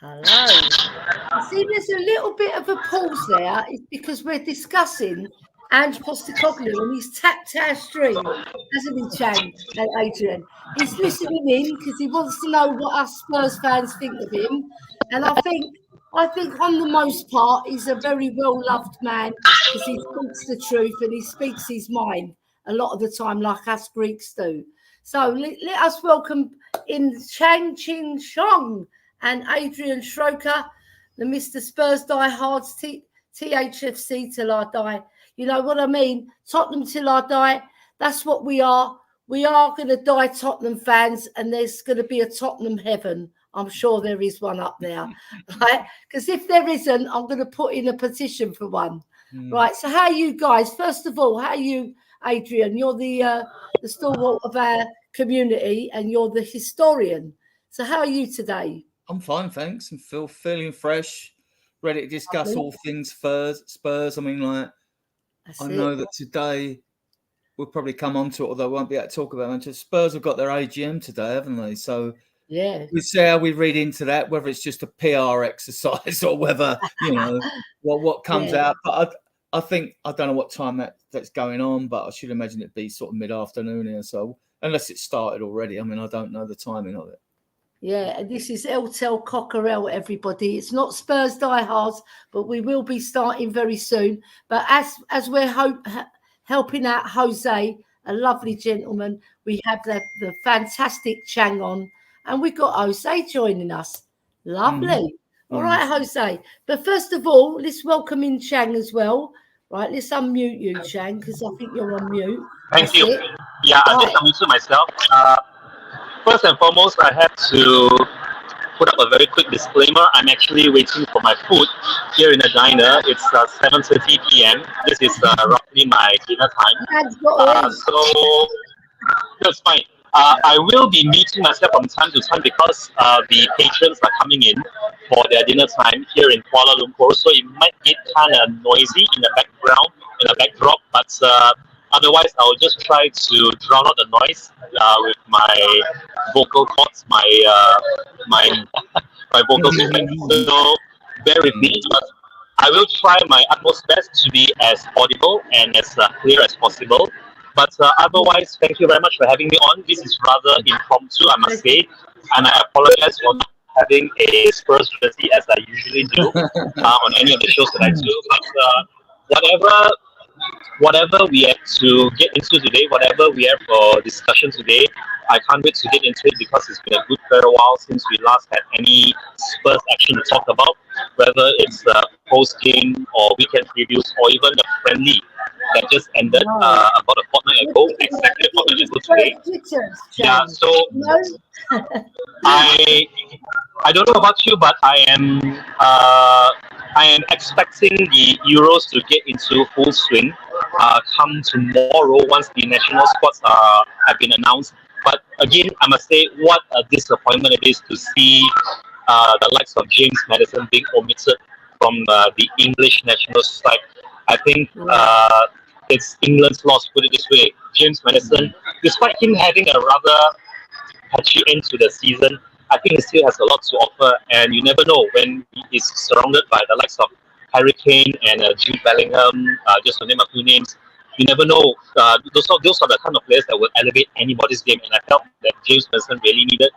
Hello. You see, there's a little bit of a pause there. It's because we're discussing Ange Postecoglou and he's tapped our stream, hasn't he, Chang and Adrian? He's listening in because he wants to know what us Spurs fans think of him. And I think on the most part, he's a very well-loved man because he speaks the truth and he speaks his mind a lot of the time, like us Greeks do. So let us welcome in Chang Ching Chong and Adrian Schroker, the Mr. Spurs diehards, THFC till I die. You know what I mean? Tottenham till I die. That's what we are. We are going to die Tottenham fans, and there's going to be a Tottenham heaven. I'm sure there is one up there, right? Because if there isn't, I'm going to put in a petition for one, right? So how are you guys? First of all, how are you, Adrian? You're the stalwart of our community, and you're the historian. So how are you today? I'm fine, thanks. I'm feeling fresh, ready to discuss all things Spurs. I mean, I know that today we'll probably come on to it, although we won't be able to talk about it. Spurs have got their AGM today, haven't they? So yeah, we'll see how we read into that, whether it's just a PR exercise or whether, what comes out. But I think, I don't know what time that's going on, but I should imagine it'd be sort of mid-afternoon here. So unless it started already, I mean, I don't know the timing of it. Yeah, and this is El Tel Cockerel, everybody. It's not Spurs diehards, but we will be starting very soon. But as we're helping out Jose, a lovely gentleman, we have the fantastic Chang on, and we've got Jose joining us. Lovely. All right, Jose. But first of all, let's welcome in Chang as well. Right, let's unmute you, Chang, because I think you're on mute. Thank you. Yeah, I just unmuted myself. First and foremost, I have to put up a very quick disclaimer. I'm actually waiting for my food here in the diner. It's 7:30 p.m. This is roughly my dinner time. So that's fine. I will be muting myself from time to time because the patrons are coming in for their dinner time here in Kuala Lumpur. So it might get kind of noisy in the background, in the backdrop, but otherwise, I'll just try to drown out the noise with my vocal cords, my vocal cords. So bear with me, but I will try my utmost best to be as audible and as clear as possible. But otherwise, thank you very much for having me on. This is rather impromptu, I must say, and I apologize for not having a Spurs jersey as I usually do on any of the shows that I do. But whatever we have to get into today, whatever we have for discussion today, I can't wait to get into it because it's been a good fair while since we last had any Spurs action to talk about, whether it's post-game or weekend previews or even the friendly that just ended about a fortnight ago, exactly a fortnight ago today. Yeah, so I don't know about you, but I am expecting the Euros to get into full swing come tomorrow once the national squads have been announced. But again, I must say what a disappointment it is to see the likes of James Maddison being omitted from the English national side. I think it's England's loss, put it this way. James Maddison, despite him having a rather patchy end to the season, I think he still has a lot to offer, and you never know when he is surrounded by the likes of Harry Kane and Jude Bellingham, just to name a few names. You never know. Those are the kind of players that will elevate anybody's game, and I felt that James Maddison really needed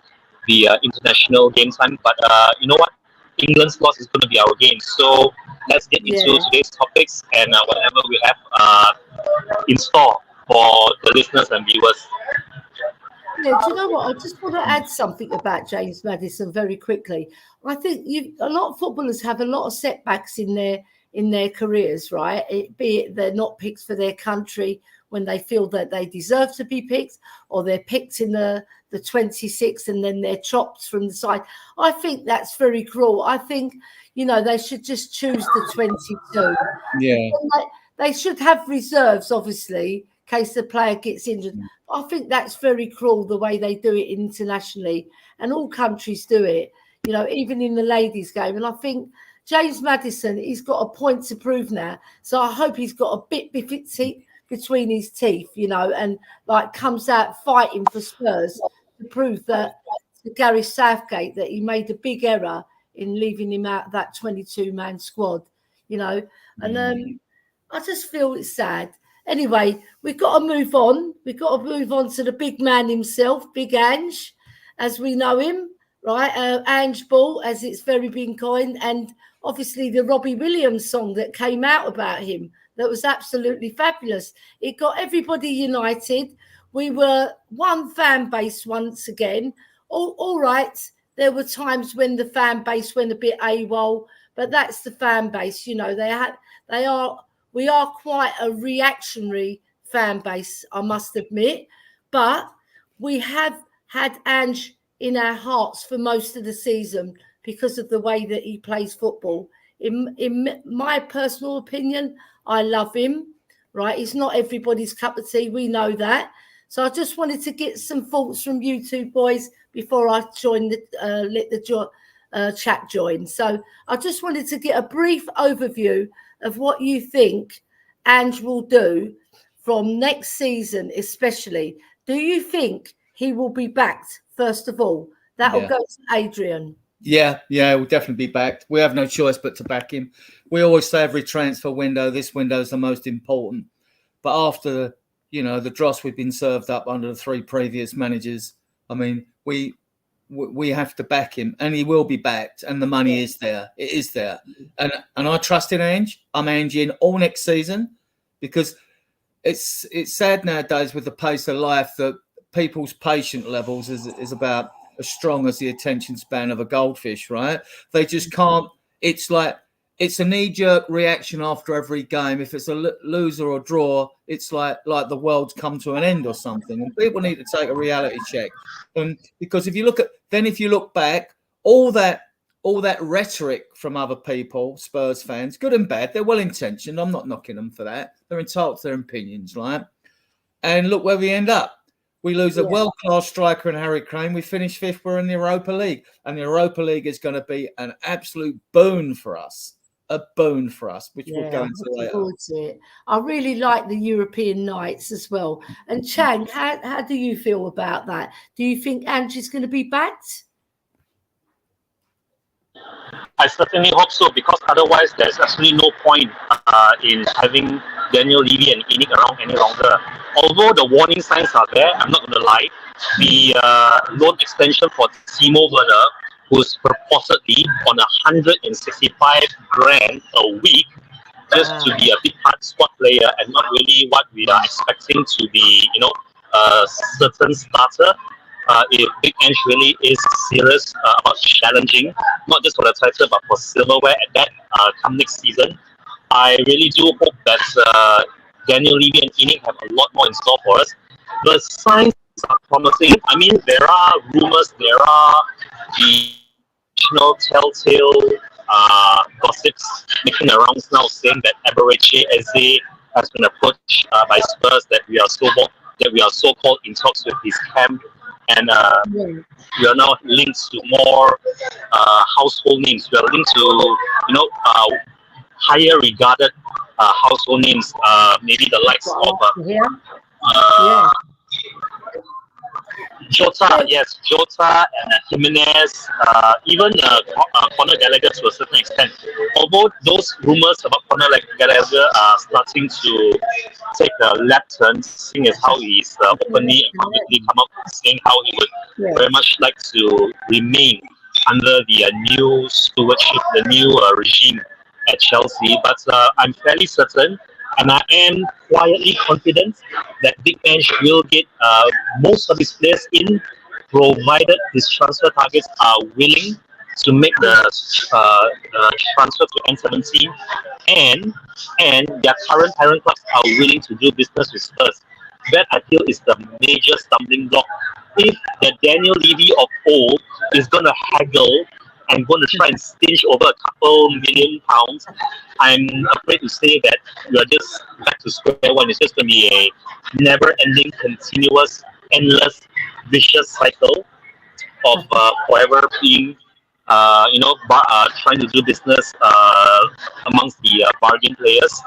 the international game time. But you know what? England's loss is going to be our game. So let's get into today's topics and whatever we have in store for the listeners and viewers. Yeah, do you know what? I just want to add something about James Maddison very quickly. I think a lot of footballers have a lot of setbacks in their careers, right? Be it they're not picked for their country when they feel that they deserve to be picked, or they're picked in the 26 and then they're chopped from the side. I think that's very cruel. I think, they should just choose the 22. Yeah. They should have reserves, obviously, in case the player gets injured. I think that's very cruel the way they do it internationally, and all countries do it, even in the ladies' game. And I think James Maddison, he's got a point to prove now. So I hope he's got a bit between his teeth, and comes out fighting for Spurs to prove that to Gareth Southgate that he made a big error in leaving him out of that 22-man squad, you know. And I just feel it's sad. Anyway, we've got to move on. We've got to move on to the big man himself, Big Ange, as we know him, right? Ange Ball, as it's very been coined, and obviously the Robbie Williams song that came out about him that was absolutely fabulous. It got everybody united. We were one fan base once again. All right, there were times when the fan base went a bit AWOL, but that's the fan base, you know. We are quite a reactionary fan base, I must admit, but we have had Ange in our hearts for most of the season because of the way that he plays football. In my personal opinion, I love him, right? He's not everybody's cup of tea. We know that. So I just wanted to get some thoughts from you two boys before I join let the chat join. So I just wanted to get a brief overview of what you think Ange will do from next season, especially. Do you think he will be backed, first of all? That'll go to Adrian. Yeah, we'll definitely be backed. We have no choice but to back him. We always say every transfer window, this window is the most important. But after, the dross we've been served up under the 3 previous managers, I mean, we have to back him, and he will be backed, and the money is there. It is there. And I trust in Ange. I'm Ange in all next season, because it's sad nowadays with the pace of life that people's patient levels is about as strong as the attention span of a goldfish, right? They just can't. It's like, it's a knee-jerk reaction after every game. If it's a loser or draw, it's like the world's come to an end or something. And people need to take a reality check. And because if you look back, all that rhetoric from other people, Spurs fans, good and bad, they're well-intentioned. I'm not knocking them for that. They're entitled to their opinions, right? And look where we end up. We lose a world-class striker in Harry Kane. We finish 5th. We're in the Europa League. And the Europa League is going to be an absolute boon for us. A boon for us, which we'll go into later. I really like the European nights as well. And Chang, how do you feel about that? Do you think Ange is going to be backed? I certainly hope so, because otherwise there's absolutely no point in having Daniel Levy and Enoch around any longer. Although the warning signs are there, I'm not going to lie. The loan extension for Timo Werner, who's purportedly on 165 grand a week just to be a big part squad player and not really what we are expecting to be, a certain starter. If Big Ange really is serious about challenging, not just for the title, but for silverware at that come next season, I really do hope that Daniel Levy and Enoch have a lot more in store for us. The signs are promising. I mean, there are rumors, there are the telltale gossips making the rounds now, saying that Eberechi Eze has been approached by Spurs, that we are so-called in talks with his camp, and we are now linked to more household names. We are linked to higher regarded household names, maybe the likes of Jota, and Jimenez, even Conor Gallagher to a certain extent. Although those rumors about Conor Gallagher are starting to take a left turn, seeing as how he's openly and publicly come up saying how he would very much like to remain under the new stewardship, the new regime at Chelsea. But I'm fairly certain, and I am quietly confident, that Big Ange will get most of his players in, provided his transfer targets are willing to make the transfer to N17, and their current parent clubs are willing to do business with Spurs. That, I feel, is the major stumbling block. If the Daniel Levy of old is going to haggle and going to try and stinge over a couple £1 million, I'm afraid to say that we are just back to square one. It's just going to be a never-ending, continuous, endless, vicious cycle of forever being, trying to do business amongst the bargain players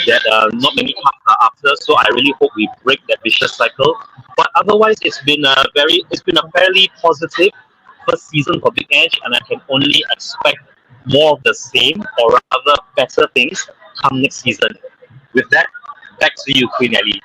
that not many clubs are after. So I really hope we break that vicious cycle. But otherwise, it's been a fairly positive first season for Big Ange, and I can only expect more of the same, or rather better things come next season. With that, back to you, Queen Ellie.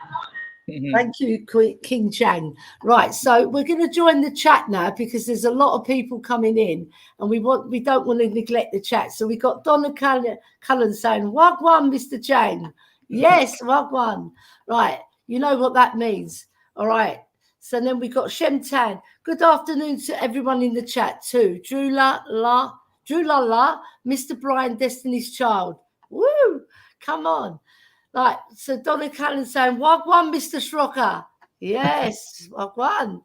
Thank you, King Chang. Right, so we're going to join the chat now because there's a lot of people coming in, and we don't want to neglect the chat. So we got Donna Cullen saying, "Wagwan, Mr. Chang." Yes, Wagwan. Right, you know what that means. All right. So then we got Shem Tan. Good afternoon to everyone in the chat too. Drew La, Mr. Brian, Destiny's Child. Woo! Come on. Right, so Donna Callan saying, Wagwan, Mr. Schrocker. Yes, Wagwan.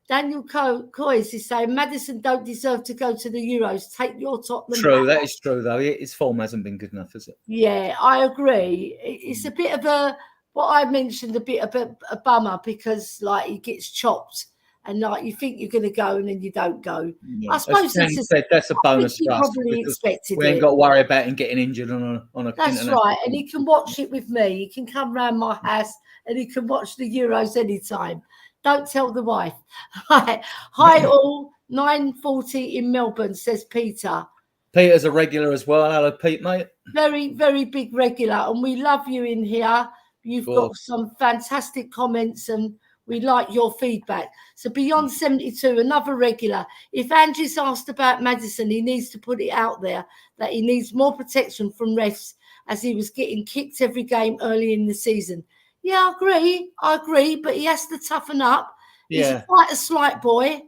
Daniel Coyes is saying, Maddison don't deserve to go to the Euros. Take your Tottenham. True, that is true, though. His form hasn't been good enough, has it? Yeah, I agree. It's a bit of what I mentioned, a bit of a bummer because, like, he gets chopped. And like you think you're going to go, and then you don't go. Yeah. I suppose that's a bonus for us. Probably expected we ain't got to worry about him getting injured on a. That's right, and he can watch it with me. He can come round my house, and he can watch the Euros anytime. Don't tell the wife. Right. Hi all. 9:40 in Melbourne, says Peter. Peter's a regular as well. Hello, Pete, mate. Very, very big regular, and we love you in here. You've got some fantastic comments and. We like your feedback. So Beyond 72, another regular. If Angie's asked about Maddison, he needs to put it out there that he needs more protection from refs as he was getting kicked every game early in the season. Yeah, I agree, but he has to toughen up. Yeah. He's quite a slight boy.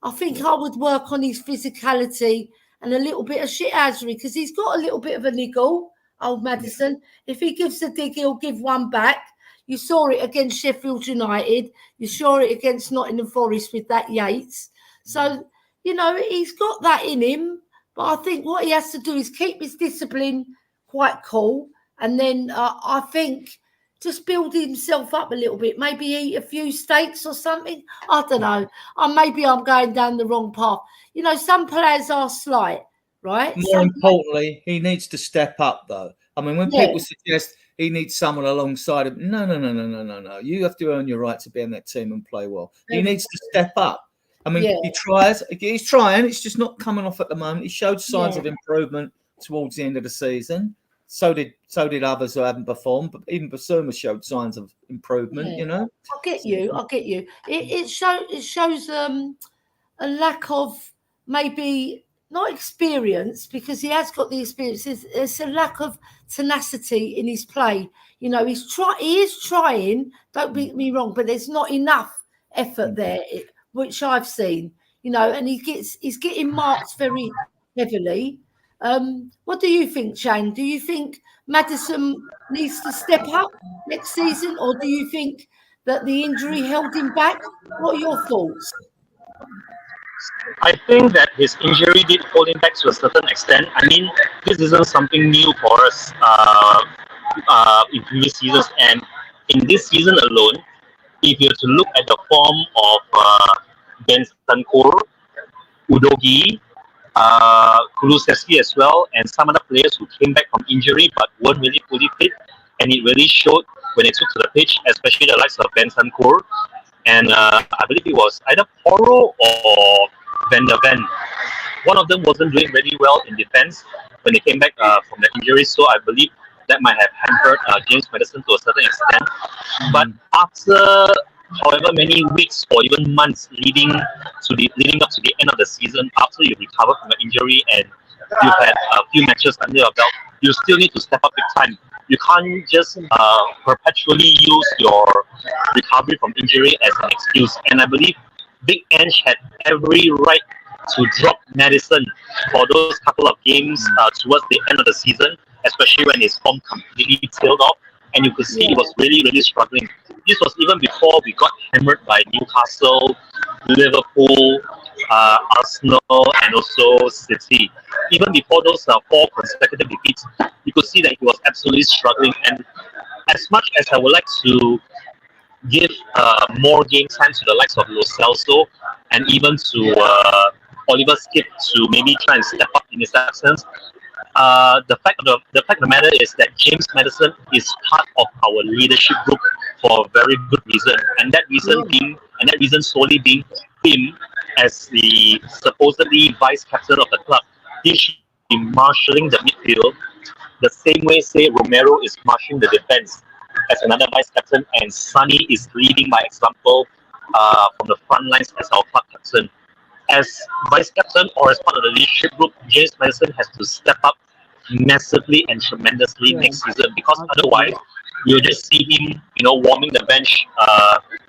I think I would work on his physicality and a little bit of shithousery because he's got a little bit of a niggle, old Maddison. If he gives a dig, he'll give one back. You saw it against Sheffield United. You saw it against Nottingham Forest with that Yates. So, he's got that in him. But I think what he has to do is keep his discipline quite cool. And then I think just build himself up a little bit. Maybe eat a few steaks or something. I don't know. Maybe I'm going down the wrong path. Some players are slight, right? More importantly, he needs to step up, though. I mean, when people suggest he needs someone alongside him, no. You have to earn your right to be in that team and play well. He needs to step up. I mean, he tries. He's trying. It's just not coming off at the moment. He showed signs of improvement towards the end of the season. So did others who haven't performed. But even Basuma showed signs of improvement. I get you. It shows a lack of maybe. Not experience, because he has got the experience. It's a lack of tenacity in his play. He is trying, don't get me wrong, but there's not enough effort there, which I've seen, and he's getting marked very heavily. What do you think, Chang? Do you think Maddison needs to step up next season, or do you think that the injury held him back? What are your thoughts? I think that his injury did hold him back to a certain extent. I mean, this isn't something new for us in previous seasons. And in this season alone, if you were to look at the form of Ben Stankour, Udogi, Kulusevski as well, and some other players who came back from injury but weren't really fully fit, and it really showed when they took to the pitch, especially the likes of Ben Stankour. And I believe it was either Porro or Van der Ven. One of them wasn't doing really well in defense when they came back from the injury, so I believe that might have hampered James Maddison to a certain extent. But after however many weeks or even months leading up to the end of the season, after you recover from the injury and you've had a few matches under your belt, you still need to step up big time. You can't just perpetually use your recovery from injury as an excuse. And I believe Big Ange had every right to drop Maddison for those couple of games towards the end of the season, especially when his form completely tailed off. And you could see he was really, really struggling. This was even before we got hammered by Newcastle, Liverpool, Arsenal, and also City. Even before those 4 consecutive defeats, you could see that he was absolutely struggling. And as much as I would like to give more game time to the likes of Lo Celso and even to Oliver Skip to maybe try and step up in his absence, the fact of the matter is that James Maddison is part of our leadership group for a very good reason, and that reason solely being him as the supposedly vice captain of the club, he should be marshalling the midfield the same way, say, Romero is marshalling the defense as another vice captain, and Sonny is leading by example from the front lines as our club captain. As vice captain or as part of the leadership group, James Maddison has to step up massively and tremendously next season, because otherwise you'll just see him, warming the bench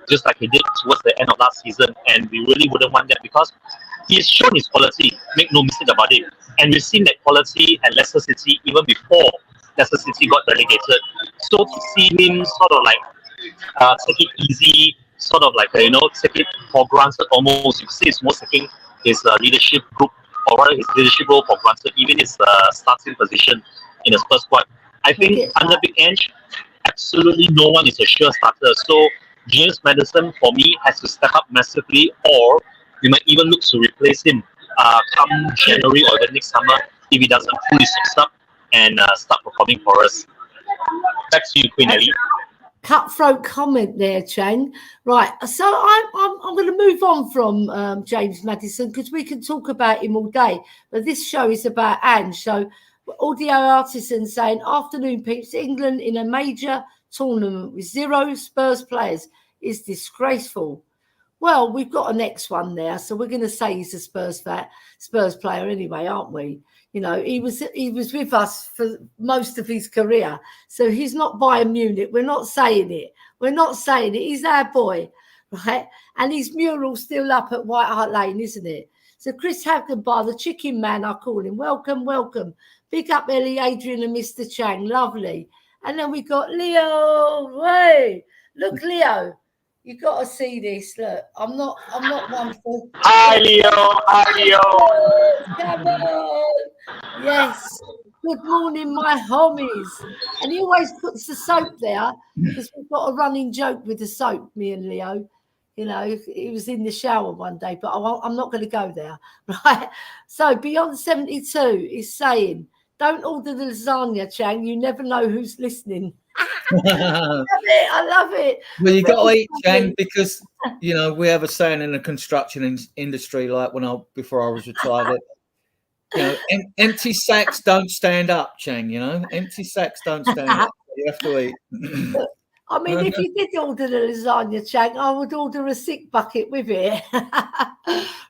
just like he did towards the end of last season, and we really wouldn't want that because he's shown his quality, make no mistake about it. And we've seen that quality at Leicester City even before Leicester City got relegated. So to see him sort of like take it easy, sort of like, take it for granted almost. You see it's more taking his leadership group, or rather his leadership role for granted, even his starting position in the Spurs squad. I think under Big Ange, absolutely no one is a sure starter. So James Maddison, for me, has to step up massively, or we might even look to replace him come January or the next summer if he doesn't fully six up and start performing for us. Back to you, Queen Ellie. Cutthroat comment there, Chang. Right, so I'm going to move on from James Maddison because we can talk about him all day. But this show is about Ange. So audio artisan saying, afternoon peeps, England in a major tournament with 0 Spurs players is disgraceful. Well, we've got a next one there, so we're going to say he's a Spurs player anyway, aren't we? He was with us for most of his career, so he's not Bayern Munich. We're not saying it. He's our boy, right? And his mural's still up at White Hart Lane, isn't it? So Chris Hagenbar, the chicken man, I call him. Welcome, welcome. Big up Ellie, Adrian, and Mr. Chang. Lovely. And then we got Leo. Hey, look, Leo. You got to see this. Look, I'm not one for. Hi, Leo. Hi, Leo. Come on. Yes. Good morning, my homies. And he always puts the soap there because we've got a running joke with the soap, me and Leo. He was in the shower one day, but I'm not going to go there. Right. So Beyond 72 is saying, don't order the lasagna, Chang. You never know who's listening. I love it. Well, you got to eat, Chang, because we have a saying in the construction industry, like before I was retired, empty sacks don't stand up, Chang. Empty sacks don't stand up. You have to eat. I mean, if you did order the lasagna, Chang, I would order a sick bucket with it.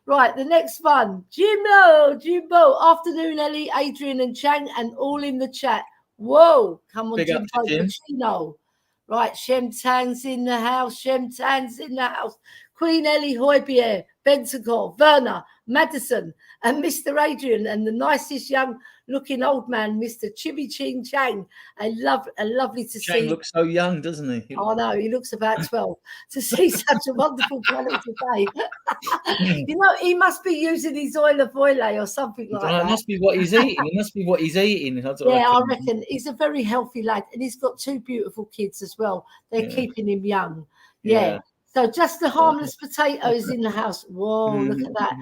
Right, the next one, Jimbo. Afternoon, Ellie, Adrian, and Chang, and all in the chat. Whoa, come on, Jimbo. Right, Shem Tan's in the house. Queen Ellie, Hoybier, Bentacore, Werner, Maddison, and Mr. Adrian, and the nicest young-looking old man, Mr. Chibi Ching Chang. Lovely to see. Chang looks so young, doesn't he? Oh no, he looks about 12. To see such a wonderful panel today. He must be using his oil of oil or something like that. It must be what he's eating. I reckon he's a very healthy lad, and he's got 2 beautiful kids as well. They're keeping him young. Yeah. So just the harmless potatoes in the house. Whoa, look at that!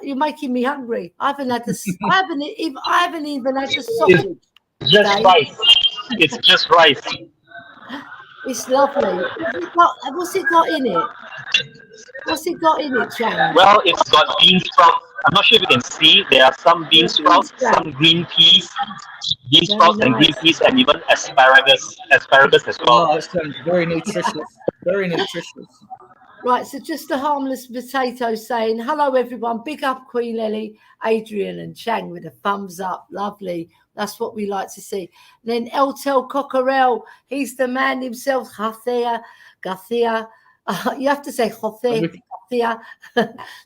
You're making me hungry. I haven't even had a sausage. Just rice. It's just rice. It's lovely. What's it got in it? Chang? Well, it's got bean sprouts. I'm not sure if you can see. There are some bean sprouts, some green peas, and green peas, and even asparagus as well. Oh, it's very nutritious. Very nutritious. Right, so just a harmless potato saying, hello, everyone. Big up Queen Ellie, Adrian, and Chang with a thumbs up. Lovely. That's what we like to see. And then Eltel Cockerell, he's the man himself. Garcia. You have to say Garcia.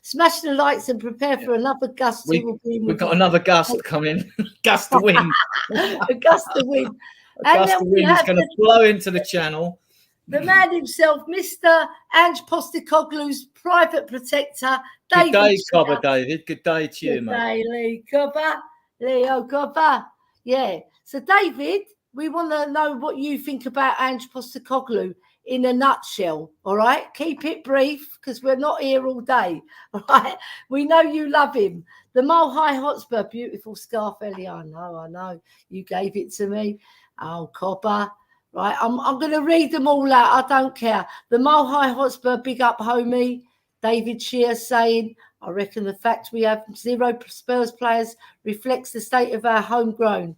Smash the lights and prepare for another gust. We've got another gust coming. Gust of wind. A gust of wind. A gust of wind is going to blow into the channel. The man himself, Mr. Ange Postecoglou's private protector, David. Good day, Cobber, David. Good day to you, mate. Good day, Leo Cobber. Yeah. So, David, we want to know what you think about Ange Postecoglou in a nutshell, all right? Keep it brief because we're not here all day, all right? We know you love him. The Mile High Hotspur, beautiful scarf, Ellie. I know. You gave it to me. Oh, Cobber. Right, I'm going to read them all out. I don't care. The Mile High Hotspur, big up, homie. David Shear saying, I reckon the fact we have 0 Spurs players reflects the state of our homegrown.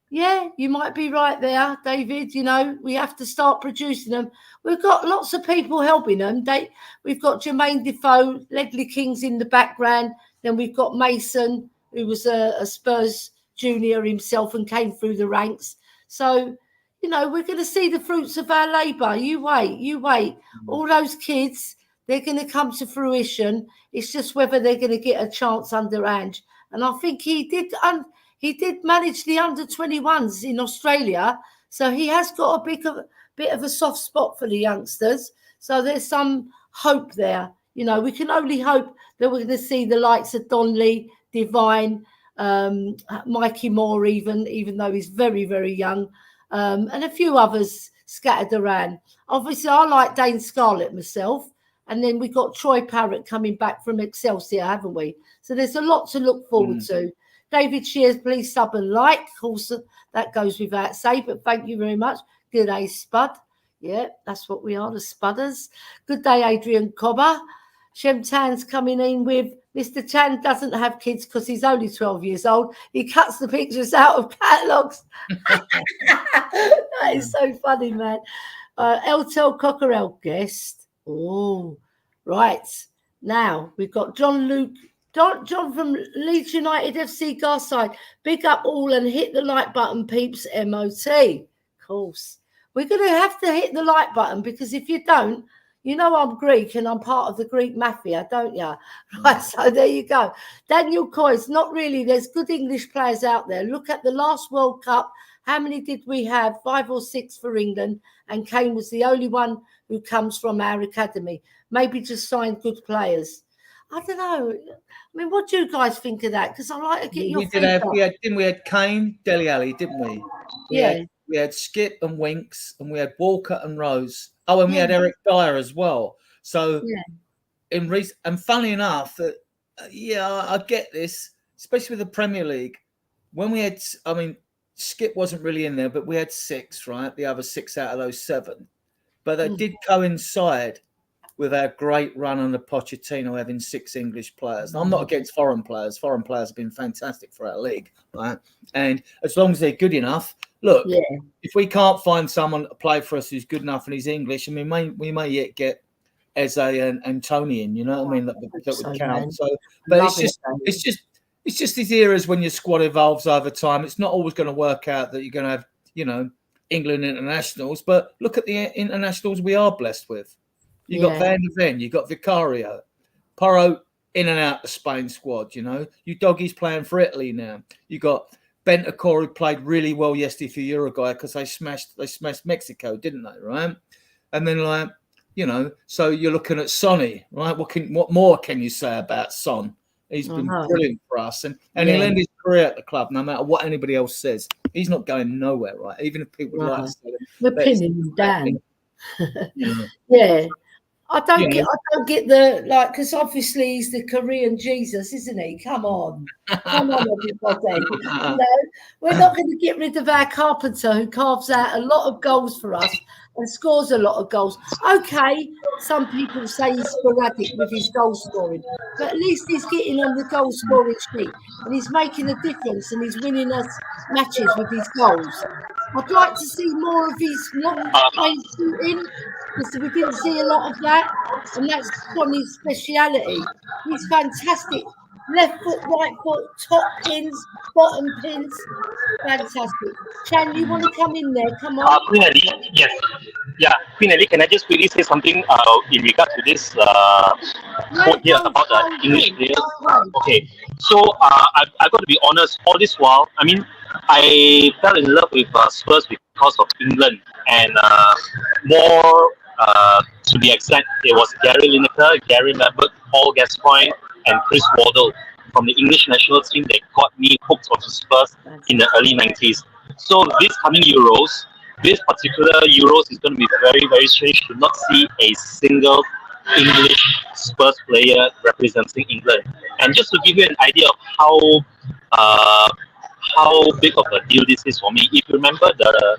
Yeah, you might be right there, David. You know, we have to start producing them. We've got lots of people helping them. We've got Jermaine Defoe, Ledley King's in the background. Then we've got Mason, who was a Spurs junior himself and came through the ranks. So, you know, we're going to see the fruits of our labour. You wait. All those kids, they're going to come to fruition. It's just whether they're going to get a chance under Ange. And I think he did manage the under-21s in Australia. So he has got a bit of a soft spot for the youngsters. So there's some hope there. You know, we can only hope that we're going to see the likes of Donley, Divine, Mikey Moore, even though he's very, very young, and a few others scattered around. Obviously, I like Dane Scarlett myself. And then we got Troy Parrott coming back from Excelsior, haven't we? So there's a lot to look forward to. David Shears, please sub and like. Of course, that goes without say, but thank you very much. Good day, Spud. Yeah, that's what we are, the Spudders. Good day, Adrian Cobber. Shem Tan's coming in with Mr. Chan doesn't have kids because he's only 12 years old. He cuts the pictures out of catalogues. That is so funny, man. Eltel Cockerell guest. Oh, right. Now we've got John from Leeds United FC Garside. Big up all and hit the like button, peeps. MOT. Of course. We're going to have to hit the like button because if you don't, you know I'm Greek and I'm part of the Greek mafia, don't you? Right, so there you go. Daniel Coyce, not really. There's good English players out there. Look at the last World Cup. How many did we have? 5 or 6 for England. And Kane was the only one who comes from our academy. Maybe just signed good players. I don't know. I mean, what do you guys think of that? Because I like to get your feedback. We had Kane, Dele Alli, didn't we? We had Skip and Winks, and we had Walker and Rose. Oh, and we had Eric Dyer as well. So, and funny enough, I get this, especially with the Premier League. When we had, I mean, Skip wasn't really in there, but we had 6, right? The other 6 out of those 7. But that did coincide with our great run under Pochettino having 6 English players. Now, I'm not against foreign players. Foreign players have been fantastic for our league, right? And as long as they're good enough, look, if we can't find someone to play for us who's good enough and he's English, I mean, we may yet get Eze and Antonian, you know what I mean? That would count. Man. So, but it's just these eras when your squad evolves over time. It's not always going to work out that you're going to have, you know, England internationals. But look at the internationals we are blessed with. You got Van de Ven, you got Vicario, Porro in and out the Spain squad. You know, you doggies playing for Italy now. You got Bentancur, who played really well yesterday for Uruguay because they smashed Mexico, didn't they? Right, and then like, you know, so you're looking at Sonny, right? What more can you say about Son? He's been brilliant for us, and he'll end his career at the club no matter what anybody else says. He's not going nowhere, right? Even if people would like to say we're pinning him down. Yeah. I don't get the because obviously he's the Korean Jesus, isn't he? Come on, everybody. You know, we're not going to get rid of our Carpenter who carves out a lot of goals for us and scores a lot of goals. Okay, some people say he's sporadic with his goal scoring, but at least he's getting on the goal scoring sheet and he's making a difference and he's winning us matches with his goals. I'd like to see more of his long-range shooting because we didn't see a lot of that, and that's Sonny's speciality. He's fantastic. Left foot, right foot, top pins, bottom pins. Fantastic. Chan, you want to come in there? Come on. Queen Ali, yes. Yeah, Queen Ali, can I just quickly say something in regard to this quote here about the English players? Okay, so I've got to be honest, all this while, I mean, I fell in love with Spurs because of England, and more to the extent, it was Gary Lineker, Gary Lambert, Paul Gascoigne, and Chris Waddle from the English national team that got me hooked onto Spurs in the early 90s. So this coming Euros, this particular Euros is going to be very, very strange to not see a single English Spurs player representing England. And just to give you an idea of how big of a deal this is for me, if you remember the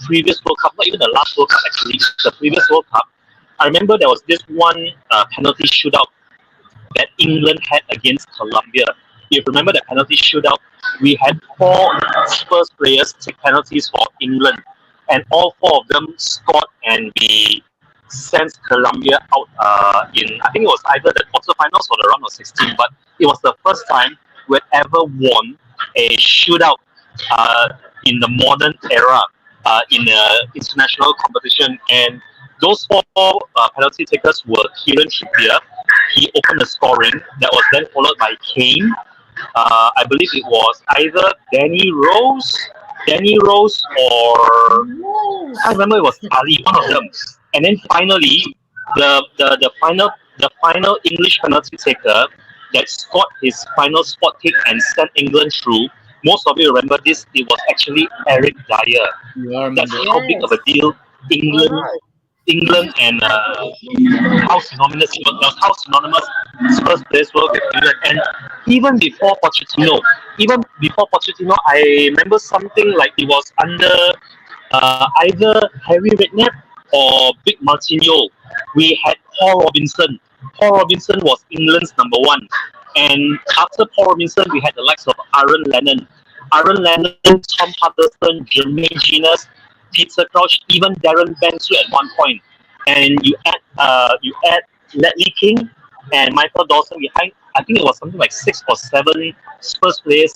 previous World Cup, not even the last World Cup actually, the previous World Cup, I remember there was this one penalty shootout that England had against Colombia. If you remember the penalty shootout, we had 4 Spurs players take penalties for England, and all 4 of them scored, and we sent Colombia out in, I think it was either the quarterfinals or the round of 16, but it was the first time we had ever won a shootout in the modern era in an international competition. And those 4 penalty takers were Kieran Trippier. He opened the scoring. That was then followed by Kane. I believe it was either Danny Rose, or I remember it was Ali, one of them. And then finally, the final English penalty taker that scored his final spot kick and sent England through. Most of you remember this. It was actually Eric Dyer. That's how big of a deal England and how synonymous Spurs players were with England. And even before Pochettino, I remember something like it was under either Harry Redknapp or Big Martinho. We had Paul Robinson. Paul Robinson was England's number 1. And after Paul Robinson, we had the likes of Aaron Lennon, Tom Patterson, Jermaine Genius, Peter Crouch, even Darren Bensu at one point. And you add Ledley King and Michael Dawson behind. I think it was something like 6 or 7 Spurs players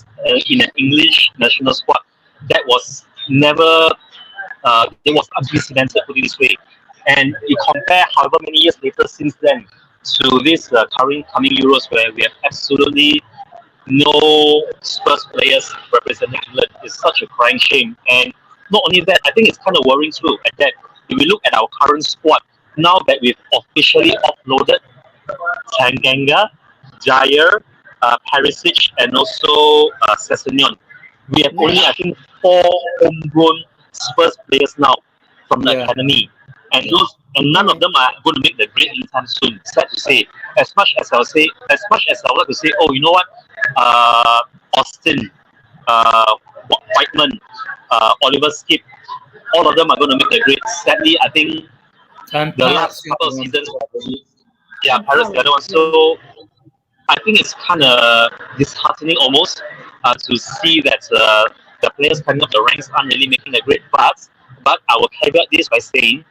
in an English national squad. That was never, it was unprecedented, put it this way. And you compare however many years later since then to this current coming Euros, where we have absolutely no Spurs players representing England. It's such a crying shame. And not only that, I think it's kind of worrying too, at that if we look at our current squad, now that we've officially offloaded Tanganga, Jair, Perisic, and also Sessegnon, we have only, I think, 4 homegrown Spurs players now from the academy. And none of them are going to make the grade anytime soon. Sad to say. As much as I would like to say, oh, you know what, Austin, Whiteman, Oliver Skip, all of them are going to make the grade. Sadly, I think the last couple of seasons, Paris the other one. So I think it's kind of disheartening almost to see that the players coming up the ranks aren't really making the grade. But I will caveat this by saying,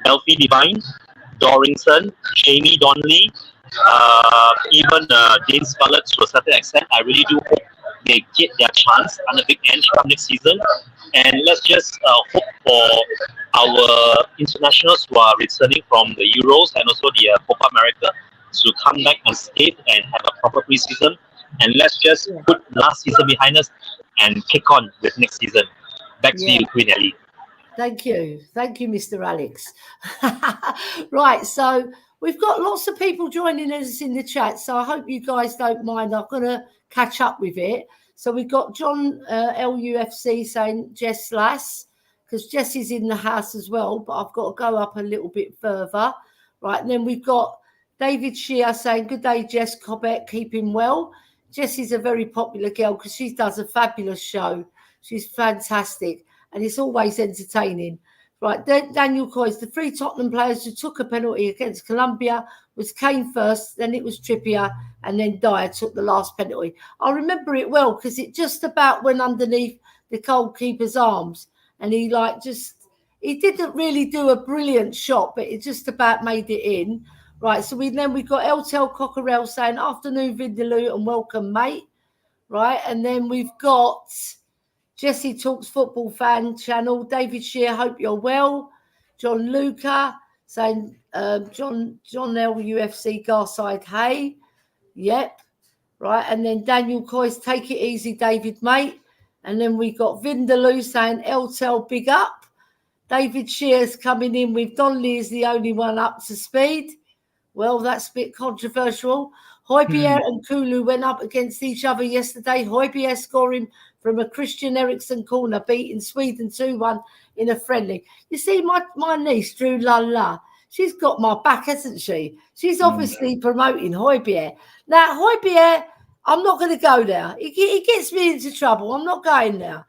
Elfie Devine, Dorrington, Jamie Donnelly, even James Scarlett to a certain extent. I really do hope they get their chance under Big Ange from next season. And let's just hope for our internationals who are returning from the Euros and also the Copa America to come back unscathed and have a proper preseason. And let's just put last season behind us and kick on with next season. Back to you, Queen Ellie. Thank you, Mr. Alex. Right, so we've got lots of people joining us in the chat, so I hope you guys don't mind. I'm going to catch up with it. So we've got John LUFC saying Jess Lass, because Jess is in the house as well, but I've got to go up a little bit further. Right, and then we've got David Shear saying, good day, Jess Cobbett, keep him well. Jess is a very popular girl because she does a fabulous show. She's fantastic. And it's always entertaining. Right, Daniel Coyes, the 3 Tottenham players who took a penalty against Colombia was Kane first, then it was Trippier, and then Dyer took the last penalty. I remember it well because it just about went underneath the goalkeeper's arms. And he didn't really do a brilliant shot, but it just about made it in. Right, so we've got Eltel Cockerell saying, afternoon, Vindaloo, and welcome, mate. Right, and then we've got Jesse Talks Football Fan Channel. David Shear, hope you're well. John Luca saying, John L UFC Garside, hey. Yep. Right. And then Daniel Coyce, take it easy, David, mate. And then we got Vindaloo saying, Eltel, big up. David Shear's coming in with Donnelly is the only one up to speed. Well, that's a bit controversial. Højbjerg and Kulu went up against each other yesterday. Højbjerg scoring from a Christian Eriksen corner, beating Sweden 2-1 in a friendly. You see, my niece, Drew Lala, she's got my back, hasn't she? She's obviously promoting Højbjerg. Now, Højbjerg, I'm not going to go there. He gets me into trouble. I'm not going there.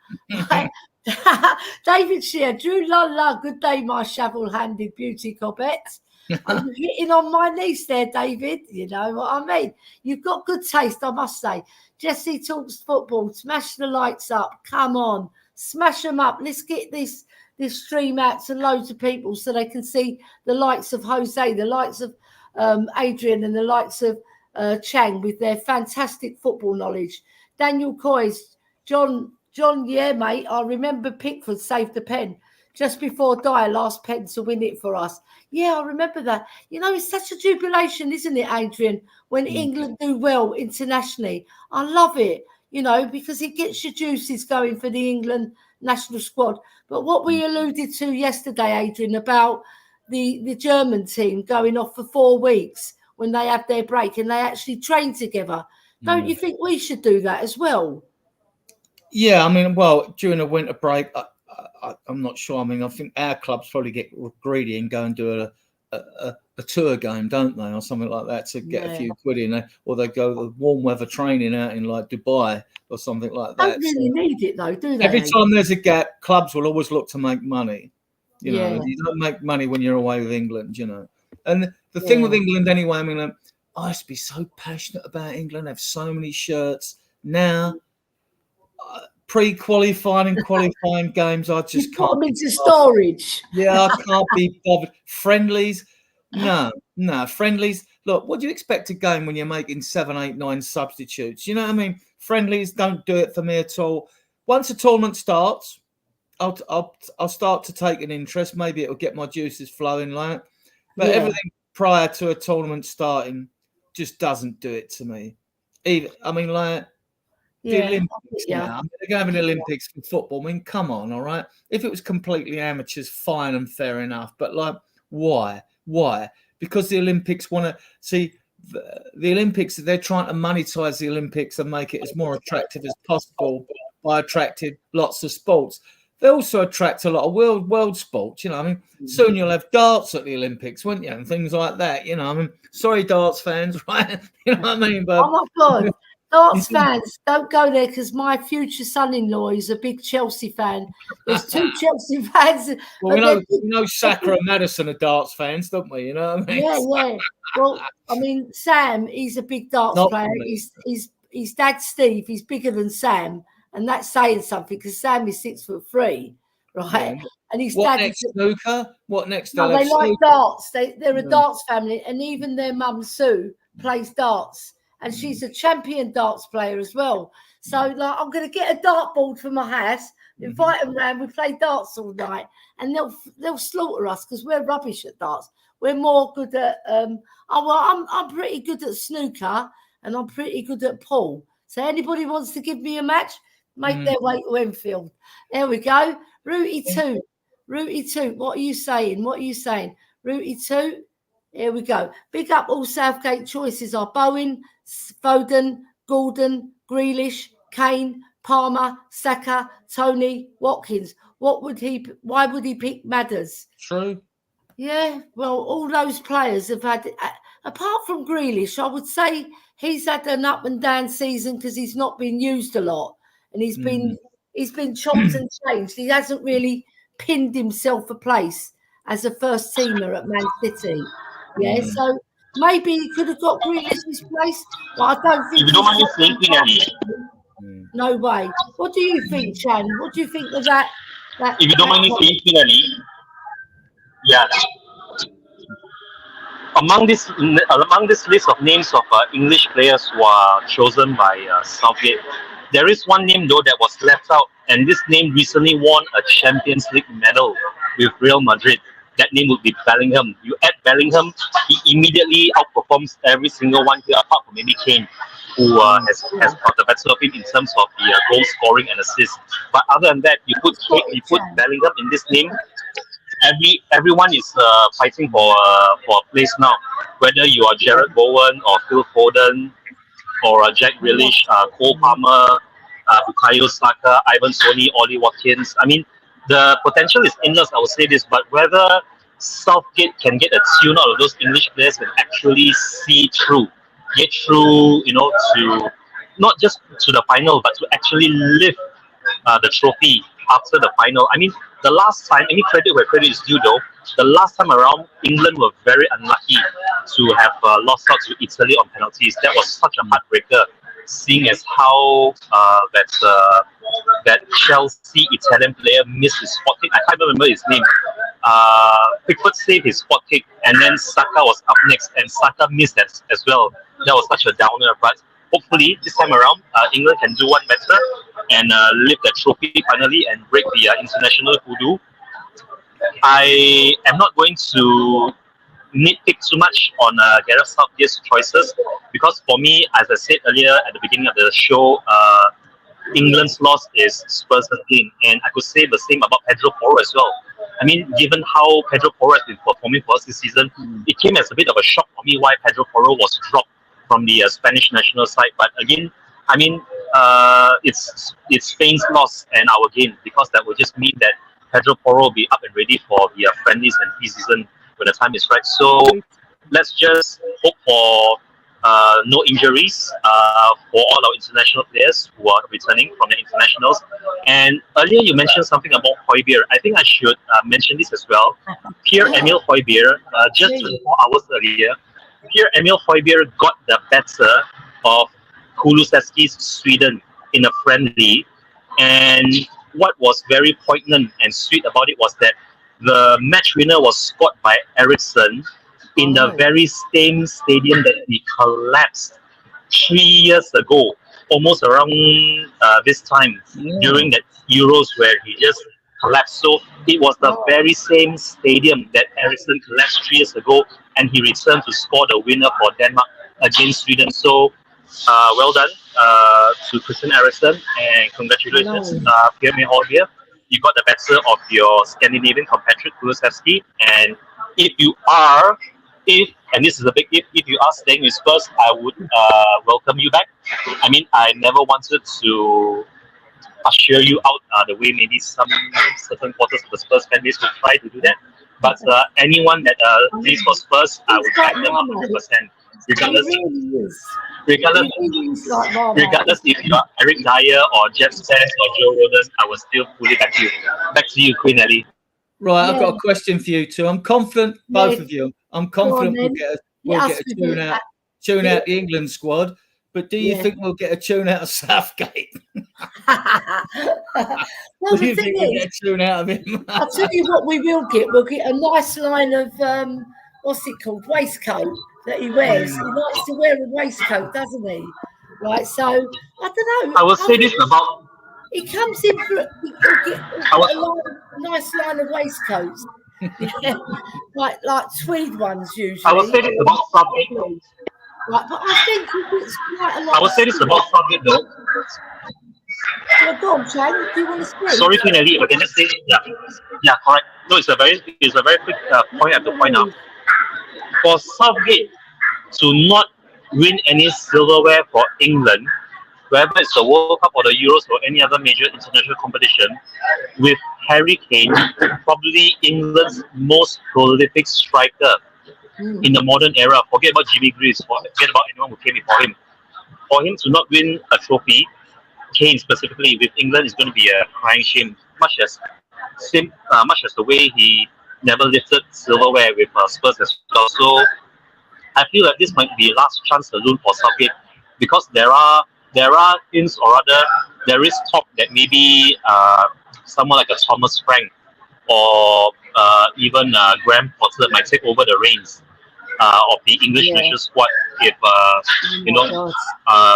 David Shear, Drew Lala, good day, my shovel-handed beauty Cobbett. And you're hitting on my niece there, David. You know what I mean? You've got good taste, I must say. Jesse talks football. Smash the lights up. Come on. Smash them up. Let's get this stream out to loads of people so they can see the likes of Jose, the likes of Adrian, and the likes of Chang with their fantastic football knowledge. Daniel Coys, John, yeah, mate. I remember Pickford saved the pen just before Dyer, last pen to win it for us. Yeah, I remember that. You know, it's such a jubilation, isn't it, Adrian, when England do well internationally? I love it, you know, because it gets your juices going for the England national squad. But what we alluded to yesterday, Adrian, about the German team going off for 4 weeks when they have their break and they actually train together. Don't you think we should do that as well? Yeah, I mean, well, during a winter break, I'm not sure. I mean, I think our clubs probably get greedy and go and do a tour game, don't they, or something like that to get a few quid in, or they go the warm weather training out in like Dubai or something like that. Don't really need it though, do they? Every time there's a gap, clubs will always look to make money. You know, you don't make money when you're away with England, you know. And the thing with England anyway, I mean, I used to be so passionate about England, have so many shirts. Now, pre-qualifying and qualifying games, I just can't. Put them into storage. Yeah, I can't be bothered. Friendlies, no. Friendlies. Look, what do you expect a game when you're making 7, 8, 9 substitutes? You know what I mean? Friendlies don't do it for me at all. Once a tournament starts, I'll start to take an interest. Maybe it'll get my juices flowing, like. But everything prior to a tournament starting just doesn't do it to me. The Olympics now. I'm going to have an Olympics for football. I mean, come on, all right? If it was completely amateurs, fine and fair enough. But, like, why? Why? Because the Olympics want to see the Olympics, they're trying to monetize the Olympics and make it as more attractive as possible by attracting lots of sports. They also attract a lot of world sports, you know. I mean, soon you'll have darts at the Olympics, won't you? And things like that, you know. I mean, sorry, darts fans, right? You know what I mean? But, oh, my God. Darts fans, don't go there because my future son-in-law is a big Chelsea fan. There's 2 Chelsea fans. Well, we know Saka and Maddison are darts fans, don't we? You know what I mean? Yeah. Well, I mean, Sam, he's a big darts player. His dad, Steve, he's bigger than Sam. And that's saying something because Sam is 6'3", right? Yeah. And his dad next, snooker? What next? No, they like darts. They're a darts family, and even their mum Sue plays darts, and she's a champion darts player as well. So, like, I'm going to get a dartboard for my house, invite them round. We play darts all night, and they'll slaughter us because we're rubbish at darts. We're more good at I'm pretty good at snooker, and I'm pretty good at pool. So, anybody wants to give me a match? Make their way to Enfield. There we go. Rooty 2. What are you saying? Rooty 2. Here we go. Big up all Southgate choices are Bowen, Foden, Gordon, Grealish, Kane, Palmer, Saka, Tony, Watkins. Why would he pick Madders? True. Yeah, well, all those players have had, apart from Grealish, I would say he's had an up and down season because he's not been used a lot. And he's been chopped and changed. He hasn't really pinned himself a place as a first teamer at Man City. Yeah, so maybe he could have got Grealish's place, but I don't think. If you don't mind me saying, no way. What do you think, Chan? What do you think of that? If you don't mind me saying, yeah. Among this list of names of English players who are chosen by Southgate, there is one name though that was left out, and this name recently won a Champions League medal with Real Madrid. That name would be Bellingham. You add Bellingham, he immediately outperforms every single one here, apart from maybe Kane, who has got the better of him in terms of the goal scoring and assists. But other than that, you put Bellingham in this name. Everyone is fighting for a place now. Whether you are Jared Bowen or Phil Foden, or Jack Grealish, Cole Palmer, Bukayo Saka, Ivan Toney, Ollie Watkins. I mean, the potential is endless, I would say this, but whether Southgate can get a tune out of those English players and actually get through, you know, to not just to the final, but to actually lift the trophy after the final. I mean, The last time, any credit where credit is due though, the last time around, England were very unlucky to have lost out to Italy on penalties. That was such a heartbreaker, seeing as how that Chelsea Italian player missed his spot kick. I can't even remember his name. Pickford saved his spot kick, and then Saka was up next, and Saka missed as well. That was such a downer, but hopefully this time around, England can do one better and lift the trophy finally and break the international hoodoo. I am not going to nitpick too much on Gareth Southgate's choices, because for me, as I said earlier at the beginning of the show, England's loss is Spurs' gain, and I could say the same about Pedro Porro as well. I mean, given how Pedro Porro has been performing for us this season, it came as a bit of a shock for me why Pedro Porro was dropped from the Spanish national side. But again, I mean, it's Spain's loss and our gain, because that would just mean that Pedro Porro will be up and ready for the friendlies and pre-season when the time is right. So let's just hope for no injuries for all our international players who are returning from the internationals. And earlier you mentioned something about Højbjerg. I think I should mention this as well. Pierre-Emile Højbjerg, just 24 hours earlier, Pierre-Emile Højbjerg got the better of Kulusevski's Sweden in a friendly. And what was very poignant and sweet about it was that the match winner was scored by Eriksson in the very same stadium that he collapsed 3 years ago, almost around this time during that Euros where he just collapsed. So it was the very same stadium that Eriksson collapsed 3 years ago, and he returned to score the winner for Denmark against Sweden. So well done to Christian Eriksson, and congratulations, Pierre-Emile Højbjerg. You got the better of your Scandinavian compatriot Kulusevski, and if you are, and this is a big if you are staying with Spurs, I would welcome you back. I mean, I never wanted to usher you out the way maybe some certain quarters of the Spurs fan base will try to do that. But anyone that plays for Spurs, I would back them 100%. Regardless if you are Eric Dyer or Jeff Spence or Joe Rodgers, I will still pull it back to you. Back to you, Queen Ellie. Right, I've got a question for you two. I'm confident, both of you. I'm confident we'll get a tune out the England squad. But do you think we'll get a tune out of Southgate? Well, do you think we'll get a tune out of him? I'll tell you what we will get. We'll get a nice line of what's it called, waistcoat that he wears. He likes to wear a waistcoat, doesn't he? Right. So I don't know. I will say this about. He comes in for he'll get a nice line of waistcoats, like tweed ones usually. I will say this about Southgate. Right, but I think it's quite a lot. I will say this about Southgate though. Well, go on, Chang. Do you want to speak? Sorry, Queen Ellie, but can I say yeah, correct. No, it's a very quick point I have to point out. For Southgate to not win any silverware for England, whether it's the World Cup or the Euros or any other major international competition, with Harry Kane, probably England's most prolific striker in the modern era. Forget about Jimmy Greaves, forget about anyone who came before him. For him to not win a trophy, Kane specifically, with England is going to be a crying shame, much as the way he never lifted silverware with Spurs as well. So I feel that this might be last chance saloon for Southgate, because there are hints, or rather there is talk that maybe someone like a Thomas Frank or even Graham Potter might take over the reins of the English national squad if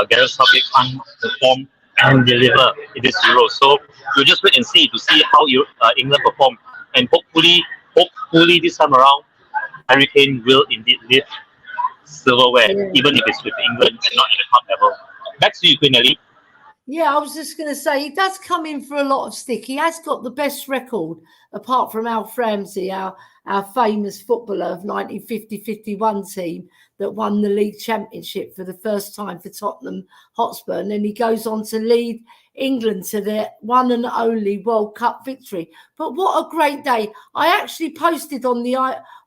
Gareth Southgate can't perform and deliver in this Euro. So we'll just wait and see how England perform, and hopefully this time around Harry Kane will indeed lift silverware, even if it's with England and not at the club level. Back to you, Queen Ellie. Yeah, I was just going to say, he does come in for a lot of stick. He has got the best record, apart from Alf Ramsey, our famous footballer of 1950-51 team that won the league championship for the first time for Tottenham Hotspur. And then he goes on to lead England to their one and only World Cup victory. But what a great day. I actually posted on the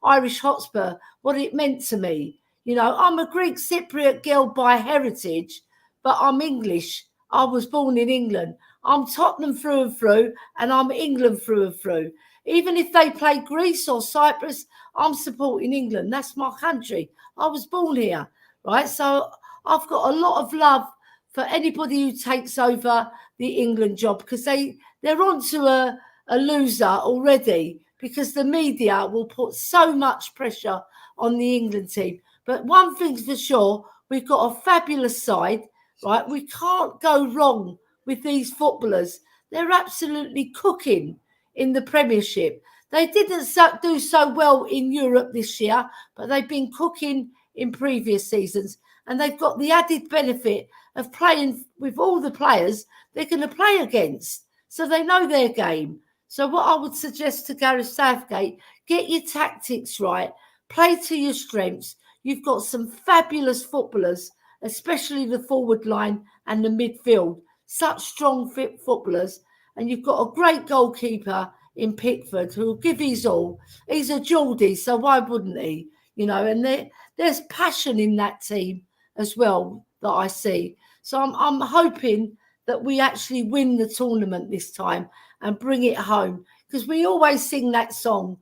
Irish Hotspur what it meant to me. You know, I'm a Greek Cypriot girl by heritage, but I'm English. I was born in England. I'm Tottenham through and through, and I'm England through and through. Even if they play Greece or Cyprus, I'm supporting England. That's my country. I was born here, right? So I've got a lot of love for anybody who takes over the England job, because they're onto a loser already, because the media will put so much pressure on the England team. But one thing's for sure, we've got a fabulous side, right? We can't go wrong with these footballers. They're absolutely cooking in the Premiership. They didn't do so well in Europe this year, but they've been cooking in previous seasons. And they've got the added benefit of playing with all the players they're going to play against. So they know their game. So what I would suggest to Gareth Southgate, get your tactics right, play to your strengths. You've got some fabulous footballers, especially the forward line and the midfield, such strong fit footballers. And you've got a great goalkeeper in Pickford who will give his all. He's a Geordie, so why wouldn't he? You know, and there's passion in that team as well that I see. So I'm hoping that we actually win the tournament this time and bring it home, because we always sing that song,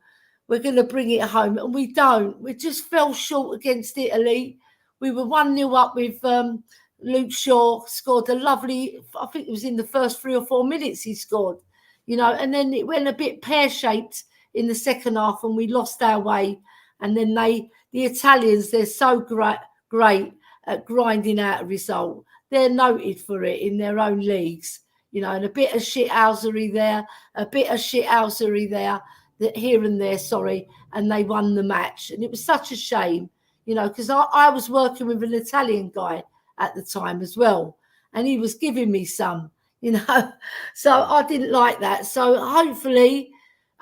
we're going to bring it home, and we don't. We just fell short against Italy. We were 1-0 up with Luke Shaw, scored a lovely, I think it was in the first 3 or 4 minutes he scored, you know, and then it went a bit pear-shaped in the second half and we lost our way. And then the Italians, they're so great at grinding out a result. They're noted for it in their own leagues, you know, and a bit of shithousery there, here and there, and they won the match. And it was such a shame, you know, because I was working with an Italian guy at the time as well, and he was giving me some, you know, so I didn't like that. So hopefully,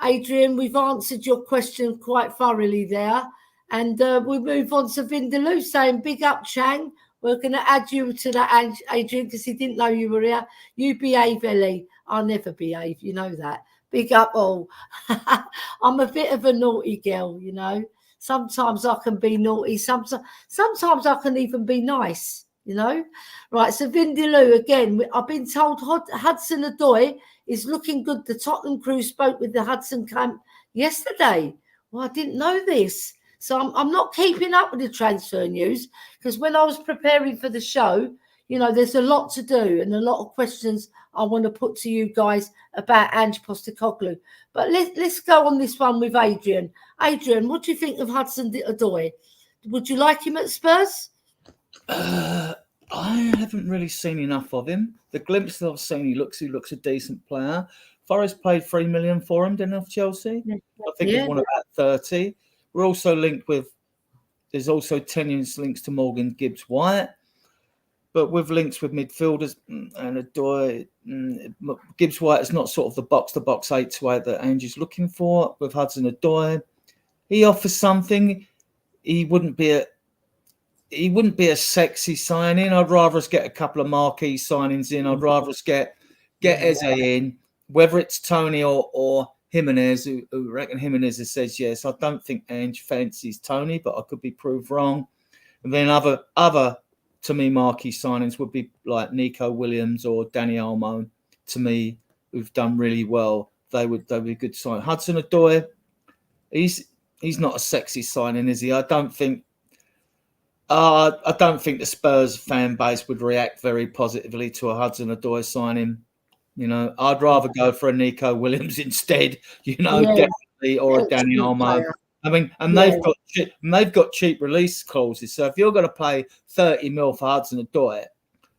Adrian, we've answered your question quite thoroughly there, and we move on to Vindaloo saying, big up, Chang. We're going to add you to that, Adrian, because he didn't know you were here. You behave, Ellie. I'll never behave, you know that. Big up all. I'm a bit of a naughty girl, you know. Sometimes I can be naughty. Sometimes I can even be nice, you know. Right, so Vindaloo, again, I've been told Hudson-Odoi is looking good. The Tottenham crew spoke with the Hudson camp yesterday. Well, I didn't know this. So I'm not keeping up with the transfer news, because when I was preparing for the show, you know, there's a lot to do and a lot of questions I want to put to you guys about Ange Postecoglou. But let's go on this one with Adrian. Adrian, what do you think of Hudson-Odoi? Would you like him at Spurs? I haven't really seen enough of him. The glimpses I've seen, he looks a decent player. Forest paid 3 million for him, didn't have Chelsea? Yeah. I think he won about 30. We're also linked with, there's also 10 years links to Morgan Gibbs-White, but with links with midfielders and Odoi, Gibbs-White is not sort of the box-to-box 8-to-8 that Ange is looking for. With Hudson-Odoi, he offers something. He wouldn't be a sexy signing. I'd rather us get a couple of marquee signings in. I'd rather us get Eze in, whether it's Tony or Jimenez, who reckon Jimenez says yes. I don't think Ange fancies Tony, but I could be proved wrong. And then other to me marquee signings would be like Nico Williams or Danny Olmo. To me, who've done really well. They would be a good sign. Hudson-Odoi, he's not a sexy signing, is he? I don't think the Spurs fan base would react very positively to a Hudson-Odoi signing. You know, I'd rather go for a Nico Williams instead, you know, definitely, or a Danny Olmo. I mean, and they've got cheap release clauses. So if you're going to pay 30 mil for Hudson-Odoi,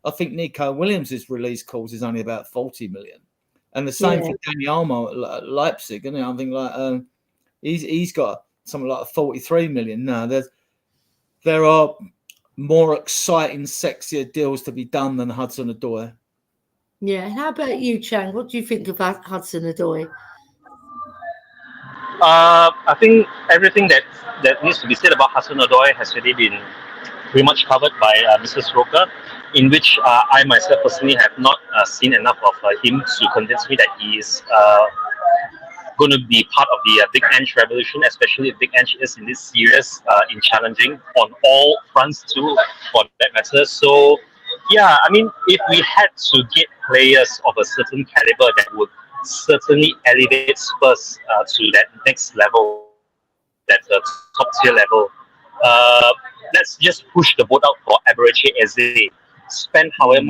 I think Nico Williams' release clause is only about 40 million. And the same for Danny Olmo at Leipzig, isn't it? I think like he's got something like 43 million. No, there are more exciting, sexier deals to be done than Hudson-Odoi. Yeah. How about you, Chang? What do you think about Hudson-Odoi? I think everything that needs to be said about Hudson-Odoi has already been pretty much covered by Mrs. Roker, in which I myself personally have not seen enough of him to convince me that he is going to be part of the Big Ange revolution, especially if Big Ange is in this series in challenging on all fronts too, for that matter. So Yeah, I mean, if we had to get players of a certain caliber that would certainly elevate Spurs to that next level, that top tier level, let's just push the boat out for Aberrache Eze. Spend however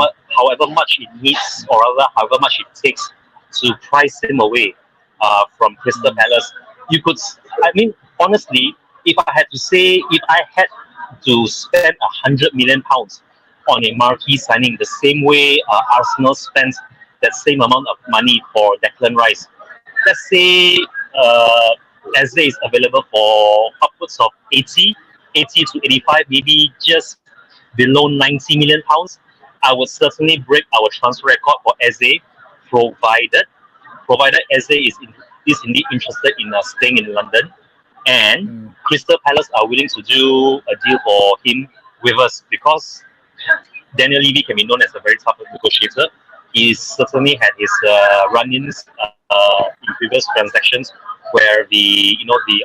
much it needs, or rather, however much it takes to price him away from Crystal Palace. You could, I mean, honestly, if I had to say, if I had to spend £100 million on a marquee signing, the same way Arsenal spends that same amount of money for Declan Rice. Let's say Eze is available for upwards of 80 to 85, maybe just below £90 million. I would certainly break our transfer record for Eze, provided Eze is indeed interested in staying in London, and Crystal Palace are willing to do a deal for him with us, because Daniel Levy can be known as a very tough negotiator. He's certainly had his run-ins in previous transactions where the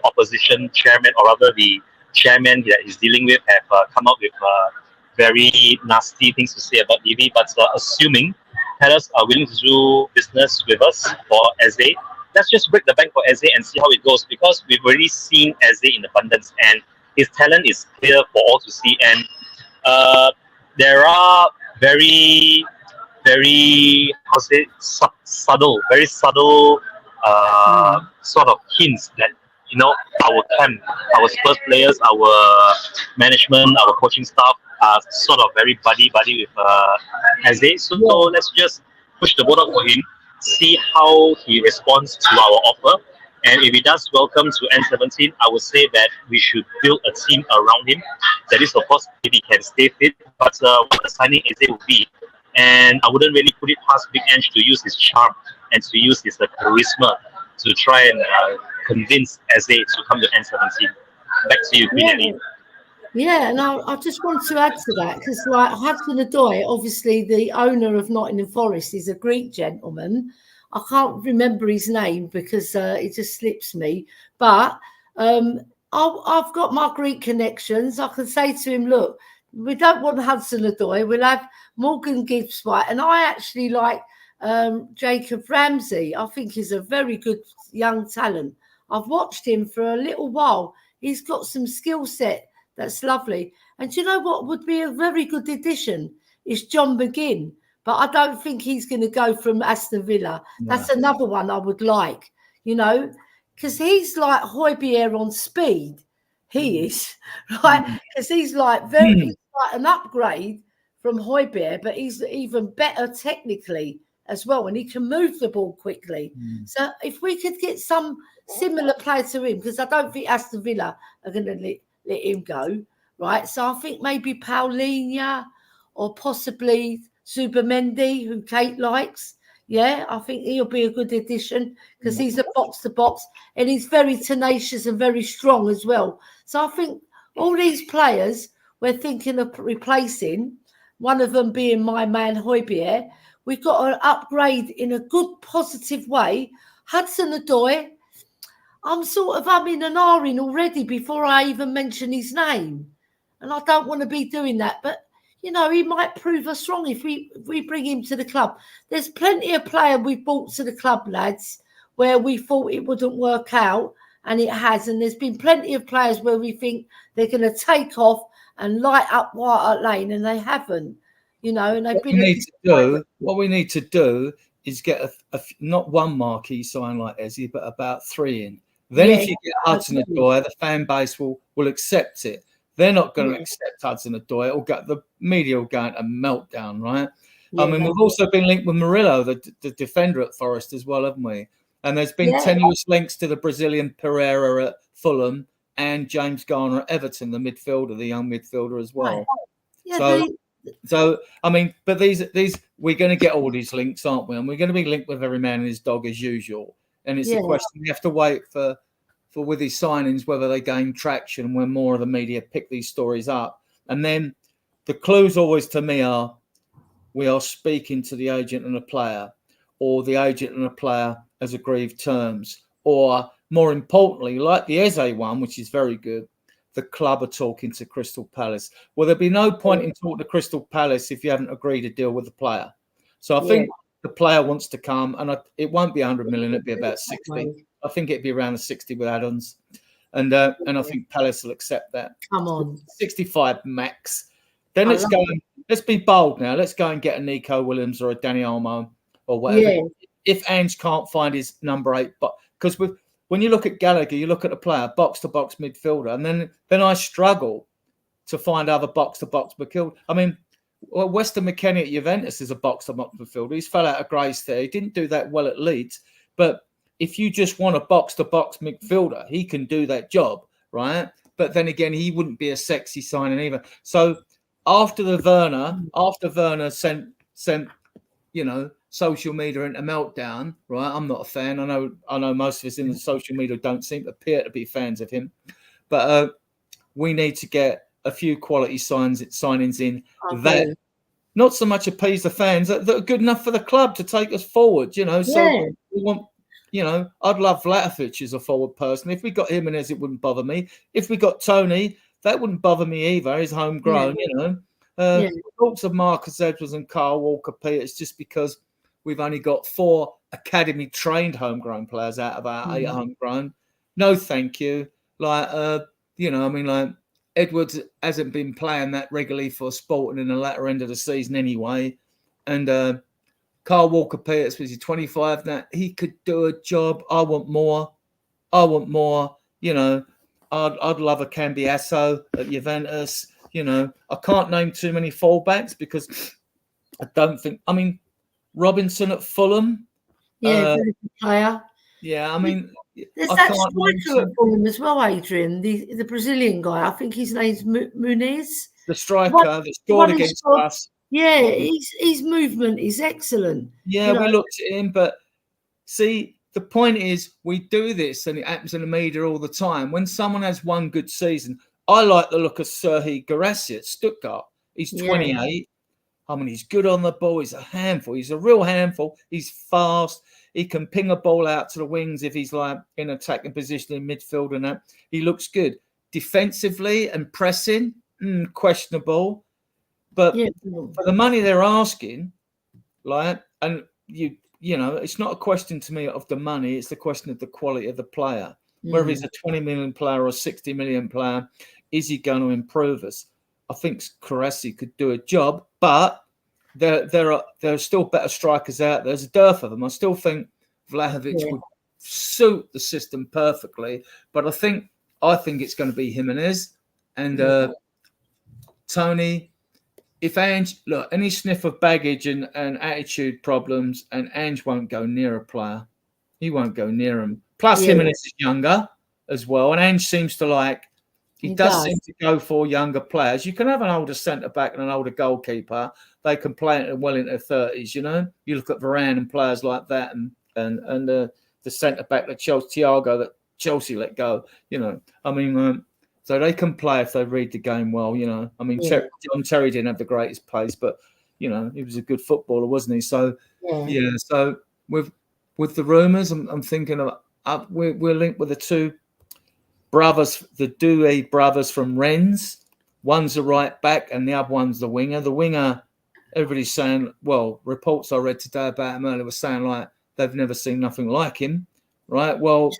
opposition chairman, or rather the chairman that he's dealing with, have come up with very nasty things to say about Levy. But assuming Palace are willing to do business with us for Eze, let's just break the bank for Eze and see how it goes, because we've already seen Eze in abundance and his talent is clear for all to see. And there are very, very, very subtle sort of hints that our camp, our Spurs players, our management, our coaching staff are sort of very buddy with Eze. So let's just push the boat out for him, see how he responds to our offer. And if he does welcome to N17, I would say that we should build a team around him. That is, of course, if he can stay fit. But what the signing Eze would be, and I wouldn't really put it past Big Ange to use his charm and to use his charisma to try and convince Eze to come to N17. Back to you, Queen Ellie. Yeah, and I just want to add to that, because like Hudson-Odoi, obviously the got of Nottingham Forest, is a Greek gentleman. I can't remember his name because it just slips me. But I've got my Greek connections. I can say to him, look, we don't want Hudson-Odoi. We'll have Morgan Gibbs-White. And I actually like Jacob Ramsey. I think he's a very good young talent. I've watched him for a little while. He's got some skill set that's lovely. And do you know what would be a very good addition? Is John McGinn. But I don't think he's going to go from Aston Villa. That's another one I would like, because he's like Højbjerg on speed. He is, right? Because he's like he's like an upgrade from Højbjerg, but he's even better technically as well, and he can move the ball quickly. So if we could get some similar player to him, because I don't think Aston Villa are going to let him go, right? So I think maybe Paulinho or possibly Zubimendi, who Kate likes. Yeah, I think he'll be a good addition because he's a box-to-box and he's very tenacious and very strong as well. So I think all these players we're thinking of replacing, one of them being my man Højbjerg, we've got to upgrade in a good, positive way. Hudson-Odoi, I'm sort of umming and ahhing already before I even mention his name. And I don't want to be doing that, but he might prove us wrong if we bring him to the club. There's plenty of players we've brought to the club, lads, where we thought it wouldn't work out, and it has. And there's been plenty of players where we think they're going to take off and light up White Hart Lane, and they haven't. And they've what we need to do is get not one marquee sign like Eze, but about 3 in. Then if you get Hudson-Odoi, the fan base will accept it. They're not going to accept Hudson-Odoi. The media will go into a meltdown, right? Yeah, we've also been linked with Murillo, the defender at Forest as well, haven't we? And there's been tenuous links to the Brazilian Pereira at Fulham and James Garner at Everton, the young midfielder as well. Right. Yeah, but these we're going to get all these links, aren't we? And we're going to be linked with every man and his dog as usual. And it's a question we have to wait for with these signings, whether they gain traction when more of the media pick these stories up. And then the clues always to me are we are speaking to the agent and the player, or the agent and the player has agreed terms, or more importantly, like the Eze one, which is very good, the club are talking to Crystal Palace. Well, there'd be no point in talking to Crystal Palace if you haven't agreed a deal with the player. So I think the player wants to come, and it won't be 100 million. It'd be about 60. I think it'd be around the 60 with add-ons, and I think Palace will accept that. Come on, 65 max. Then let's go. Let's be bold now. Let's go and get a Nico Williams or a Danny Olmo or whatever. Yeah. If Ange can't find his number 8, but because when you look at Gallagher, you look at the player, box-to-box midfielder, and then I struggle to find other box-to-box midfielder. I mean, Weston McKennie at Juventus is a box-to-box midfielder. He's fell out of grace there. He didn't do that well at Leeds. But if you just want a box-to-box midfielder, he can do that job, right? But then again, he wouldn't be a sexy signing either. So after Werner sent social media into meltdown, right? I'm not a fan. I know most of us in the social media don't seem to appear to be fans of him, but we need to get a few quality signings in that not so much appease the fans that are good enough for the club to take us forward. So we want. I'd love Vlahovic as a forward person. If we got Jimenez, it wouldn't bother me. If we got Tony, that wouldn't bother me either. He's homegrown. Talks of Marcus Edwards and Carl Walker-Peters just because we've only got 4 academy-trained homegrown players out of our 8 homegrown. No, thank you. Edwards hasn't been playing that regularly for Sporting in the latter end of the season anyway. And Carl Walker-Peters, was he 25 now? He could do a job. I want more. I'd love a Cambiasso at Juventus. I can't name too many fullbacks because I don't think. I mean, Robinson at Fulham. Very good player. Yeah, I mean, there's that striker at Fulham as well, Adrian, the Brazilian guy. I think his name's Muniz. The striker that scored against us. Yeah, his movement is excellent. Yeah, we looked at him, but see, the point is we do this, and it happens in the media all the time. When someone has one good season, I like the look of Serhii Guirassy at Stuttgart. He's 28. Yeah. I mean, he's good on the ball. He's a handful. He's a real handful. He's fast. He can ping a ball out to the wings if he's like in attacking position in midfield and that. He looks good. Defensively and pressing, questionable. But for the money they're asking, it's not a question to me of the money. It's the question of the quality of the player. Whether he's a 20 million player or a 60 million player, is he going to improve us? I think Guirassy could do a job, but there are still better strikers out there. There's a dearth of them. I still think Vlahovic would suit the system perfectly, but I think it's going to be Jimenez and Tony. If Ange, any sniff of baggage and attitude problems, and Ange won't go near a player. He won't go near him. Plus, Jimenez is younger as well, and Ange seems to he does seem to go for younger players. You can have an older centre-back and an older goalkeeper. They can play it well into their 30s, You look at Varane and players like that and the centre-back that Thiago that Chelsea let go, so they can play if they read the game well, I mean, John Terry didn't have the greatest pace, but, he was a good footballer, wasn't he? So, so with the rumours, I'm thinking of we're linked with the 2 brothers, the Doué brothers from Rennes. One's a right back and the other one's the winger. The winger, everybody's saying, reports I read today about him earlier were saying they've never seen nothing like him, right? Well,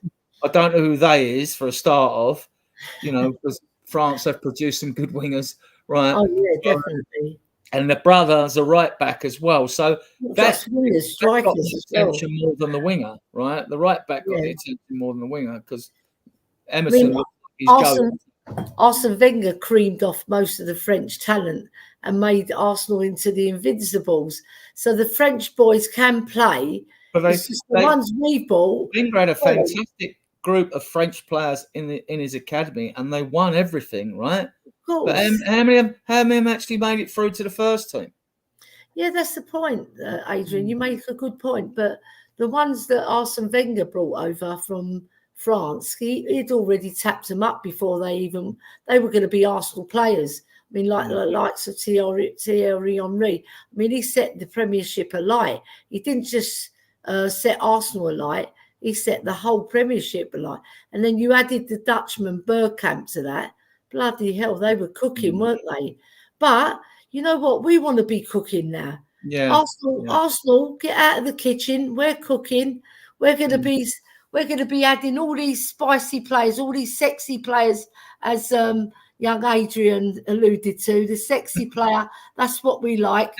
I don't know who they is for a start of, because France have produced some good wingers, right? Oh, yeah, definitely. And the brother's a right back as well. So that's got the attention more than the winger, right? The right back got the attention more than the winger because Emerson Arsene Wenger creamed off most of the French talent and made Arsenal into the Invincibles. So the French boys can play. But the ones we bought. Wenger had a fantastic group of French players in his academy, and they won everything, right? Of course. But how many of them actually made it through to the first team? Yeah, that's the point, Adrian. You make a good point. But the ones that Arsene Wenger brought over from France, he'd already tapped them up before they were going to be Arsenal players. I mean, like the likes of Thierry Henry. I mean, he set the Premiership alight. He didn't just set Arsenal alight. He set the whole Premiership alight. And then you added the Dutchman Bergkamp to that. bloody hell, they were cooking, weren't they? But you know what? We want to be cooking now. Yeah. Arsenal, get out of the kitchen. We're cooking. We're going to be. We're going to be adding all these spicy players, all these sexy players, as young Adrian alluded to. The sexy player. That's what we like.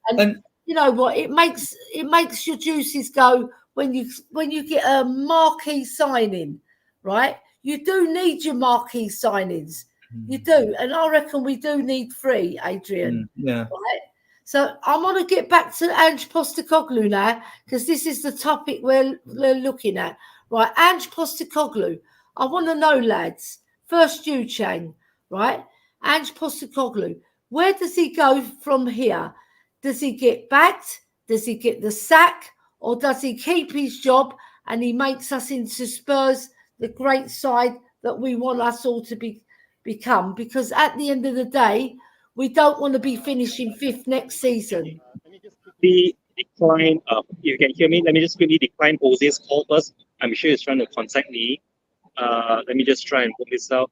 And you know what? It makes your juices go when you get a marquee signing, right? You do need your marquee signings. You do, and I reckon we do need 3, Adrian. Yeah. Right? So I want to get back to Ange Postecoglou now, because this is the topic we're looking at. Right, Ange Postecoglou. I want to know, lads. First, you, Chang. Right, Ange Postecoglou. Where does he go from here? Does he get backed? Does he get the sack? Or does he keep his job and he makes us into Spurs, the great side that we want us all to become? Because at the end of the day, we don't want to be finishing 5th next season. Let me just quickly decline. You can hear me. Let me just quickly decline Jose's call first. I'm sure he's trying to contact me. Let me just try and put this out.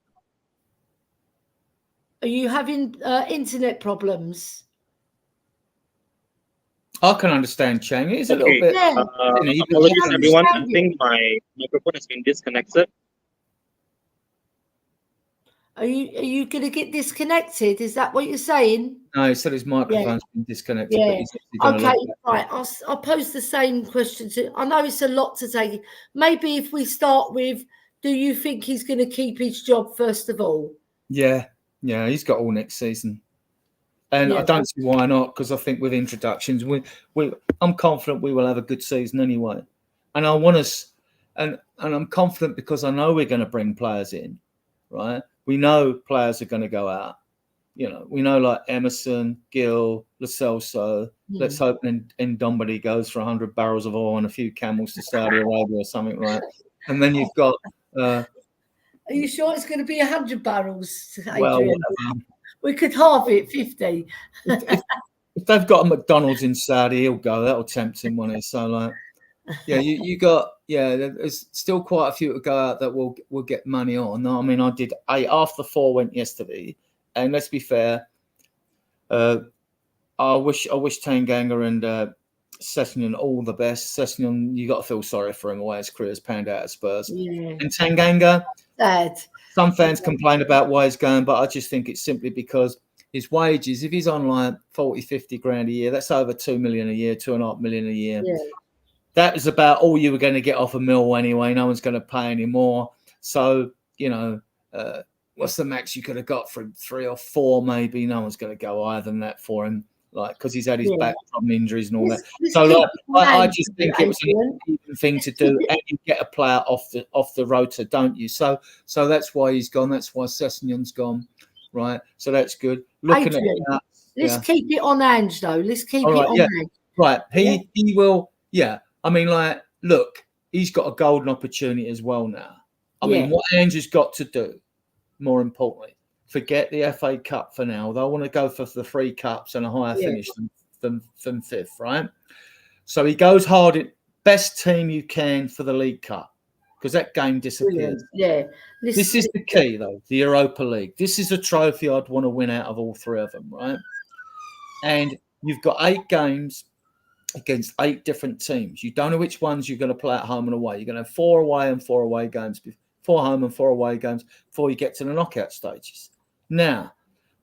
Are you having internet problems? I can understand, Chang. It is a little bit. Yeah. Apologies, everyone. I think my microphone has been disconnected. Are you going to get disconnected? Is that what you're saying? No, he said his microphone's been disconnected. Yeah. But he's actually Okay, right. I'll pose the same question to. I know it's a lot to take. Maybe if we start with, do you think he's going to keep his job first of all? Yeah, he's got all next season, and I don't see why not. Because I think with introductions, I'm confident we will have a good season anyway, and I want us, and I'm confident because I know we're going to bring players in, right? We know players are going to go out. You know, we know like Emerson, Gill, Lo Celso. Let's hope Ndombele goes for 100 barrels of oil and a few camels to Saudi Arabia or something like that. And then you've got. Are you sure it's going to be 100 barrels? Well, we could halve it, 50. If they've got a McDonald's in Saudi, he'll go. That'll tempt him, won't it? So, like, yeah, you got. Yeah, there's still quite a few to go out that will get money on. I mean, I did 8 after 4 went yesterday, and let's be fair. I wish Tanganga and Sessegnon all the best. Sessegnon, you got to feel sorry for him the way his career's panned out at Spurs. Yeah. And Tanganga, sad. Some fans complain about why he's going, but I just think it's simply because his wages, if he's on like 40, 50 grand a year, that's over 2 million a year, 2.5 million a year. Yeah. That is about all you were going to get off a mill anyway. No one's going to pay any more. So, you know, what's the max you could have got for 3 or 4 maybe? No one's going to go higher than that for him, like, because he's had his back from injuries and all that. So, like, I just think it was an even thing to do, and you get a player off the rotor, don't you? So that's why he's gone. That's why Sessegnon's gone, right? So that's good. Looking at that, let's keep it on Ange, though. Let's keep it on Ange. Right. He will. Yeah. I mean, like, look, he's got a golden opportunity as well now. I mean, what Ange has got to do, more importantly, forget the FA Cup for now. They want to go for the 3 cups and a higher finish than 5th, right? So he goes hard at best team you can for the League Cup, because that game disappears. Yeah. This is the key, though, the Europa League. This is a trophy I'd want to win out of all 3 of them, right? And you've got 8 games against 8 different teams. You don't know which ones you're going to play at home and away. You're going to have 4 away and 4 away games, 4 home and 4 away games before you get to the knockout stages. Now,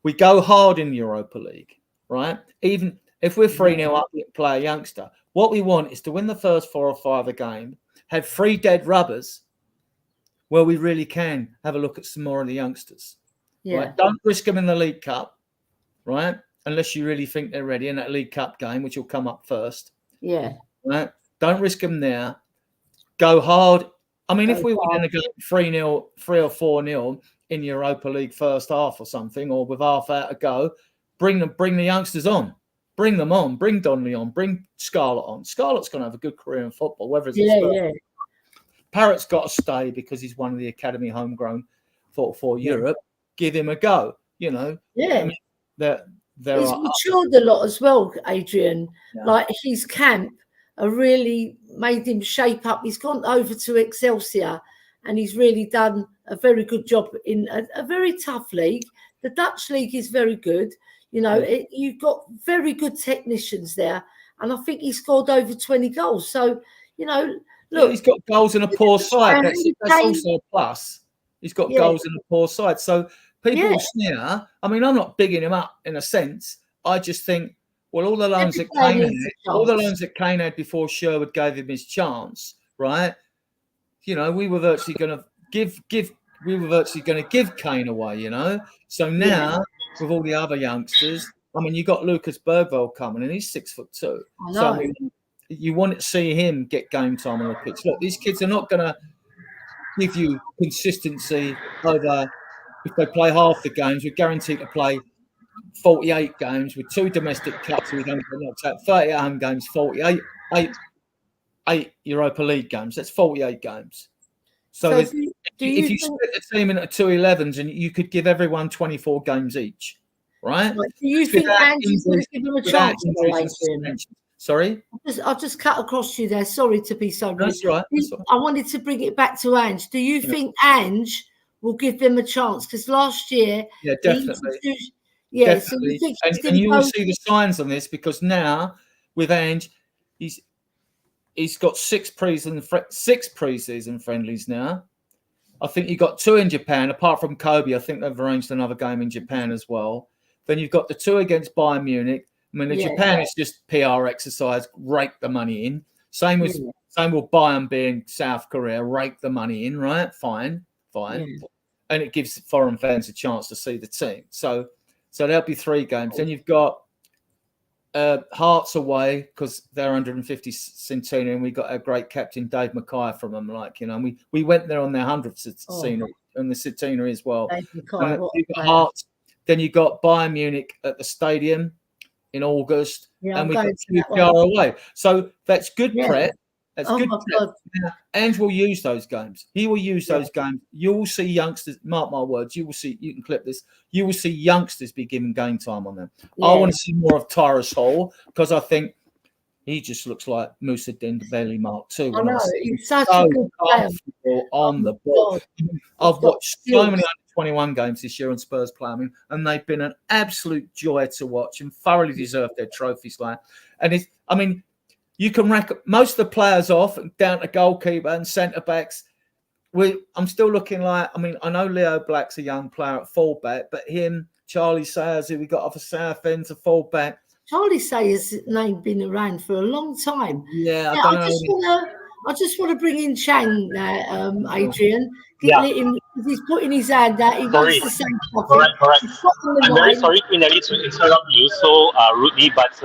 we go hard in Europa League, right? Even if we're 3-0 up, we play a youngster. What we want is to win the first 4 or 5 a game, have 3 dead rubbers where we really can have a look at some more of the youngsters. Yeah. Right? Don't risk them in the League Cup, right? Unless you really think they're ready in that League Cup game, which will come up first. Yeah. Right? Don't risk them there. Go hard. I mean, if we were going to go 3-0, 3 or 4-0 in Europa League first half or something, or with half out to go, bring the youngsters on. Bring them on. Bring Donnelly on. Bring Scarlett on. Scarlett's going to have a good career in football, whether it's Spurs. Parrott's got to stay because he's one of the academy homegrown for Europe. Give him a go. You know. Yeah. I mean, he's matured a lot as well, Adrian. Yeah. Like his camp really made him shape up. He's gone over to Excelsior and he's really done a very good job in a very tough league. The Dutch league is very good. You know, you've got very good technicians there, and I think he scored over 20 goals. So, you know, look, he's got goals in a poor side. That's also a plus. He's got goals in a poor side. So people sneer. I mean, I'm not bigging him up in a sense. I just think, well, all the loans that Kane had before Sherwood gave him his chance, right? You know, we were virtually going to give Kane away, you know. So now with all the other youngsters, I mean, you got Lucas Bergveld coming, and he's 6'2". So I mean, you want to see him get game time on the pitch. Look, these kids are not going to give you consistency over. If they play half the games, we're guaranteed to play 48 games with 2 domestic cups. We don't get knocked out. 30 home games, 48, 8 Europa League games. That's 48 games. So if you split the team into 2 11s, and you could give everyone 24 games each, right? Do you think Ange's going to give him a chance? Sorry? I'll just cut across you there. Sorry to be so rude. That's right. I wanted to bring it back to Ange. Do you think Ange will give them a chance? Because last year... Yeah, definitely. Definitely. So and you will see the signs on this, because now with Ange, he's got 6 preseason friendlies now. I think you got 2 in Japan. Apart from Kobe, I think they've arranged another game in Japan as well. Then you've got the 2 against Bayern Munich. I mean, Japan is just PR exercise. Rake the money in. Same with Bayern being South Korea. Rake the money in, right? Fine. And it gives foreign fans a chance to see the team. So there'll be 3 games. Then you've got Hearts away, because they're 150 centenary, and we got our great captain Dave Mackay from them. Like, you know, and we went there on their 100th centenary and the centenary as well. You've got Hearts. Then you got Bayern Munich at the stadium in August, and we got QPR away. So that's good prep. That's good prep. Ange will use those games. He will use those games. You will see youngsters, mark my words, you will see, you can clip this, you will see youngsters be given game time on them. I want to see more of Tyrus Hall, because I think he just looks like Moussa Dembele Mark II. I know, he's such a good player. On the ball. I've watched so many under-21 games this year on Spurs play, and they've been an absolute joy to watch and thoroughly deserve their trophies. You can rack most of the players off down to goalkeeper and centre-backs. I'm still looking like, I know Leo Black's a young player at full-back, but him, Charlie Sayers, who we got off of Southend, a full-back. Charlie Sayers' name been around for a long time. Yeah, I just want to bring in Chang there, Adrian. He's putting his hand out. He wants to say something. Correct. I'm very sorry, Queen Ellie, to interrupt you so rudely, but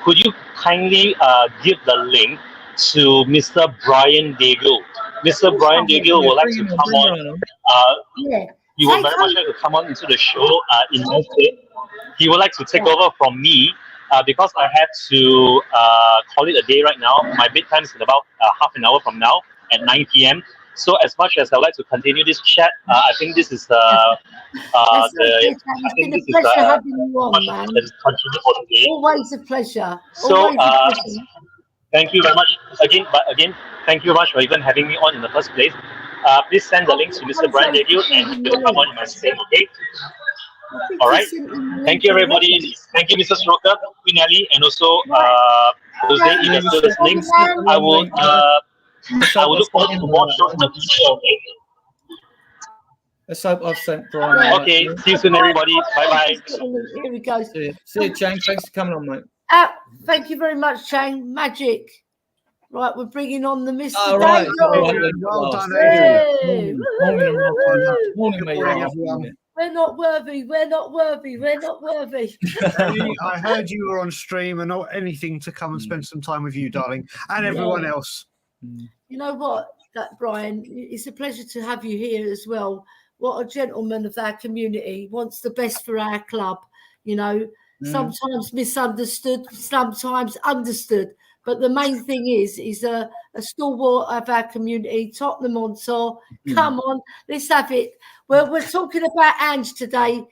could you kindly give the link to Mr. Brian Daigle? Mr. Brian Daigle would like to come on. He would very much like to come on into the show in Wednesday. He would like to take over from me because I have to call it a day right now. My bedtime is in about half an hour from now at 9 p.m. So as much as I'd like to continue this chat, I think this is it's been a pleasure having you on, man. Always a pleasure. So thank you very much again. Thank you very much for even having me on in the first place. Please send the links to Mr. Brian Daigle, and he'll come on in my stream. Okay. All right. Thank you, everybody. Thank you, Mr. Stroker, Queen Ellie, and also Jose. If you're still listening, I will look forward to more shows in the future. Okay. Let's hope I've sent Brian. Okay. See you soon, everybody. Bye bye. Here we go. See you, Chang. Thanks for coming on, mate. Thank you very much, Chang. Magic. Right, we're bringing on the Mr. Right. Well done, Adrian. Morning, mate. We're not worthy. I heard you were on stream, and not anything to come and spend some time with you, darling, and everyone else. You know what, Brian? It's a pleasure to have you here as well. What a gentleman of our community, wants the best for our club. You know, sometimes misunderstood, sometimes understood. But the main thing is a stalwart of our community, Tottenham on tour. Come on, let's have it. Well, we're talking about Ange today,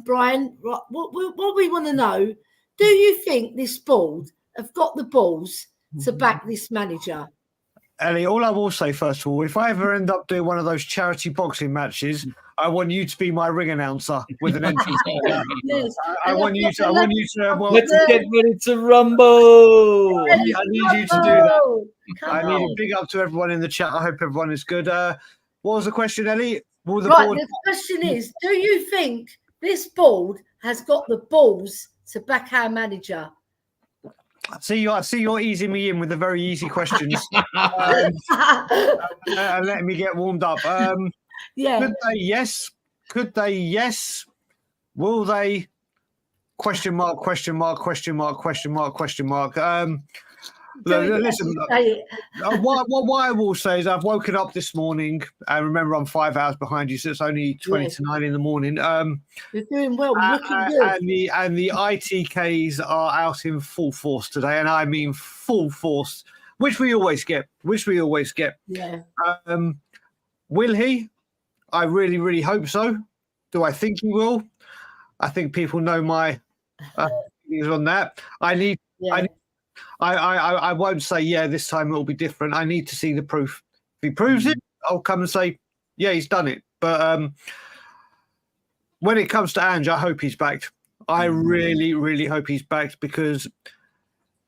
Brian. What we want to know, do you think this board have got the balls to back this manager? Ellie, all I will say, first of all, if I ever end up doing one of those charity boxing matches, I want you to be my ring announcer with an entrance. Yes. I want you to. Well, Let's get ready to rumble. I need you to do that. Come I need a on. big up to everyone in the chat. I hope everyone is good. What was the question, Ellie? Will the Right, board? the question is, do you think this board has got the balls to back our manager? I see you're easing me in with the very easy questions. Let me get warmed up. Yeah. Could they? Yes. Could they? Yes. Will they? Question mark. Question mark. Question mark. Question mark. Question mark. Listen. What I will say is I've woken up this morning, and remember I'm 5 hours behind you, so it's only 20 to 9 in the morning. You're doing well, looking good. And the ITKs are out in full force today, and I mean full force, which we always get. Yeah. Will he? I really, really hope so. Do I think he will? I think people know my views on that. I won't say, yeah, this time it'll be different. I need to see the proof. If he proves it, I'll come and say, yeah, he's done it. But when it comes to Ange, I hope he's backed. I really, really hope he's backed, because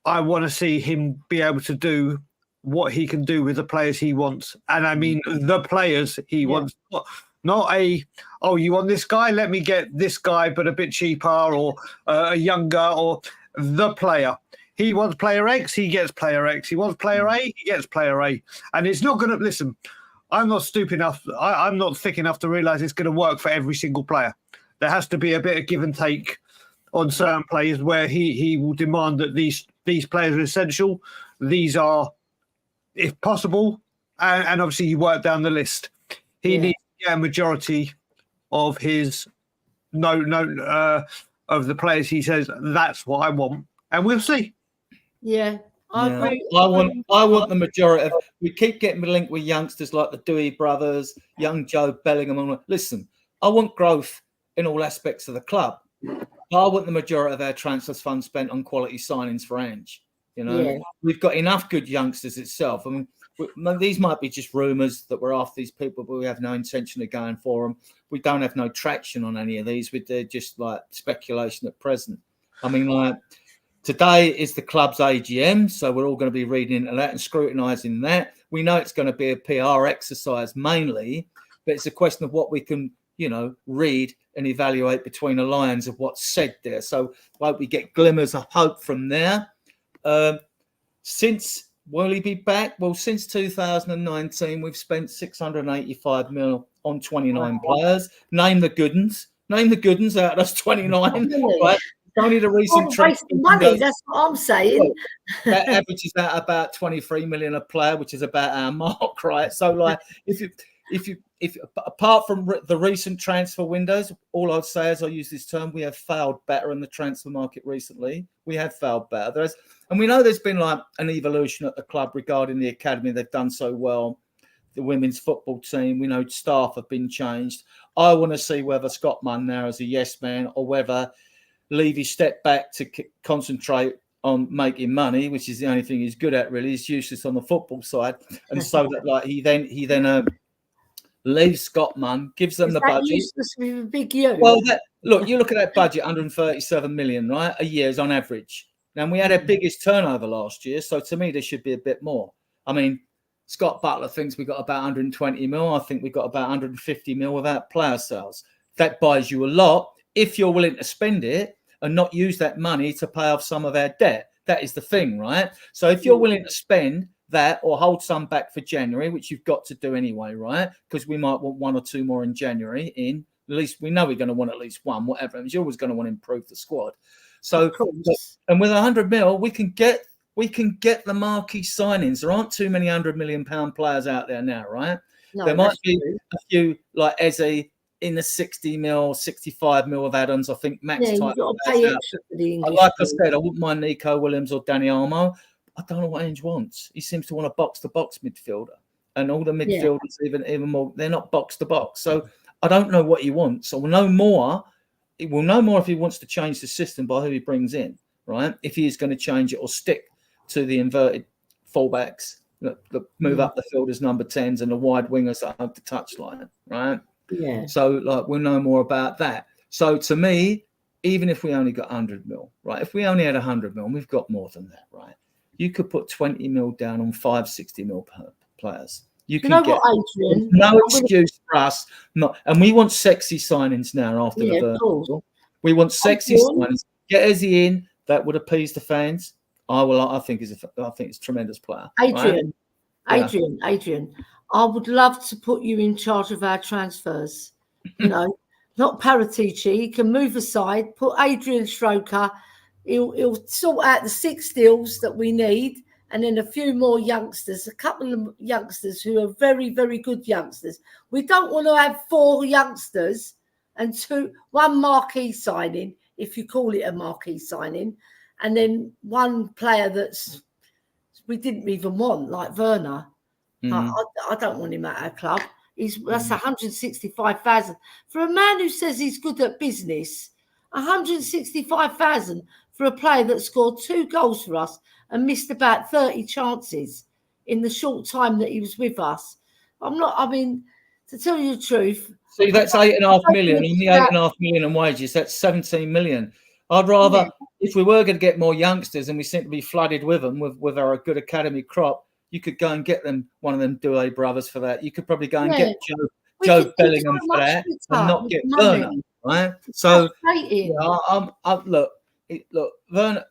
I want to see him be able to do what he can do with the players he wants. And I mean the players he wants. Not you want this guy? Let me get this guy, but a bit cheaper, or a younger, or the player. He wants player X, he gets player X. He wants player A, he gets player A. And it's not going to, listen, I'm not stupid enough, I'm not thick enough to realise it's going to work for every single player. There has to be a bit of give and take on certain players, where he will demand that these players are essential. These are, if possible, and obviously you work down the list. He needs to get a majority of his of the players. He says, that's what I want, and we'll see. Yeah. I want the majority of. We keep getting linked with youngsters like the Dewey brothers, young Joe Bellingham. Listen, I want growth in all aspects of the club. I want the majority of our transfers fund spent on quality signings for Ange. You know, we've got enough good youngsters itself. I mean, these might be just rumours that we're after these people, but we have no intention of going for them. We don't have no traction on any of these. They're just like speculation at present. I mean, like, today is the club's AGM, so we're all going to be reading into that and scrutinising that. We know it's going to be a PR exercise mainly, but it's a question of what we can, read and evaluate between the lines of what's said there. So like we get glimmers of hope from there. Will he be back? Well, since 2019, we've spent 685 mil on 29 players. Name the good ones out of those 29. Right? Only the recent wasting money. That's what I'm saying. That averages out about 23 million a player, which is about our mark, right? So, like, if apart from the recent transfer windows, all I'd say is, I use this term, we have failed better in the transfer market recently. We have failed better. And we know there's been like an evolution at the club regarding the academy. They've done so well. The women's football team, we know staff have been changed. I want to see whether Scott Munn now is a yes man, or whether Levy stepped back to concentrate on making money, which is the only thing he's good at. Really, he's useless on the football side, and so that like he then leaves Scott Munn, gives them the budget. Useless with a big U. Well, you look at that budget, 137 million, right, a year is on average. Now, we had our biggest turnover last year, so to me, there should be a bit more. I mean, Scott Butler thinks we got about 120 mil. I think we got about 150 mil without player sales. That buys you a lot if you're willing to spend it and not use that money to pay off some of our debt. That is the thing, right? So if you're willing to spend that or hold some back for January, which you've got to do anyway, right? Because we might want one or two more in January. At least we know we're going to want at least one, whatever. You're always going to want to improve the squad. So, and with 100 mil, we can get the marquee signings. There aren't too many £100 million players out there now, right? No, there might be a few like Eze in the 60 mil, 65 mil of add-ons. I think max type. Like I said, I wouldn't mind Nico Williams or Danny Olmo. I don't know what Ange wants. He seems to want a box-to-box midfielder, and all the midfielders, even more, they're not box-to-box. So I don't know what he wants. So we'll know more. We'll know more if he wants to change the system by who he brings in, right? If he is going to change it or stick to the inverted fullbacks move up the field as number 10s and the wide wingers that hug the touchline, right? Yeah. So like we'll know more about that. So to me, even if we only got 100 mil, right? If we only had 100 mil, and we've got more than that, right? You could put 20 mil down on 560 mil per players. You can get Adrian? no excuse for us not, and we want sexy signings now after the Virgil. We want sexy signings. Get Ezzy in. That would appease the fans. I think it's a tremendous player. Adrian, right? Adrian, I would love to put you in charge of our transfers. You know, not Paratici. He can move aside. Put Adrian Stroker. He'll sort out the 6 deals that we need, and then a few more youngsters, a couple of youngsters who are very, very good youngsters. We don't want to have 4 youngsters and one marquee signing, if you call it a marquee signing, and then one player we didn't even want, like Werner. I don't want him at our club. That's 165,000 for a man who says he's good at business. 165,000 for a player that scored 2 goals for us and missed about 30 chances in the short time that he was with us. To tell you the truth. See, that's 8.5 million. On the 8.5 million in wages, that's 17 million. I'd rather, if we were going to get more youngsters and we seem to be flooded with them, with our good academy crop, you could go and get them, one of them Doué brothers for that. You could probably go and get Joe Bellingham for that and not get Werner, right? So, look, Werner,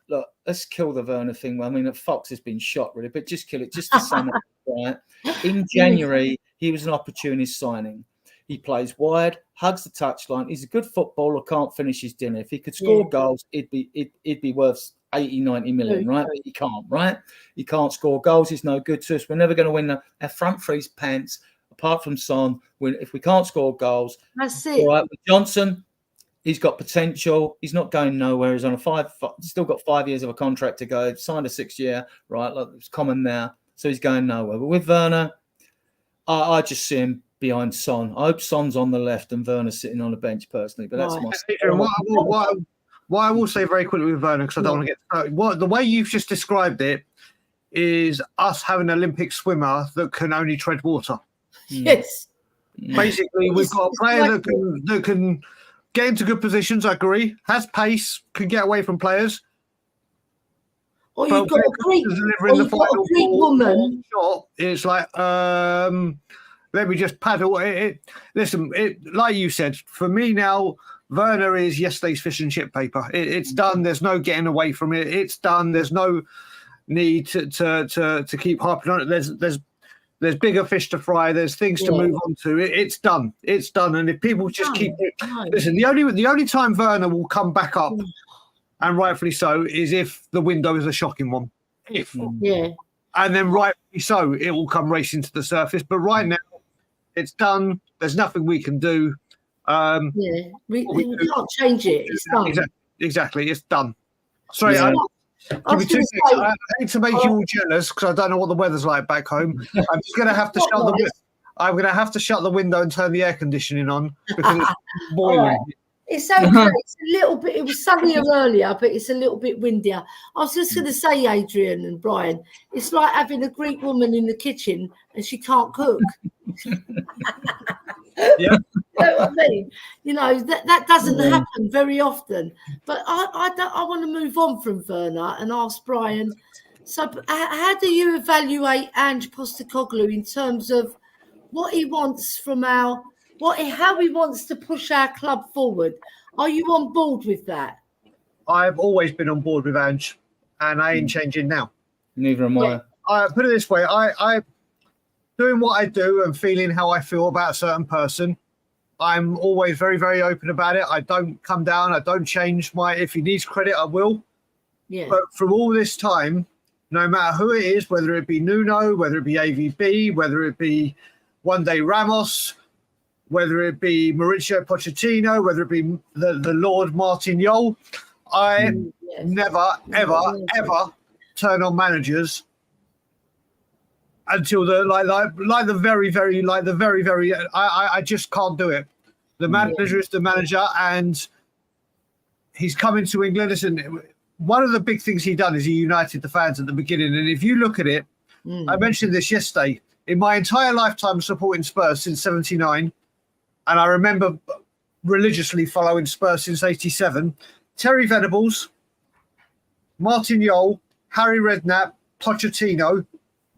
let's kill the Werner thing. I mean, Fox has been shot, really, but just kill it, just to sum up, right? In January, he was an opportunist signing. He plays wide, hugs the touchline. He's a good footballer, can't finish his dinner. If he could score goals, it'd be worth 80, 90 million, right? But he can't, right? He can't score goals. He's no good to us. We're never going to win our front three's pants, apart from Son. If we can't score goals, that's it. All right, with Johnson, he's got potential. He's not going nowhere. He's on still got 5 years of a contract to go. Signed a 6th year, right? Like it's common now. So he's going nowhere. But with Werner, I just see him behind Son. I hope Son's on the left and Werner's sitting on the bench personally. But that's what I will say very quickly with Werner, because I don't want to get started. The way you've just described it is us having an Olympic swimmer that can only tread water. Yes. Basically, we've got a player that can get into good positions, I agree, has pace, can get away from players. Or you've got a Greek woman. Shot, it's like, let me just paddle. Listen, like you said, for me now, Werner is yesterday's fish and chip paper. It's done. There's no getting away from it. It's done. There's no need to keep harping on it. There's bigger fish to fry. There's things to move on to. It's done. It's done. And if people just keep it, listen, the only time Werner will come back up, and rightfully so, is if the window is a shocking one. And then rightfully so, it will come racing to the surface. But right now, it's done. There's nothing we can do. We can't change it. It's done. Exactly. It's done. Sorry, give me 2 seconds. I hate to make you all jealous because I don't know what the weather's like back home. I'm just going to have to shut the window and turn the air conditioning on because it's boiling. It's okay. It's a little bit. It was sunnier earlier, but it's a little bit windier. I was just going to say, Adrian and Brian, it's like having a Greek woman in the kitchen and she can't cook. You know what I mean? You know that doesn't happen very often. But I want to move on from Werner and ask Brian. So, how do you evaluate Ange Postecoglou in terms of what he wants from how he wants to push our club forward? Are you on board with that? I've always been on board with Ange, and I ain't changing now. Neither am I. I put it this way: I doing what I do and feeling how I feel about a certain person. I'm always very, very open about it. I don't come down. I don't change if he needs credit, I will. Yeah. But from all this time, no matter who it is, whether it be Nuno, whether it be AVB, whether it be one day Ramos, whether it be Mauricio Pochettino, whether it be the Lord Martin Yol, I never, ever, ever turn on managers until the very I just can't do it. The manager is the manager, and he's coming to England. Listen, one of the big things he done is he united the fans at the beginning, and if you look at it, I mentioned this yesterday. In my entire lifetime supporting Spurs since '79, and I remember religiously following Spurs since '87, Terry Venables, Martin Jol, Harry Redknapp, Pochettino,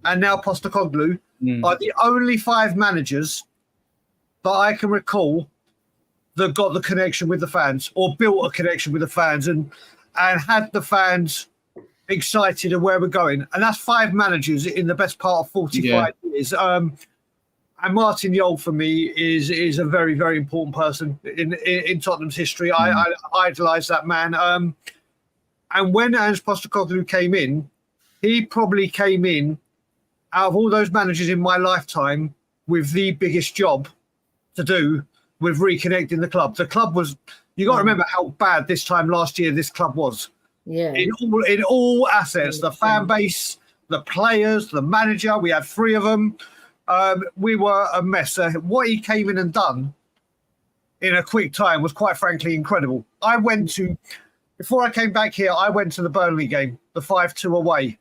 and now Postecoglu are the only 5 managers that I can recall that got the connection with the fans or built a connection with the fans and had the fans excited of where we're going. And that's 5 managers in the best part of 45 years. And Martin Jol for me is a very, very important person in Tottenham's history. I idolise that man. And when Ange Postecoglou came in, he probably came in out of all those managers in my lifetime with the biggest job to do with reconnecting the club. The club was, you got to remember how bad this time last year this club was. Yeah. In all assets, the fan base, the players, the manager, we had 3 of them. We were a mess. What he came in and done in a quick time was quite frankly incredible. Before I came back here, I went to the Burnley game, the 5-2 away.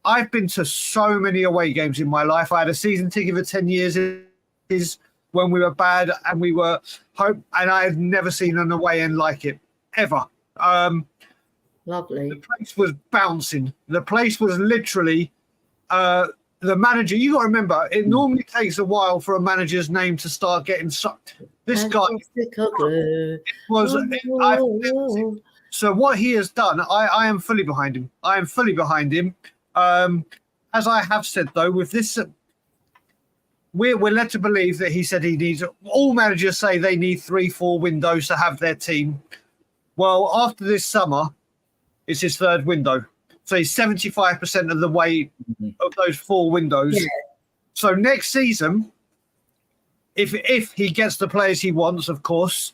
I've been to so many away games in my life. I had a season ticket for 10 years when we were bad and we were hope, and I had never seen an away end like it, ever. Lovely. The place was bouncing. The place was literally the manager. You got to remember, it normally takes a while for a manager's name to start getting sucked. This guy so what he has done, I am fully behind him. I am fully behind him. As I have said though, with this, we're led to believe that he said he needs. All managers say they need 3-4 windows to have their team. Well, after this summer, it's his 3rd window. So he's 75% of the way of those 4 windows. Yeah. So next season, if he gets the players he wants, of course,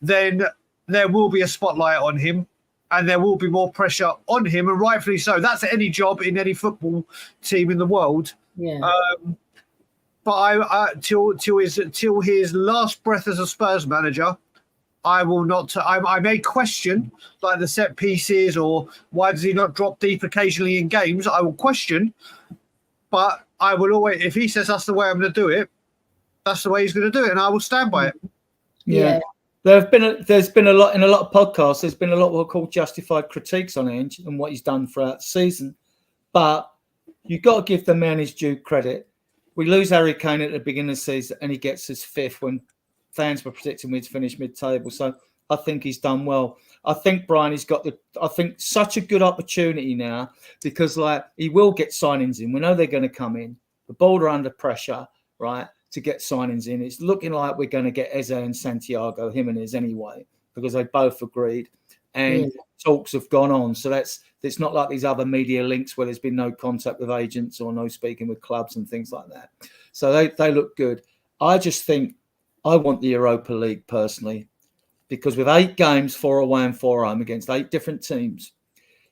then there will be a spotlight on him and there will be more pressure on him, and rightfully so. That's any job in any football team in the world. Yeah. But till his last breath as a Spurs manager, I will not. I may question like the set pieces or why does he not drop deep occasionally in games. I will question, but I will always. If he says that's the way I'm going to do it, that's the way he's going to do it, and I will stand by it. Yeah. There's been a lot in a lot of podcasts. There's been a lot of what are called justified critiques on Ange and what he's done throughout the season, but you've got to give the man his due credit. We lose Harry Kane at the beginning of the season, and he gets his 5th when fans were predicting we'd finish mid-table. So I think he's done well. I think Brian, he's got such a good opportunity now because like he will get signings in. We know they're going to come in. The Bold are under pressure, right, to get signings in. It's looking like we're going to get Eze and Santiago, Jimenez anyway, because they both agreed. And talks have gone on. So it's not like these other media links where there's been no contact with agents or no speaking with clubs and things like that. So they look good. I just think I want the Europa League personally, because with 8 games, 4 away and 4 home against 8 different teams,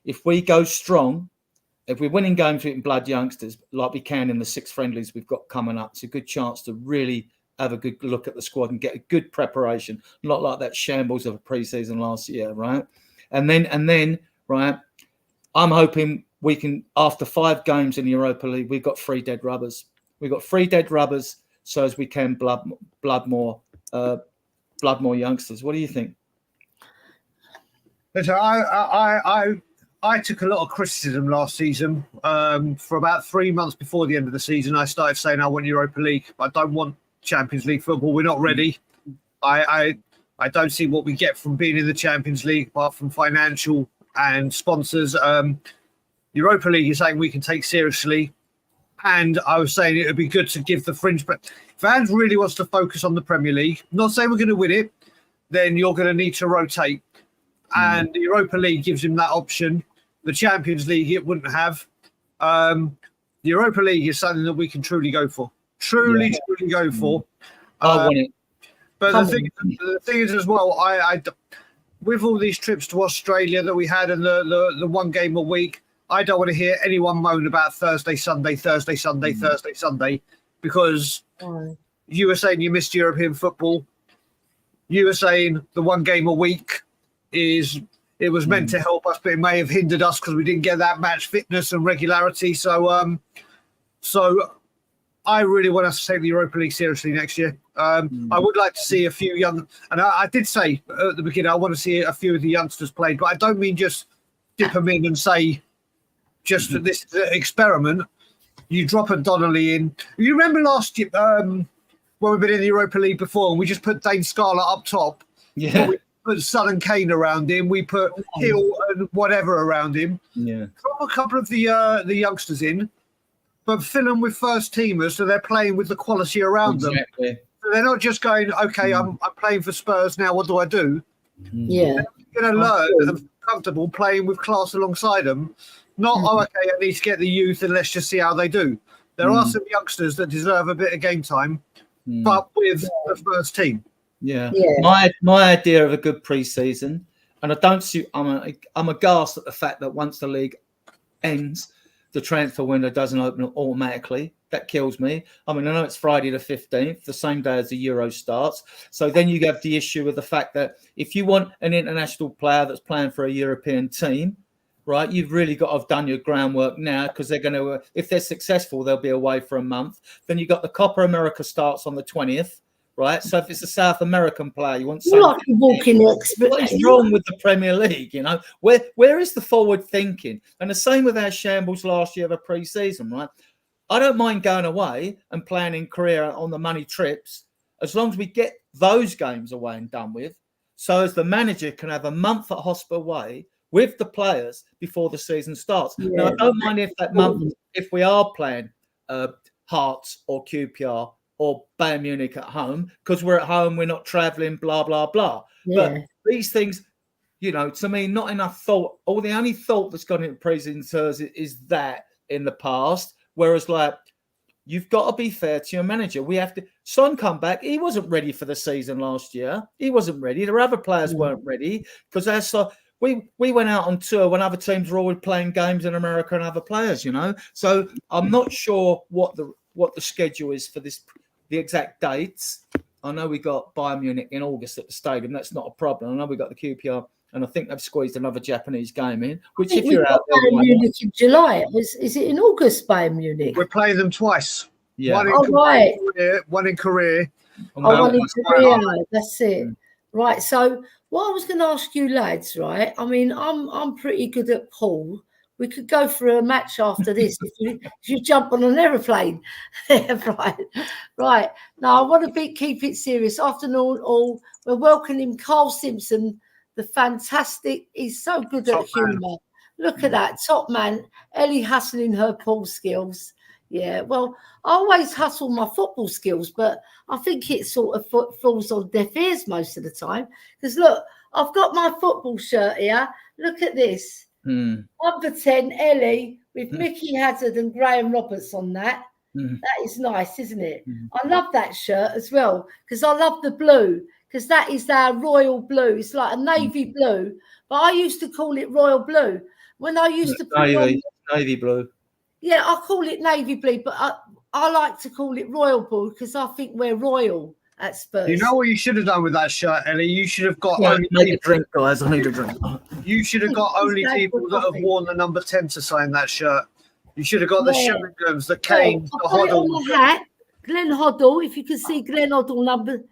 if we go strong, if we're winning games with blood youngsters like we can in the 6 friendlies we've got coming up, it's a good chance to really have a good look at the squad and get a good preparation, not like that shambles of a pre-season last year, right? And then, right, I'm hoping we can, after 5 games in the Europa League, we've got 3 dead rubbers. We've got 3 dead rubbers so as we can blood more youngsters. What do you think? Listen, I took a lot of criticism last season. For about 3 months before the end of the season, I started saying I want Europa League. I don't want Champions League football. We're not ready. I don't see what we get from being in the Champions League apart from financial and sponsors. Europa League is something we can take seriously. And I was saying it would be good to give the fringe. But if Ange really wants to focus on the Premier League, not saying we're going to win it, then you're going to need to rotate. And the Europa League gives him that option. The Champions League, it wouldn't have. The Europa League is something that we can truly go for. Truly go for. I want it. But the thing is as well, I with all these trips to Australia that we had and the 1 game a week, I don't want to hear anyone moan about Thursday, Sunday, because you were saying you missed European football. You were saying the 1 game a week is it was meant to help us, but it may have hindered us because we didn't get that match fitness and regularity. So, I really want us to take the Europa League seriously next year. I would like to see a few young, and I did say at the beginning, I want to see a few of the youngsters played, but I don't mean just dip them in and say, just that this is an experiment. You drop a Donnelly in. You remember last year when we've been in the Europa League before, and we just put Dane Scarlett up top. Yeah. We put Son and Kane around him. We put Hill and whatever around him. Yeah. Throw a couple of the youngsters in, but fill them with first teamers so they're playing with the quality around them. So they're not just going, okay, I'm playing for Spurs now. What do I do? Yeah. They're going to learn and feel comfortable playing with class alongside them. Not, okay, I need to get the youth and let's just see how they do. There are some youngsters that deserve a bit of game time, but with the first team. Yeah. My idea of a good pre-season, and I don't see. I'm aghast at the fact that once the league ends, the transfer window doesn't open automatically. That kills me. I mean, I know it's Friday the 15th, the same day as the Euro starts. So then you have the issue with the fact that if you want an international player that's playing for a European team, right, you've really got to have done your groundwork now, because they're going to, if they're successful, they'll be away for a month. Then you've got the Copa America starts on the 20th. Right, so if it's a South American player, you want something. What is wrong with the Premier League? You know, where is the forward thinking? And the same with our shambles last year of a pre-season, right? I don't mind going away and playing in Korea on the money trips, as long as we get those games away and done with, so as the manager can have a month at hospital away with the players before the season starts. Yeah. Now, I don't mind if that month, if we are playing Hearts or QPR or Bayern Munich at home, because we're at home, we're not travelling, blah, blah, blah. Yeah. But these things, you know, to me, not enough thought. Or the only thought that's gone into pre-seasons is that in the past. Whereas, like, you've got to be fair to your manager. We have to. Son come back. He wasn't ready for the season last year. He wasn't ready. There other players weren't ready, because we went out on tour when other teams were always playing games in America and other players, you know. So I'm not sure what the schedule is for this. The exact dates. I know we got Bayern Munich in August at the stadium. That's not a problem. I know we got the QPR, and I think they've squeezed another Japanese game in. Which, if you're out there, Bayern Munich in July, is it in August? Bayern Munich. We're playing them twice. Yeah. One in Korea. One in Korea. That's it. Right. So what I was going to ask you, lads. Right. I mean, I'm pretty good at pool. We could go for a match after this if you jump on an aeroplane. Right. Now, I want to keep it serious. Afternoon, all. We're welcoming Carl Simpson, the fantastic. He's so good at humour. Look at that. Top man. Ellie hustling her pool skills. Yeah. Well, I always hustle my football skills, but I think it sort of falls on deaf ears most of the time. Because, look, I've got my football shirt here. Look at this. Number 10, Ellie, with Mickey Hazard and Graham Roberts on that. That is nice, isn't it? I love that shirt as well, because I love the blue, because that is our royal blue. It's like a navy blue, but I used to call it royal blue. When I used to put navy blue. Yeah, I call it navy blue, but I like to call it royal blue because I think we're royal at Spurs. You know what you should have done with that shirt, Ellie? You should have got only make a drink, guys. I need a drink. You should have got only people that have worn the number 10 to sign that shirt. You should have got the Sherringham's, the Kanes, the Hoddle. On the hat, Glenn Hoddle. If you can see Glenn Hoddle number,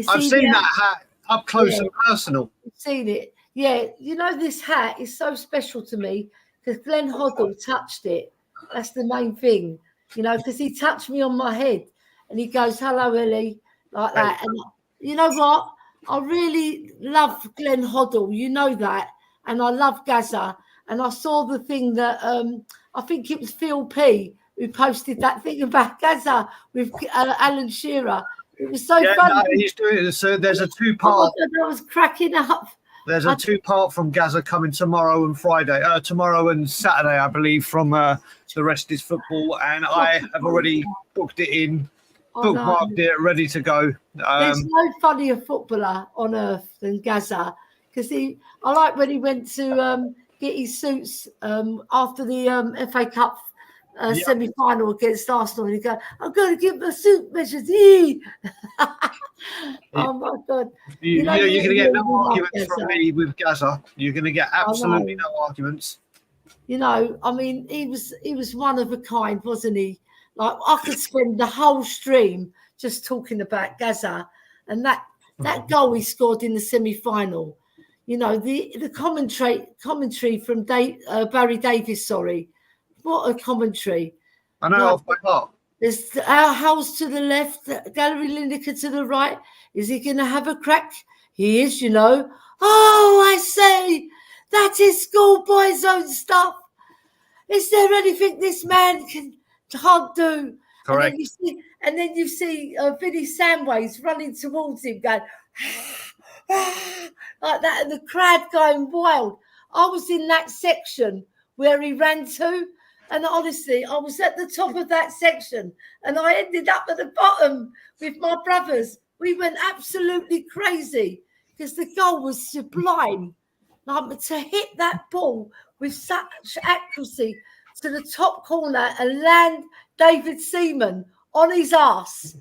I've seen that hat up close and personal. You've seen it, yeah. You know, this hat is so special to me because Glenn Hoddle touched it. That's the main thing, you know, because he touched me on my head and he goes, "Hello, Ellie." Like that. And you know what? I really love Glenn Hoddle, you know that. And I love Gaza. And I saw the thing that I think it was Phil P who posted that thing about Gaza with Alan Shearer. It was so funny. No, he's doing it. So there's a two-part. I was cracking up. There's a two-part from Gaza coming tomorrow and Friday. Tomorrow and Saturday, I believe, from The Rest is Football. And I have already booked it in. Bookmarked it, ready to go. There's no funnier footballer on earth than Gaza, because I like when he went to get his suits after the FA Cup semi-final against Arsenal, and he go, "I'm going to give my suit measures." Oh my God! You're going to get no arguments Gazza. from me with Gazza. You're going to get absolutely no arguments. I mean, he was one of a kind, wasn't he? Like, I could spend the whole stream just talking about Gazza and that goal he scored in the semi-final. The commentary from Barry Davis. Sorry, what a commentary! I know off by heart. There's our house to the left, Gallery Lineker to the right. Is he going to have a crack? He is, Oh, I say, that is schoolboy zone stuff. Is there anything this man can't do? Correct. And then you see Vinny Samways running towards him, going like that, and the crowd going wild. I was in that section where he ran to, and honestly, I was at the top of that section, and I ended up at the bottom with my brothers. We went absolutely crazy because the goal was sublime. Like, to hit that ball with such accuracy to the top corner and land David Seaman on his ass,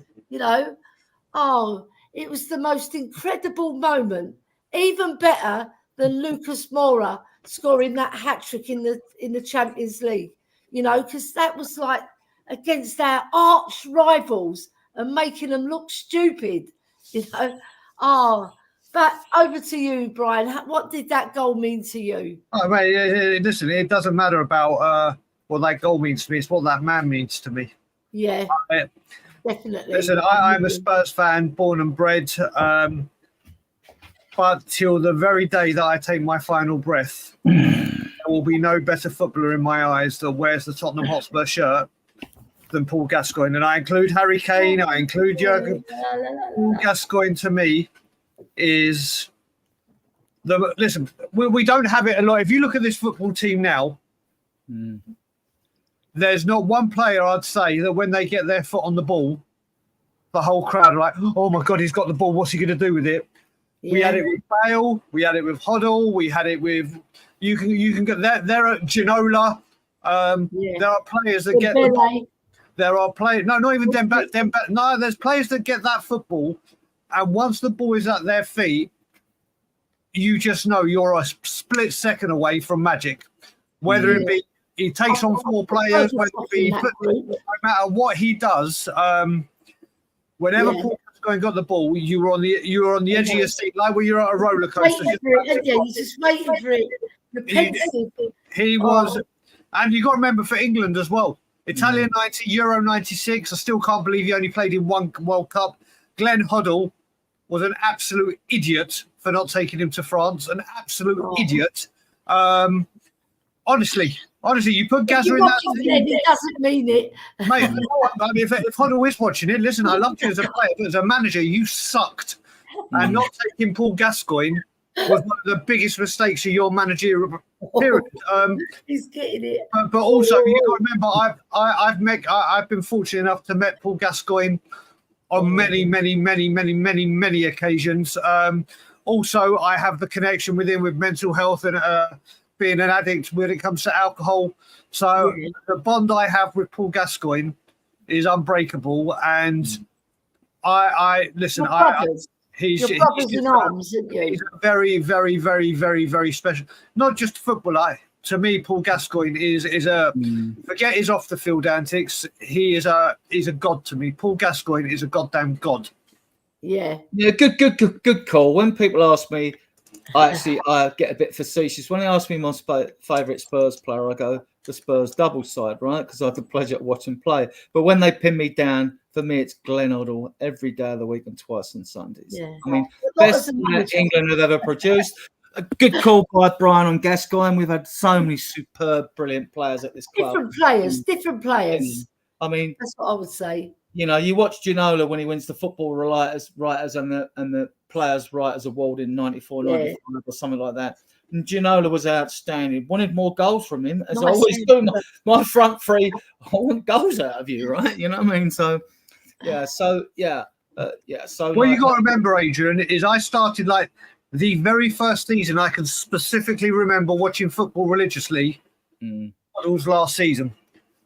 Oh, it was the most incredible moment, even better than Lucas Moura scoring that hat-trick in the Champions League, because that was like against our arch rivals and making them look stupid, Oh, but over to you, Brian. What did that goal mean to you? Oh, mate, listen, it doesn't matter about what that goal means to me. It's what that man means to me. Yeah, definitely. Listen, I'm a Spurs fan, born and bred. But till the very day that I take my final breath, there will be no better footballer in my eyes that wears the Tottenham Hotspur shirt than Paul Gascoigne. And I include Harry Kane, I include Jurgen. Paul Gascoigne to me is listen, we don't have it a lot. If you look at this football team now, there's not one player I'd say that when they get their foot on the ball, the whole crowd are like, "Oh my God, he's got the ball. What's he going to do with it?" Yeah. We had it with Bale, we had it with Hoddle, we had it with you can get there at Ginola. There are players that get the ball. There are players, no, not even Dembele. No, there's players that get that football, and once the ball is at their feet, you just know you're a split second away from magic. Whether it be he takes on 4 players, whether it be no matter what he does, whenever Paul Gascoigne got the ball, you were on the edge of your seat, like when you're at a roller coaster. You're just waiting for it. He was, and you got to remember for England as well. Italian 90, Euro 96. I still can't believe he only played in one World Cup. Glenn Hoddle was an absolute idiot for not taking him to France. An absolute idiot. Honestly, you put Gazza in that team. He doesn't mean it. Mate, I mean, if Hoddle is watching it, listen, I loved you as a player, but as a manager, you sucked. And not taking Paul Gascoigne was one of the biggest mistakes of your managerial period. He's getting it. But also, you got to remember, I've been fortunate enough to meet Paul Gascoigne on many occasions. Also, I have the connection with him with mental health and being an addict when it comes to alcohol. So the bond I have with Paul Gascoigne is unbreakable. And I listen, he's in arms, isn't he? He's a very special, not just footballer. To me, Paul Gascoigne is a forget his off the field antics. He's a god to me. Paul Gascoigne is a goddamn god. Yeah. Good call. When people ask me, I get a bit facetious. When they ask me my favourite Spurs player, I go the Spurs double side, right? Because I have the pleasure of watching play. But when they pin me down, for me, it's Glenn Hoddle every day of the week and twice on Sundays. Yeah. I mean, best England have ever produced. A good call by Brian on Gascoigne. We've had so many superb, brilliant players at this club. Different players. I mean, that's what I would say. You watch Ginola when he wins the Football Writers and the Players Writers Award in 94, 95 or something like that. And Ginola was outstanding. Wanted more goals from him, as I always do. My front three, I want goals out of you, right? You know what I mean? So, So what you got to remember, Adrian, is I started like the very first season I can specifically remember watching football religiously. It was last season.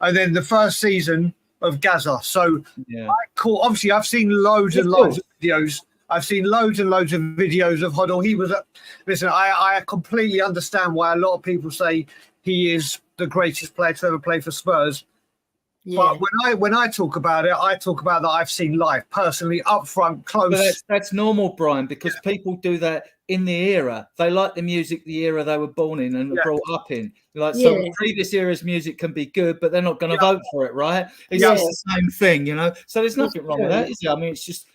and then the first season of Gaza. So Yeah. obviously I've seen loads and loads of videos. I've seen loads and loads of videos of Hoddle. Listen, I completely understand why a lot of people say he is the greatest player to ever play for Spurs. Yeah. But when I talk about it, I talk about that I've seen live, personally, up front, close. But that's normal, Brian, because people do that in the era. They like the music, the era they were born in and brought up in. Like, so previous era's music can be good, but they're not going to vote for it, right? It's just the same thing, you know? So there's nothing wrong with that, is there? I mean, it's just,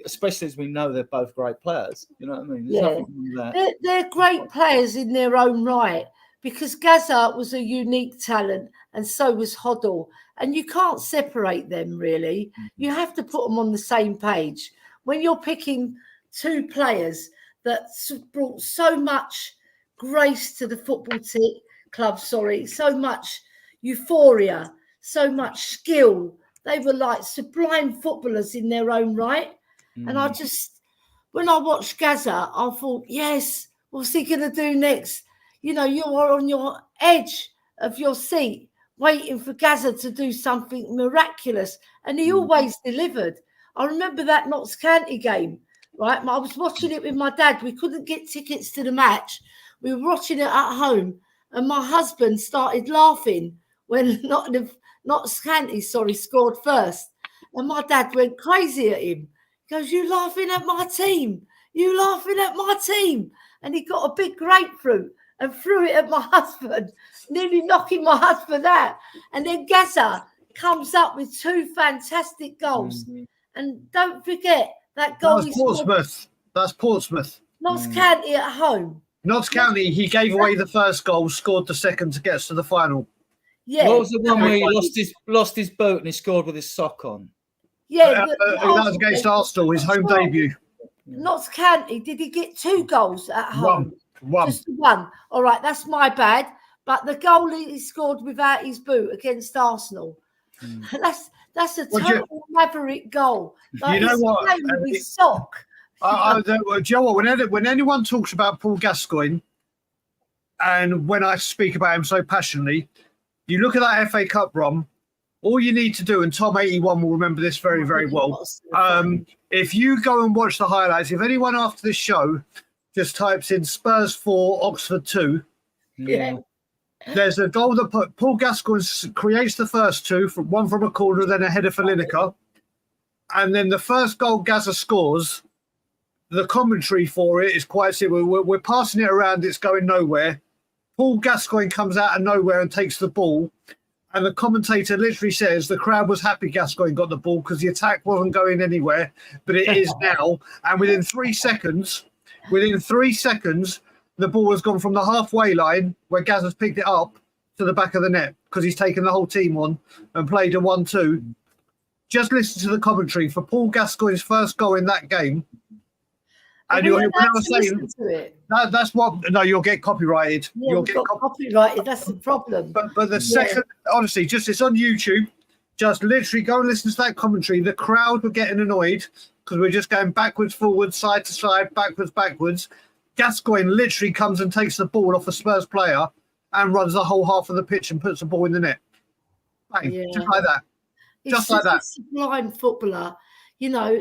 especially as we know they're both great players. You know what I mean? There's nothing wrong with that. They're great players in their own right, because Gaza was a unique talent and so was Hoddle. And you can't separate them, really. You have to put them on the same page. When you're picking two players that brought so much grace to the football club, so much euphoria, so much skill. They were like sublime footballers in their own right. And I just, when I watched Gaza, I thought, yes, what's he going to do next? You know, you are on your edge of your seat, waiting for Gaza to do something miraculous. And he always delivered. I remember that Notts County game, right? I was watching it with my dad. We couldn't get tickets to the match. We were watching it at home. And my husband started laughing when Notts County scored first. And my dad went crazy at him. He goes, "You laughing at my team? You laughing at my team?" And he got a big grapefruit and threw it at my husband, nearly knocking my husband out. And then Gaza comes up with two fantastic goals. And don't forget that goal is Portsmouth. That's Portsmouth. Notts County at home. Notts County, he gave away the first goal, scored the second to get us to the final. Yeah. What was the one where he lost his boot and he scored with his sock on? Yeah. That was against Arsenal, his home debut. Notts County, did he get 2 goals at home? One. Just 1. All right, that's my bad. But the goal he scored without his boot against Arsenal, that's a total maverick goal. Like, you know what? With his sock. Do you know what? When anyone talks about Paul Gascoigne, and when I speak about him so passionately, you look at that FA Cup run. All you need to do, and Tom 81 will remember this very, very well. If you go and watch the highlights, if anyone after this show just types in Spurs 4, Oxford 2, there's a goal that Paul Gascoigne creates the first two, one from a corner, then a header for Lineker. And then the first goal Gaza scores, the commentary for it is quite simple. We're passing it around, it's going nowhere. Paul Gascoigne comes out of nowhere and takes the ball. And the commentator literally says the crowd was happy Gascoigne got the ball because the attack wasn't going anywhere, but it is now. And within 3 seconds, the ball has gone from the halfway line where Gaz has picked it up to the back of the net because he's taken the whole team on and played a 1-2. Just listen to the commentary for Paul Gascoigne's first goal in that game. And when I was saying that's what you'll get copyrighted. Yeah, you'll get copyrighted. That's the problem. But the second, honestly, it's on YouTube. Just literally go and listen to that commentary. The crowd were getting annoyed because we're just going backwards, forwards, side to side, backwards. Gascoigne literally comes and takes the ball off a Spurs player and runs the whole half of the pitch and puts the ball in the net. Bang, just like that. Just like that. Sublime footballer, you know.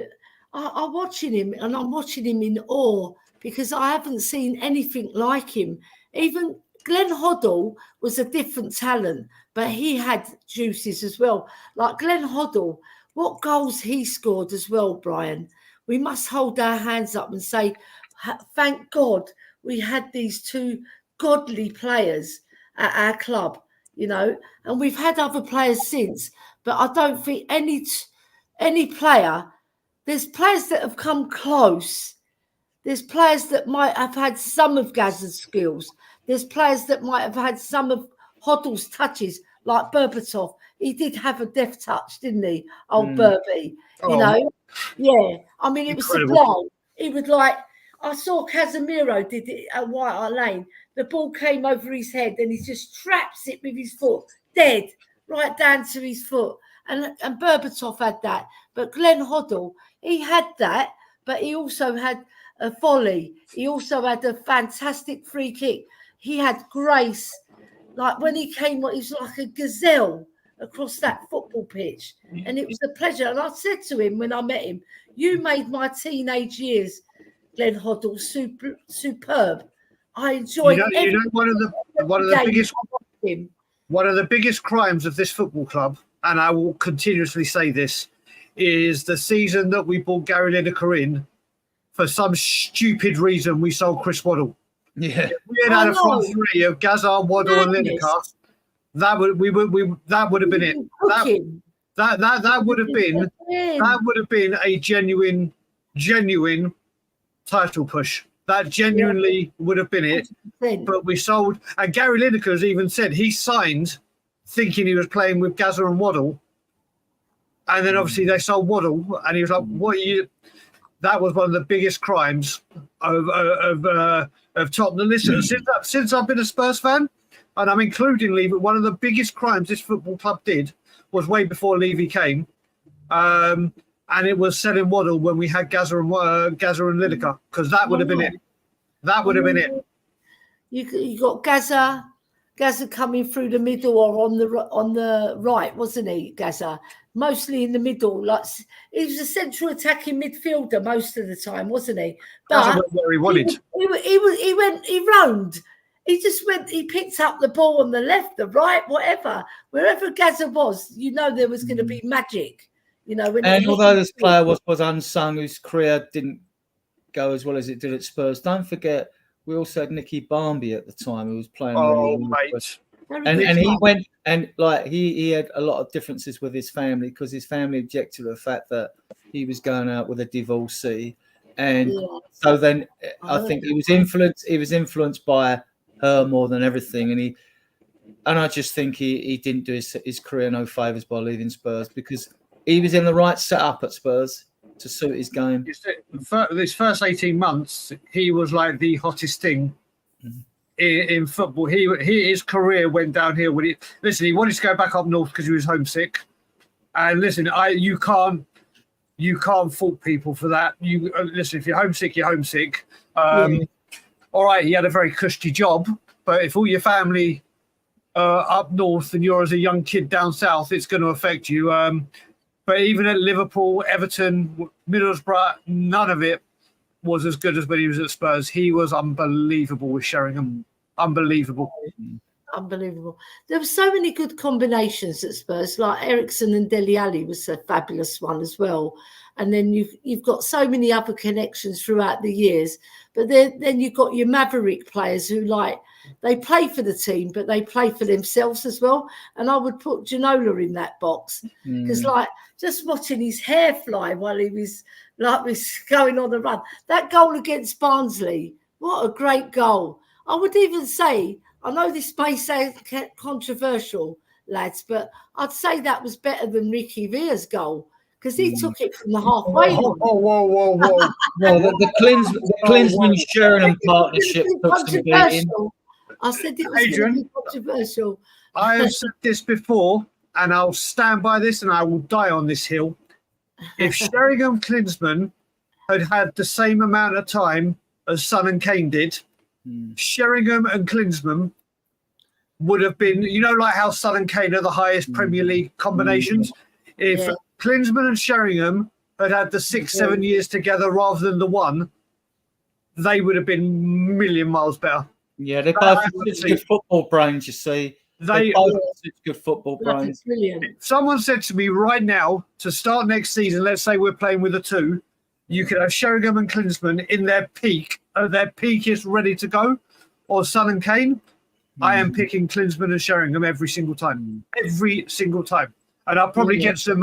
I'm watching him and I'm watching him in awe because I haven't seen anything like him. Even Glenn Hoddle was a different talent, but he had juices as well. Like Glenn Hoddle, what goals he scored as well, Brian. We must hold our hands up and say, thank God we had these two godly players at our club, you know, and we've had other players since, but I don't think any player. There's players that have come close. There's players that might have had some of Gazza's skills. There's players that might have had some of Hoddle's touches, like Berbatov. He did have a deft touch, didn't he? Old Burby, you know? Yeah. I mean, it was sublime. He would I saw Casemiro did it at White Hart Lane. The ball came over his head and he just traps it with his foot, dead, right down to his foot. And Berbatov had that. But Glenn Hoddle, he had that, but he also had a volley. He also had a fantastic free kick. He had grace. Like when he came, he was like a gazelle. across that football pitch. And it was a pleasure. And I said to him when I met him, you made my teenage years, Glenn Hoddle, superb. I enjoyed one of the biggest crimes of this football club, and I will continuously say this, is the season that we brought Gary Lineker in. For some stupid reason, we sold Chris Waddle. Yeah, if we had a front three of Gazza, Waddle, and Lineker. That would have been it. That would have been a genuine title push. That genuinely would have been it. 100%. But we sold, and Gary Lineker has even said he signed thinking he was playing with Gazza and Waddle, and then obviously they sold Waddle, and he was like, "What are you?" That was one of the biggest crimes of Tottenham. Listen, since I've been a Spurs fan, and I'm including Levy, one of the biggest crimes this football club did was way before Levy came, and it was selling Waddle when we had Gazza and Lineker, because that would have been it. That would have been it. You got Gazza coming through the middle or on the right, wasn't he? Gazza mostly in the middle, like he was a central attacking midfielder most of the time, wasn't he? But where he wanted. He roamed. He just went. He picked up the ball on the left, the right, whatever. Wherever Gazza was, there was going to be magic. And although this player was unsung, whose career didn't go as well as it did at Spurs, don't forget we also had Nicky Barmby at the time, who was playing. Mate. And he went and he had a lot of differences with his family, because his family objected to the fact that he was going out with a divorcee, and so then I think he was influenced by her more than everything, and I just think he didn't do his career no favours by leaving Spurs, because he was in the right setup at Spurs to suit his game. This first 18 months, he was like the hottest thing in football. His career went downhill when he wanted to go back up north because he was homesick. And listen, you can't fault people for that. Listen, if you're homesick, you're homesick. All right, he had a very cushy job, but if all your family up north and you're as a young kid down south, it's going to affect you. But even at Liverpool, Everton, Middlesbrough, none of it was as good as when he was at Spurs. He was unbelievable with Sheringham. Unbelievable. There were so many good combinations at Spurs, like Ericsson and Dele Alli was a fabulous one as well. And then you've got so many other connections throughout the years. But then you've got your maverick players who they play for the team, but they play for themselves as well. And I would put Ginola in that box, because just watching his hair fly while he was going on the run. That goal against Barnsley, what a great goal. I would even say, I know this may sound controversial, lads, but I'd say that was better than Ricky Villa's goal, because he took it from the halfway line. Whoa. Well, the Klinsmann Sheringham partnership took some beating. I said it was Adrian, controversial. I have said this before, and I'll stand by this, and I will die on this hill. If Sheringham Klinsmann had the same amount of time as Son and Kane did, Sheringham and Klinsmann would have been, like how Son and Kane are the highest Premier League combinations. If Klinsmann and Sheringham had the 6-7 years together rather than the one, they would have been a million miles better. Yeah, they both have such good football brains, you see. They both have such good football brains. Brilliant. If someone said to me right now, to start next season, let's say we're playing with a 2, you could have Sheringham and Klinsmann in their peak. Their peak is ready to go, or Son and Kane. I am picking Klinsmann and Sheringham every single time. Every single time. And I'll probably get some,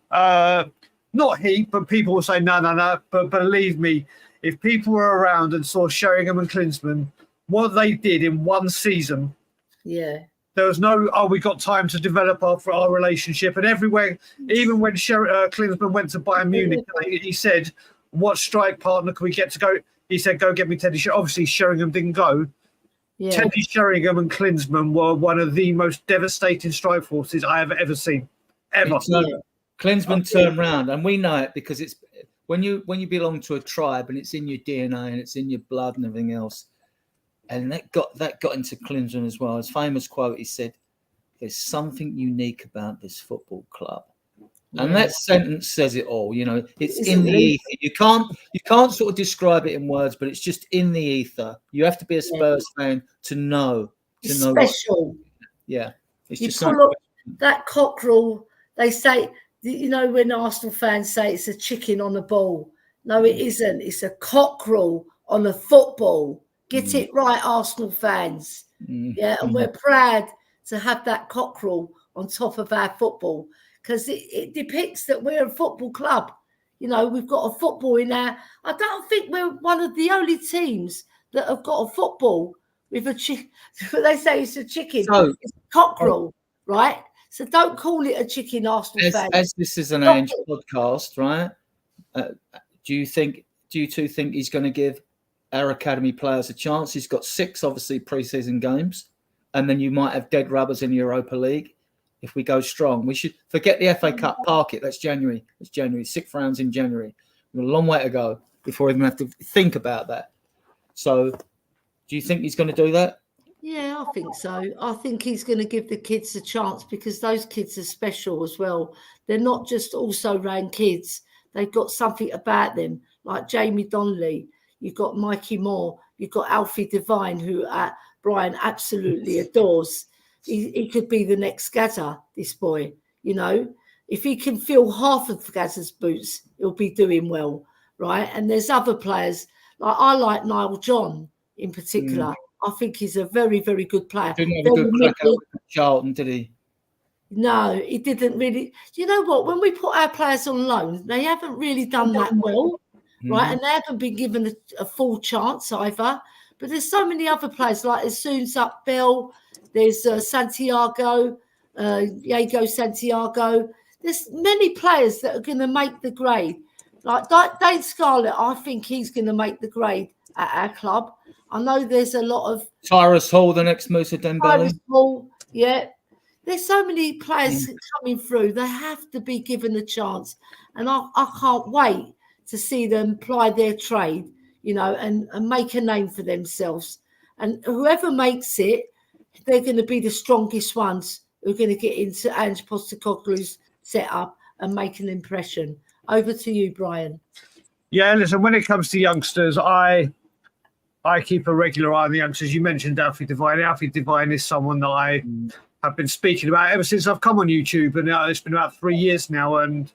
not heat, but people will say, no. But believe me, if people were around and saw Sheringham and Klinsmann, what they did in one season, there was no, we got time to develop our relationship. And everywhere, even when Klinsmann went to Bayern Munich, he said, what strike partner can we get to go? He said, go get me Teddy Sheringham. Obviously, Sheringham didn't go. Yeah. Teddy Sheringham and Klinsmann were one of the most devastating strike forces I have ever seen. Ever. Klinsmann turned round, and we know it because it's when you belong to a tribe and it's in your DNA and it's in your blood and everything else. And that got into Klinsmann as well. His famous quote, he said, there's something unique about this football club. And that sentence says it all. You know, it's in the ether. You can't sort of describe it in words, but it's just in the ether. You have to be a Spurs fan to know. It's special. It's you just pull up that cockerel. They say, you know, when Arsenal fans say it's a chicken on a ball. No, it isn't. It's a cockerel on a football. Get it right, Arsenal fans. Yeah, and we're proud to have that cockerel on top of our football, because it depicts that we're a football club. You know, we've got a football in our... I don't think we're one of the only teams that have got a football with a chicken. They say it's a chicken. So, it's a cockerel, right? So don't call it a chicken, Arsenal fans. As this is an Ange podcast, right? Do you two think he's going to give our academy players a chance? He's got 6, obviously, pre-season games. And then you might have dead rubbers in Europa League. If we go strong, we should forget the FA Cup, park it. That's January. It's January. 6 rounds in January. We've got a long way to go before we even have to think about that. So, do you think he's going to do that? Yeah, I think so. I think he's going to give the kids a chance, because those kids are special as well. They're not just also-ran kids. They've got something about them, like Jamie Donnelly. You've got Mikey Moore. You've got Alfie Devine, who Brian absolutely adores. He could be the next Gazza, this boy. You know, if he can fill half of Gazza's boots, he'll be doing well, right? And there's other players. I like Niall John in particular. I think he's a very, very good player. Didn't have a good crack out with Charlton, did he? No, he didn't really. You know what? When we put our players on loan, they haven't really done that well, right? And they haven't been given a full chance either. But there's so many other players, like as soon as up Bell, there's Santiago, Diego Santiago. There's many players that are going to make the grade. Like Dane Scarlett, I think he's going to make the grade at our club. I know there's a lot of... Tyrus Hall, the next Moussa Dembele. Tyrus Hall, yeah. There's so many players coming through. They have to be given a chance. And I can't wait to see them ply their trade, you know, and make a name for themselves. And whoever makes it, they're going to be the strongest ones who are going to get into Ange Postecoglou's setup and make an impression. Over to you, Brian. Yeah, listen, when it comes to youngsters, I keep a regular eye on the youngsters. You mentioned Alfie Devine. Alfie Devine is someone that I have been speaking about ever since I've come on YouTube, and it's been about 3 years now. And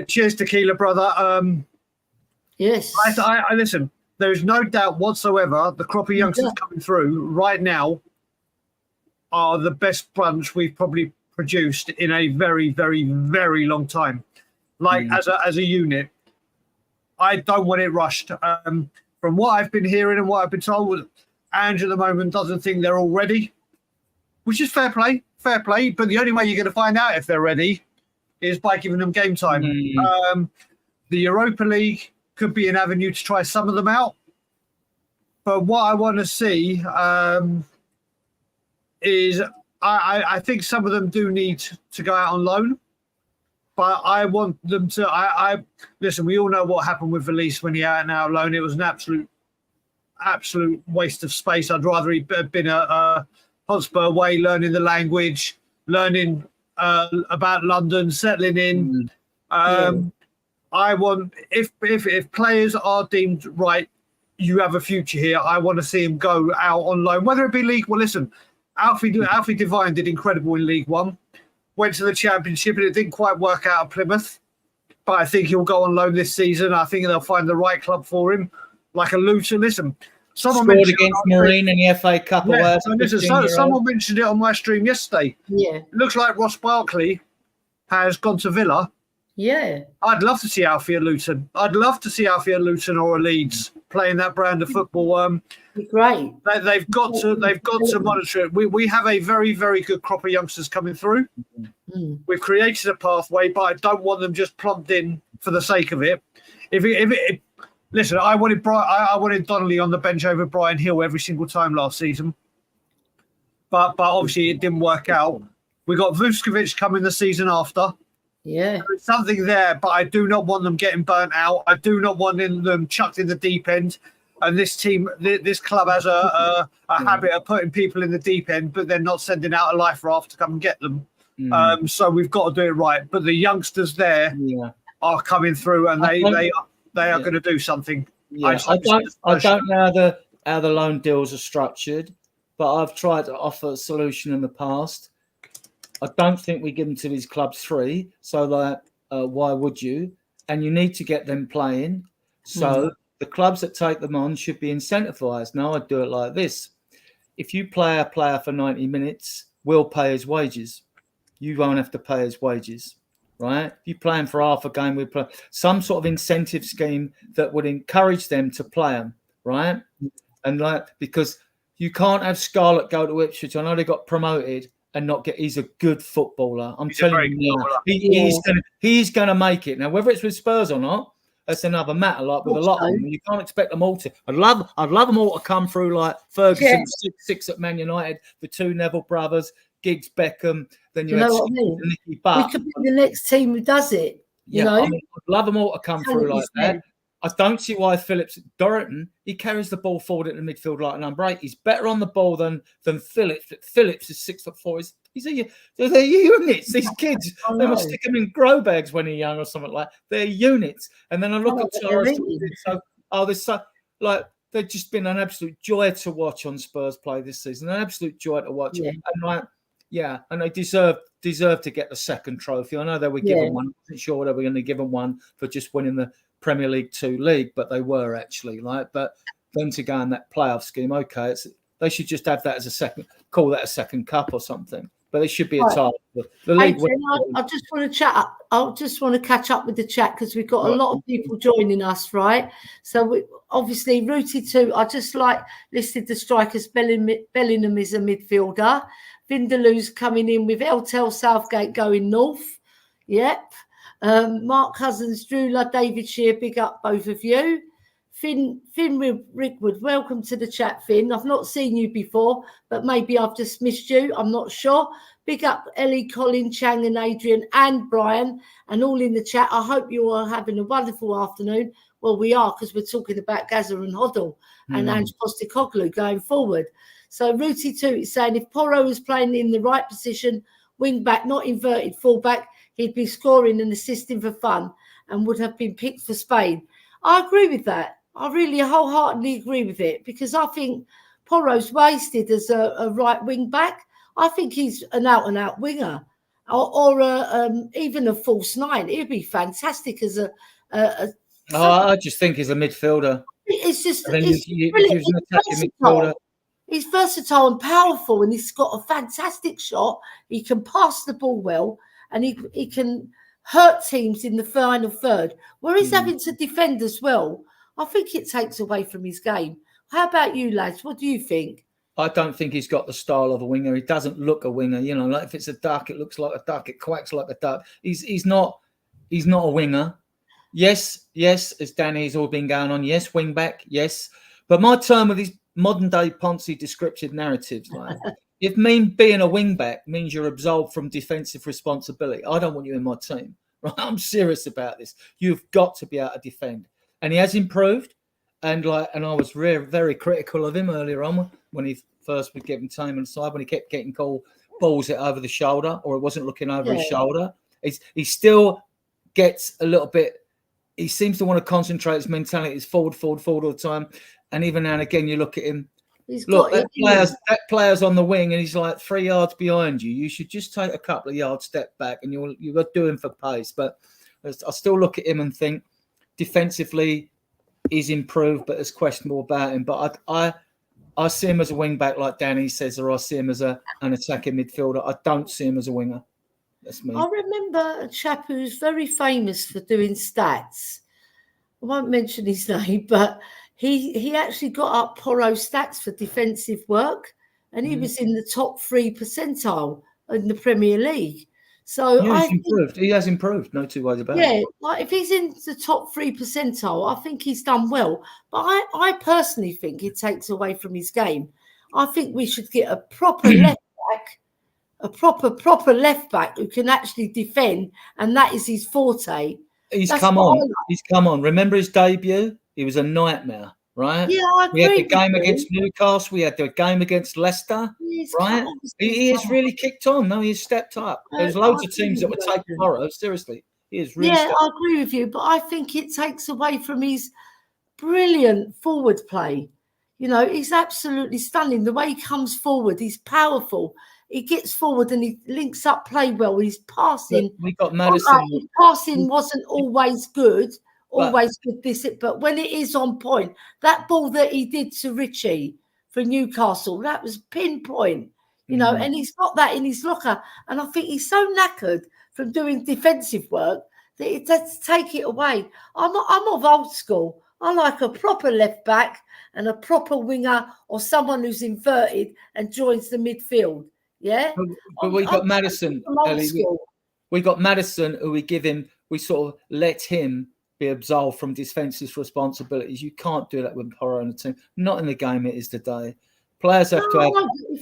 cheers, Tequila, brother. Yes. I listen, there is no doubt whatsoever the crop of youngsters coming through right now are the best bunch we've probably produced in a very, very, very long time. Like as a unit, I don't want it rushed. From what I've been hearing and what I've been told, Ange at the moment doesn't think they're all ready, which is fair play. But the only way you're going to find out if they're ready is by giving them game time. The Europa League could be an avenue to try some of them out. But what I want to see is I think some of them do need to go out on loan. But I want them to. Listen. We all know what happened with Valise when he out and out loan. It was an absolute waste of space. I'd rather he'd been a Hotspur away, learning the language, learning about London, settling in. I want if players are deemed right, you have a future here. I want to see him go out on loan, whether it be League. Well, listen, Alfie Devine did incredible in League One. Went to the Championship and it didn't quite work out at Plymouth. But I think he'll go on loan this season. I think they'll find the right club for him. Like a Luton. Listen, someone scored against Marine in the FA Cup. Someone mentioned it on my stream yesterday. Yeah. It looks like Ross Barkley has gone to Villa. Yeah. I'd love to see Alfie at Luton. I'd love to see Alfie at Luton or a Leeds playing that brand of football. Great. They've got to monitor it. We have a very, very good crop of youngsters coming through. We've created a pathway, but I don't want them just plumped in for the sake of it. Listen, I wanted Donnelly on the bench over Brian Hill every single time last season, but obviously it didn't work out. We got Vuskovic coming the season after. Yeah, there's something there, but I do not want them getting burnt out. I do not want them chucked in the deep end. And this team, this club has a habit of putting people in the deep end, but then not sending out a life raft to come and get them. So we've got to do it right. But the youngsters there are coming through, and they are going to do something. Yeah, I don't know how the loan deals are structured, but I've tried to offer a solution in the past. I don't think we give them to these clubs free, so that why would you? And you need to get them playing. So the clubs that take them on should be incentivized. Now, I'd do it like this. If you play a player for 90 minutes, we'll pay his wages. You won't have to pay his wages, right? If you play him for half a game, we play some sort of incentive scheme that would encourage them to play him, right? And because you can't have Scarlett go to Ipswich. I know they got promoted and not get. He's a good footballer. I'm telling you now, he's going to make it. Now, whether it's with Spurs or not, that's another matter. Like with a lot of them, you can't expect them all to. I'd love them all to come through like Ferguson, six at Man United, the two Neville brothers, Giggs, Beckham. Then you know what I mean? Nicky Butt. We could be the next team who does it. You know, I mean, I'd love them all to come through like that. I don't see why Phillips Dorrington, he carries the ball forward in the midfield like a number 8. He's better on the ball than Phillips. Phillips is 6'4". They're units. These kids, they must stick them in grow bags when they're young or something like that. They're units. And then I look at Torres. They've just been an absolute joy to watch on Spurs play this season. An absolute joy to watch. Yeah. And they deserve to get the second trophy. I know they were given one. I wasn't sure they were going to give them one for just winning the Premier League 2 league, but they were actually but then to go in that playoff scheme, okay, they should just have that as a second, call that a second cup or something. But it should be a title. The league. I just want to chat up. I just want to catch up with the chat because we've got a lot of people joining us, right? So obviously, Rooty 2. I just listed the strikers. Bellingham is a midfielder. Vindaloo's coming in with Eltel Southgate going north. Yep. Mark Cousins, Drula, David Shear, big up both of you. Finn Rickwood, welcome to the chat, Finn. I've not seen you before, but maybe I've just missed you. I'm not sure. Big up Ellie, Colin, Chang and Adrian and Brian and all in the chat. I hope you are having a wonderful afternoon. Well, we are because we're talking about Gaza and Hoddle and Ange Postecoglou going forward. So Rooty 2 is saying if Porro was playing in the right position, wing back, not inverted fullback, he'd be scoring and assisting for fun and would have been picked for Spain. I agree with that. I really wholeheartedly agree with it because I think Porro's wasted as a right wing back. I think he's an out-and-out winger or even a false 9. He'd be fantastic as I just think he's a midfielder. It's just midfielder. He's versatile and powerful and he's got a fantastic shot. He can pass the ball well and he can hurt teams in the final third where he's having to defend as well. I think it takes away from his game. How about you, lads? What do you think? I don't think he's got the style of a winger. He doesn't look a winger. You know, like if it's a duck, it looks like a duck. It quacks like a duck. He's not a winger. Yes, as Danny's all been going on. Yes, wing back. Yes, but my term with these modern day Ponzi descriptive narratives, like if being a wing back means you're absolved from defensive responsibility, I don't want you in my team. Right? I'm serious about this. You've got to be able to defend. And he has improved, and I was very critical of him earlier on when he first was given time on the side when he kept getting balls it over the shoulder or it wasn't looking over his shoulder. He still gets a little bit. He seems to want to concentrate his mentality. He's forward all the time, and even now and again you look at him. That player's on the wing and he's like 3 yards behind you. You should just take a couple of yards step back, and you've got to do him for pace. But I still look at him and think. Defensively, he's improved, but there's questionable about him. But I see him as a wing back, like Danny says, or I see him as an attacking midfielder. I don't see him as a winger. That's me. I remember a chap who's very famous for doing stats. I won't mention his name, but he actually got up Porro's stats for defensive work, and he was in the top 3 percentile in the Premier League. So he has improved, no two ways about it. Yeah, like if he's in the top 3 percentile, I think he's done well. But I personally think it takes away from his game. I think we should get a proper left back, a proper left back who can actually defend, and that is his forte. He's come on. Remember his debut? He was a nightmare. right? Yeah, I We had agree the game with you. against Newcastle. We had the game against Leicester, He's right? come on, He has really kicked on. No, he's stepped up. There's loads I of teams that would agree take with you. Porro. Seriously, he is really Yeah, stepped I agree with you, but I think it takes away from his brilliant forward play. You know, he's absolutely stunning. The way he comes forward, he's powerful. He gets forward and he links up play well. His passing, We got all Maddison. right, his passing wasn't always good, But- always good this, but when it is on point, that ball that he did to Richie for Newcastle, that was pinpoint, you know, and he's got that in his locker. And I think he's so knackered from doing defensive work that it does take it away. I'm of old school. I like a proper left back and a proper winger or someone who's inverted and joins the midfield. Yeah. But we got Maddison. I'm old Ellie, school. we got Maddison, who we sort of let him be absolved from defensive responsibilities. You can't do that with Porro on the team. Not in the game it is today. Players have to have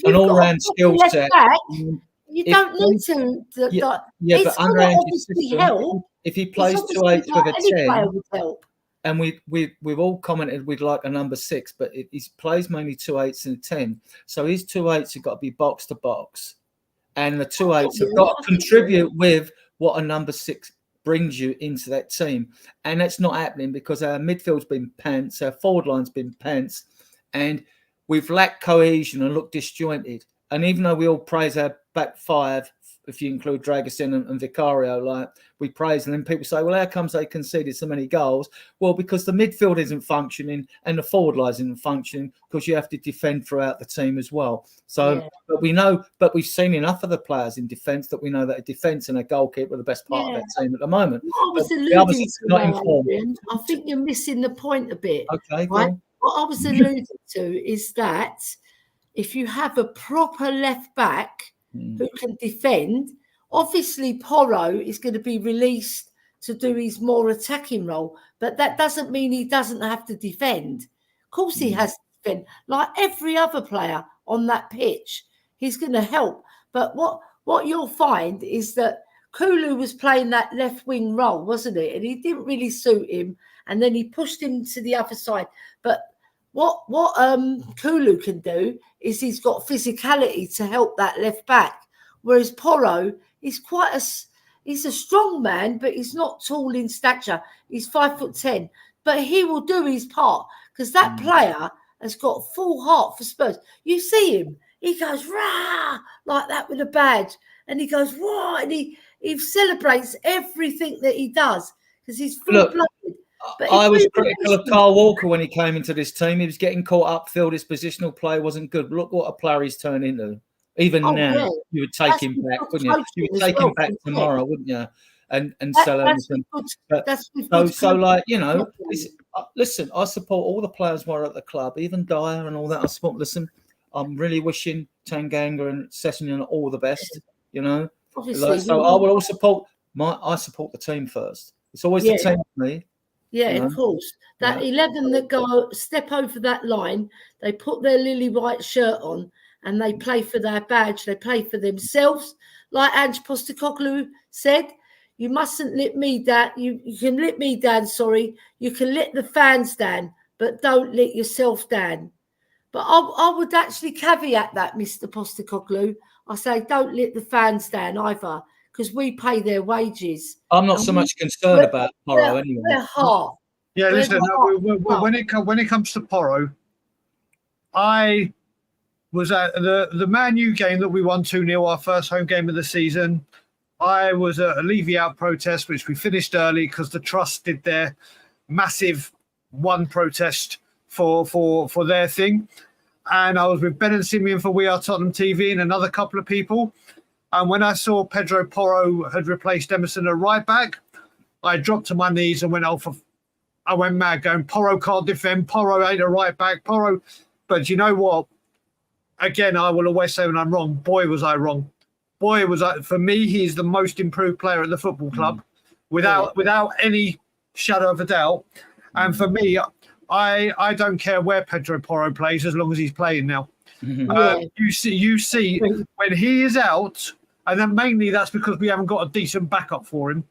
an all-round skill set. You don't need to. But It's under going to Ange's obviously system, help. if he plays It's 2/8 obviously with a any player 10, would help. and we've all commented we'd like a number 6, but he plays mainly 2/8 and a 10. So his 2/8 have got to be box to box, and the 2/8 have got to contribute with what a number 6 brings you into that team, and that's not happening because our midfield's been pants, our forward line's been pants, and we've lacked cohesion and looked disjointed. And even though we all praise our back five, if you include Dragusin and Vicario, like we praise, and then people say, well, how comes they conceded so many goals? Well, because the midfield isn't functioning and the forward line isn't functioning because you have to defend throughout the team as well. So, but we've seen enough of the players in defence that we know that a defence and a goalkeeper are the best part of that team at the moment. What I was alluding to, Adrian, I think you're missing the point a bit. Okay, right? What I was alluding to is that if you have a proper left back who can defend, obviously Porro is going to be released to do his more attacking role, but that doesn't mean he doesn't have to defend. Of course he has to defend, like every other player on that pitch. He's going to help. But what you'll find is that Kulu was playing that left wing role, wasn't it? And he didn't really suit him. And then he pushed him to the other side. But what Kulu can do is he's got physicality to help that left back, whereas Porro is he's a strong man, but he's not tall in stature. He's 5'10", but he will do his part because that player has got full heart for Spurs. You see him, he goes rah like that with a badge, and he goes rah, and he celebrates everything that he does because he's full-blooded. I was critical of Carl Walker when he came into this team. He was getting caught upfield. His positional play wasn't good. Look what a player he's turned into. Even now, you would take him back, wouldn't you? You would take him back tomorrow, wouldn't you? And sell him. So, like, you know, listen, I support all the players who are at the club, even Dyer and all that. I support. Listen, I'm really wishing Tanganga and Sessegnon all the best. You know, so I will all support. I support the team first. It's always the team for me. Yeah, of course. That 11 that go step over that line, they put their lily white shirt on and they play for their badge. They play for themselves. Like Ange Postecoglou said, you mustn't let me down. You can let me down, sorry. You can let the fans down, but don't let yourself down. But I would actually caveat that, Mr. Postecoglou. I say don't let the fans down either, because we pay their wages. I'm not so much concerned about Porro anyway. Their heart. Yeah, listen, when it comes to Porro, I was at the Man U game that we won 2-0, our first home game of the season. I was at a Levy Out protest, which we finished early because the Trust did their massive one protest for their thing. And I was with Ben and Simeon for We Are Tottenham TV and another couple of people. And when I saw Pedro Porro had replaced Emerson at right back, I dropped to my knees and went I went mad going, Porro can't defend, Porro ain't a right back, Porro. But you know what? Again, I will always say when I'm wrong, boy, was I wrong. Boy, was I, for me, he's the most improved player at the football club without any shadow of a doubt. And for me, I don't care where Pedro Porro plays as long as he's playing now. You see when he is out, and then mainly that's because we haven't got a decent backup for him.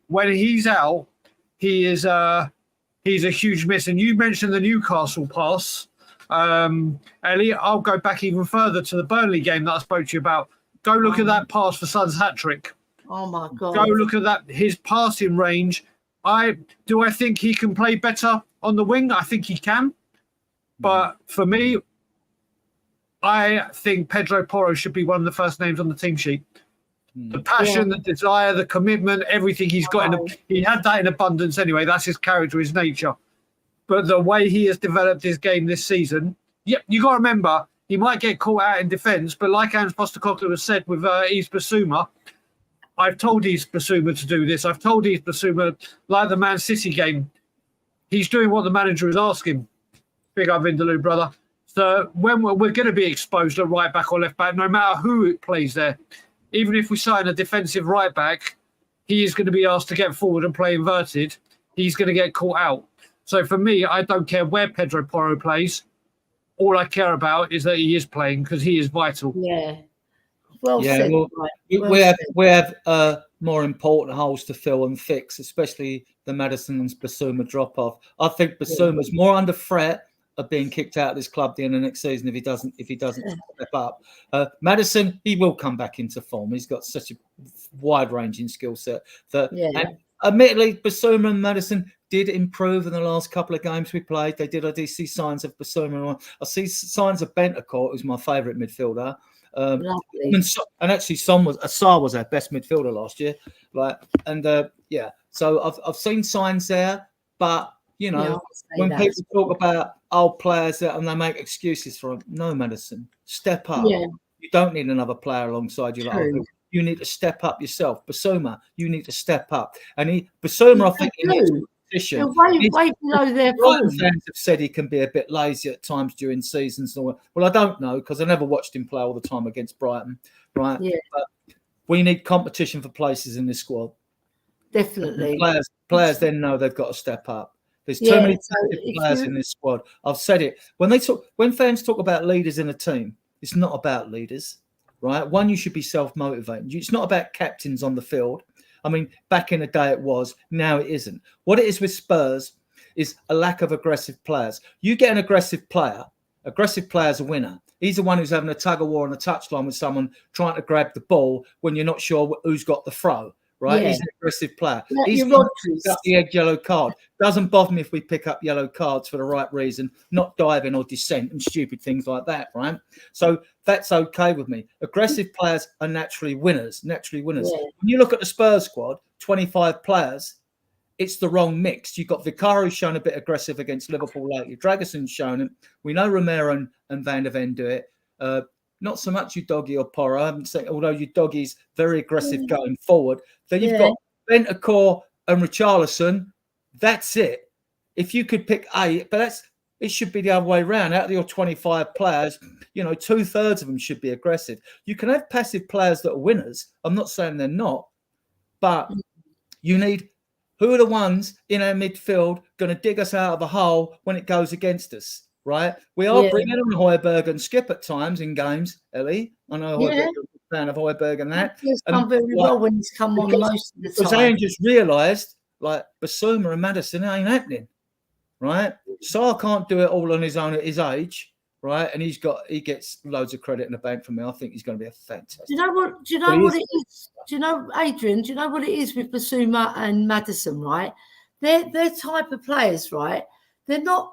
When he's out, he is he's a huge miss. And you mentioned the Newcastle pass. Elliot, I'll go back even further to the Burnley game that I spoke to you about. Go look at that pass for Son's hat-trick. Oh, my God. Go look at that. His passing range. I think he can play better on the wing? I think he can. But for me, I think Pedro Porro should be one of the first names on the team sheet. The passion, the desire, the commitment, everything he's got. He had that in abundance anyway. That's his character, his nature. But the way he has developed his game this season, you got to remember, he might get caught out in defence, but like Ange Postecoglou has said with Yves Bissouma, I've told Yves Bissouma to do this. I've told Yves Bissouma, like the Man City game, he's doing what the manager is asking. Big up Vindaloo, brother. So when we're going to be exposed at right back or left back, no matter who plays there, even if we sign a defensive right back, he is going to be asked to get forward and play inverted. He's going to get caught out. So for me, I don't care where Pedro Porro plays. All I care about is that he is playing because he is vital. Yeah. Well said. We have more important holes to fill and fix, especially the Maddison and Bissouma drop off. I think Bissouma's more under threat of being kicked out of this club at the end of next season if he doesn't step up. Maddison, he will come back into form. He's got such a wide-ranging skill set and admittedly, Bissouma and Maddison did improve in the last couple of games we played. I did see signs of Bissouma. I see signs of Bentancur, who's my favourite midfielder. And actually, Assar was our best midfielder last year. So I've seen signs there, but when people talk about old players and they make excuses for them, no, Maddison, step up. Yeah. You don't need another player alongside you. You need to step up yourself. Bissouma, you need to step up. And Bissouma, I think, in his position, way below their form. Fans have said he can be a bit lazy at times during seasons. Well, I don't know because I never watched him play all the time against Brighton, right? Yeah. But we need competition for places in this squad. Definitely. Players then know they've got to step up. There's too many players in this squad. I've said it. When fans talk about leaders in a team, it's not about leaders. Right? One, you should be self-motivated. It's not about captains on the field. I mean, back in the day it was. Now it isn't. What it is with Spurs is a lack of aggressive players. You get an aggressive player's a winner. He's the one who's having a tug-of-war on the touchline with someone trying to grab the ball when you're not sure who's got the throw. Right? Yeah. He's an aggressive player. He's got the egg yellow card. Doesn't bother me if we pick up yellow cards for the right reason, not diving or dissent and stupid things like that, right? So that's okay with me. Aggressive players are naturally winners. Yeah. When you look at the Spurs squad, 25 players, it's the wrong mix. You've got Vicario shown a bit aggressive against Liverpool lately. Dragison's shown it. We know Romero and Van der Ven do it. Not so much Udogie or Porro. I haven't seen, although Udogie's very aggressive going forward. Then you've got Bentancur and Richarlison. That's it. If you could pick 8, but it should be the other way around. Out of your 25 players, 2/3 of them should be aggressive. You can have passive players that are winners. I'm not saying they're not, but you need who are the ones in our midfield going to dig us out of a hole when it goes against us. Right, we are bringing on Højbjerg and Skip at times in games. Ellie, I know Højbjerg is a fan of Højbjerg and that. He's done very well when he's come on most of the time. Because Ange just realised, like Bissouma and Maddison, it ain't happening. Right, Sarr can't do it all on his own at his age. Right, and he gets loads of credit in the bank from me. I think he's going to be a fantastic. Do you know what it is? Do you know, Adrian? Do you know what it is with Bissouma and Maddison? Right, they're type of players. Right, they're not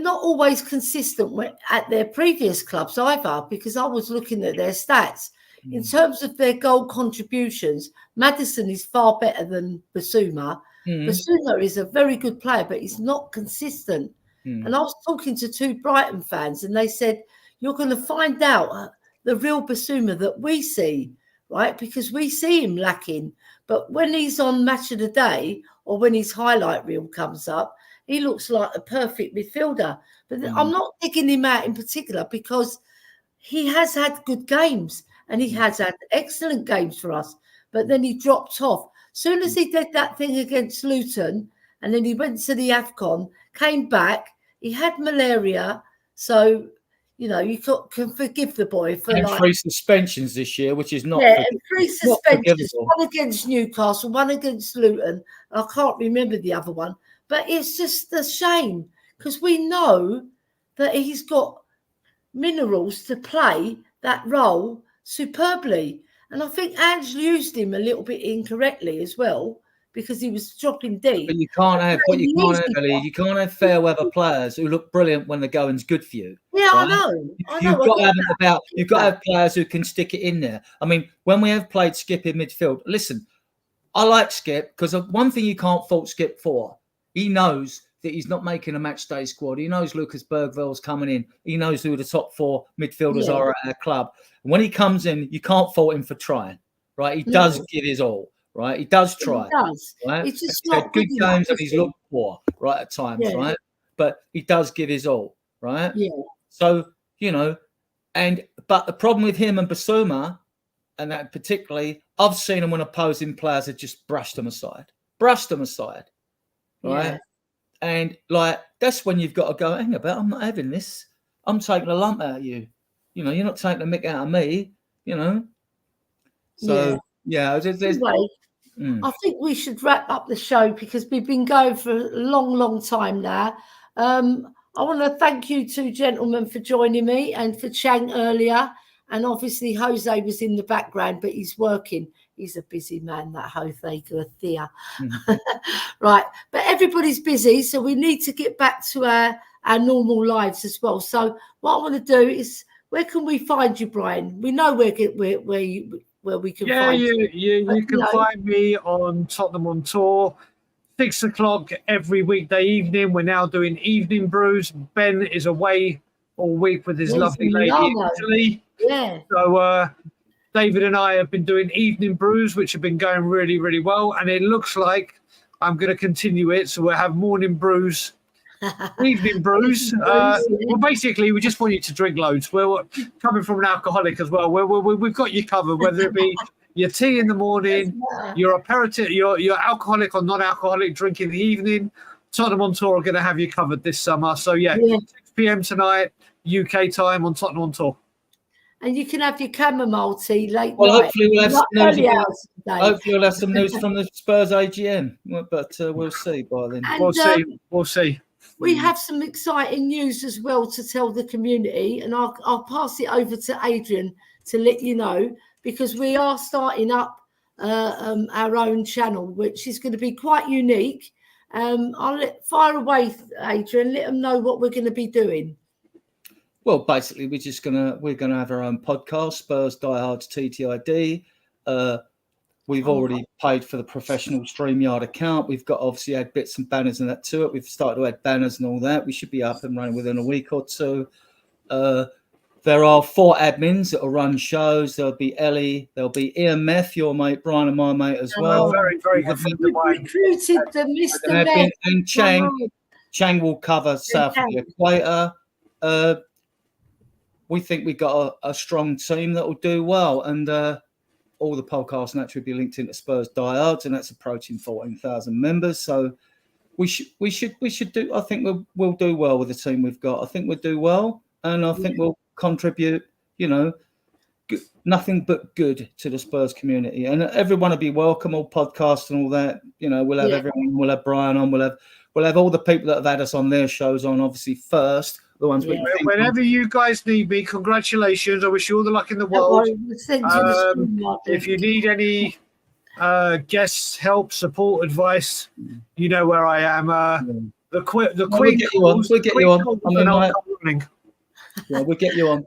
always consistent at their previous clubs either, because I was looking at their stats. In terms of their goal contributions, Maddison is far better than Bissouma. Bissouma is a very good player, but he's not consistent. And I was talking to 2 Brighton fans, and they said, you're going to find out the real Bissouma that we see, right? Because we see him lacking. But when he's on Match of the Day or when his highlight reel comes up, he looks like a perfect midfielder. But I'm not picking him out in particular because he has had good games and he has had excellent games for us. But then he dropped off. Soon as he did that thing against Luton and then he went to the AFCON, came back, he had malaria. So, you can forgive the boy for 3 suspensions this year, which is not. Yeah, and 3 suspensions, one against Newcastle, one against Luton. I can't remember the other one. But it's just a shame because we know that he's got minerals to play that role superbly. And I think Ange used him a little bit incorrectly as well because he was dropping deep. But you can't have Ellie, you can't have fair weather players who look brilliant when the going's good for you. Yeah, right? You've got to have players who can stick it in there. I mean, when we have played Skip in midfield, listen, I like Skip because one thing you can't fault Skip for, he knows that he's not making a match day squad. He knows Lucas Bergvall's coming in. He knows who the top 4 midfielders are at our club. And when he comes in, you can't fault him for trying, right? He does give his all, right? He does try. He does. Right? It's just he's not had good games and he's looked poor, right, at times, Yeah. right? But he does give his all, right? Yeah. So, you know, but the problem with him and Basuma, and that particularly, I've seen them when opposing players have just brushed them aside, right? Yeah. And like that's when you've got to go, hang about, I'm not having this. I'm taking a lump out of you. You know, you're not taking a mick out of me, you know. So Anyway, I think we should wrap up the show because we've been going for a long, long time now. I want to thank you two gentlemen for joining me and for Chang earlier. And obviously Jose was in the background, but he's working. He's a busy man, that Jose Garcia. Right. But everybody's busy, so we need to get back to our normal lives as well. So what I want to do is, where can we find you, Brian? We know where we can find you. You can find me on Tottenham on Tour, 6 o'clock every weekday evening. We're now doing evening brews. Ben is away all week with his lovely lady in Italy. Yeah. So David and I have been doing evening brews, which have been going really, really well. And it looks like I'm going to continue it. So we'll have morning brews, evening brews. Well, basically, we just want you to drink loads. We're coming from an alcoholic as well. We've got you covered, whether it be your tea in the morning, your aperitif, your alcoholic or non-alcoholic drink in the evening. Tottenham on Tour are going to have you covered this summer. So, 6 p.m. tonight, UK time on Tottenham on Tour. And you can have your chamomile tea late night. Hopefully we'll have some news from the Spurs AGM, but we'll see by then. And, we'll see. We have some exciting news as well to tell the community, and I'll pass it over to Adrian to let you know, because we are starting up our own channel, which is going to be quite unique. Fire away, Adrian. Let them know what we're going to be doing. Well, basically, we're gonna have our own podcast, Spurs Diehards TTID. We've already paid for the professional StreamYard account. We've got obviously add bits and banners and that to it. We've started to add banners and all that. We should be up and running within a week or two. There are 4 admins that will run shows. There'll be Ellie. There'll be Ian Meth, your mate, Brian and my mate as well. Very, very good friend of mine. Recruited the Mr. Meth. And Chang will cover south of the equator. We think we've got a strong team that will do well, and all the podcasts naturally be linked into Spurs Diehards, and that's approaching 14,000 members. So we should do. I think we'll do well with the team we've got. I think we'll do well, and I think we'll contribute. You know, nothing but good to the Spurs community, and everyone will be welcome. All podcasts and all that. You know, we'll have everyone. We'll have Brian on. We'll have all the people that have had us on their shows on. Obviously, first. The ones whenever you guys need me, congratulations. I wish you all the luck in the world. If you need any guests, help, support, advice, you know where I am. The Queen. We'll get you on. We'll get you on.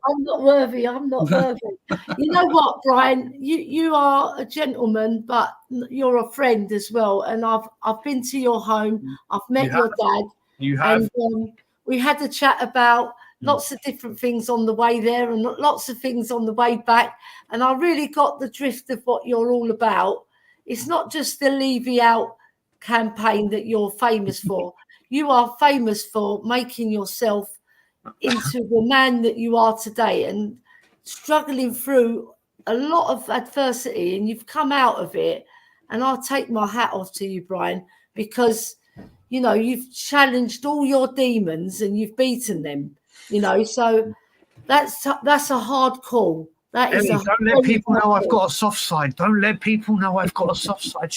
I'm not worthy. You know what, Brian? You are a gentleman, but you're a friend as well. And I've been to your home. I've met your dad. You have. And, we had a chat about lots of different things on the way there and lots of things on the way back. And I really got the drift of what you're all about. It's not just the Levy Out campaign that you're famous for. You are famous for making yourself into the man that you are today and struggling through a lot of adversity, and you've come out of it. And I'll take my hat off to you, Brian, because you know, you've challenged all your demons and you've beaten them, you know, so that's a hard call. Don't let people know I've got a soft side. Don't let people know I've got a soft side.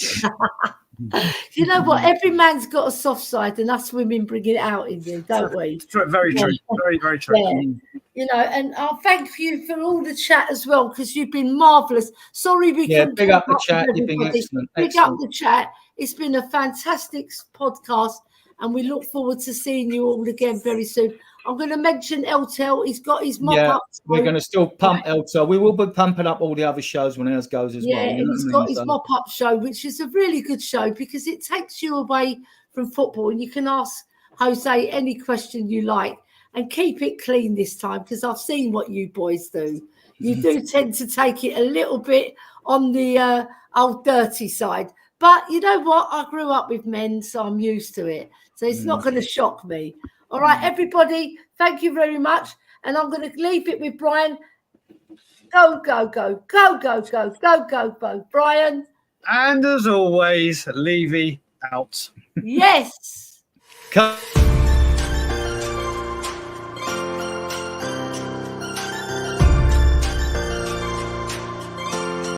You know what? Every man's got a soft side, and us women bring it out in you, don't we? Very true. Very, very true. Yeah. You know, and I'll thank you for all the chat as well, because you've been marvellous. Sorry we couldn't big keep up the chat. You've been everybody. excellent. Big up the chat. It's been a fantastic podcast, and we look forward to seeing you all again very soon. I'm going to mention Eltel. He's got his mop-up. We're going to still pump Eltel. We will be pumping up all the other shows when ours goes as well. Yeah, and he's got his mop-up show, which is a really good show because it takes you away from football, and you can ask Jose any question you like. And keep it clean this time, because I've seen what you boys do. You do tend to take it a little bit on the old dirty side. But you know what? I grew up with men, so I'm used to it. So it's not going to shock me. All right, everybody, thank you very much. And I'm going to leave it with Brian. Go, go, go, go, go, go, go, go, go. Brian. And as always, Levy out. Yes. Come.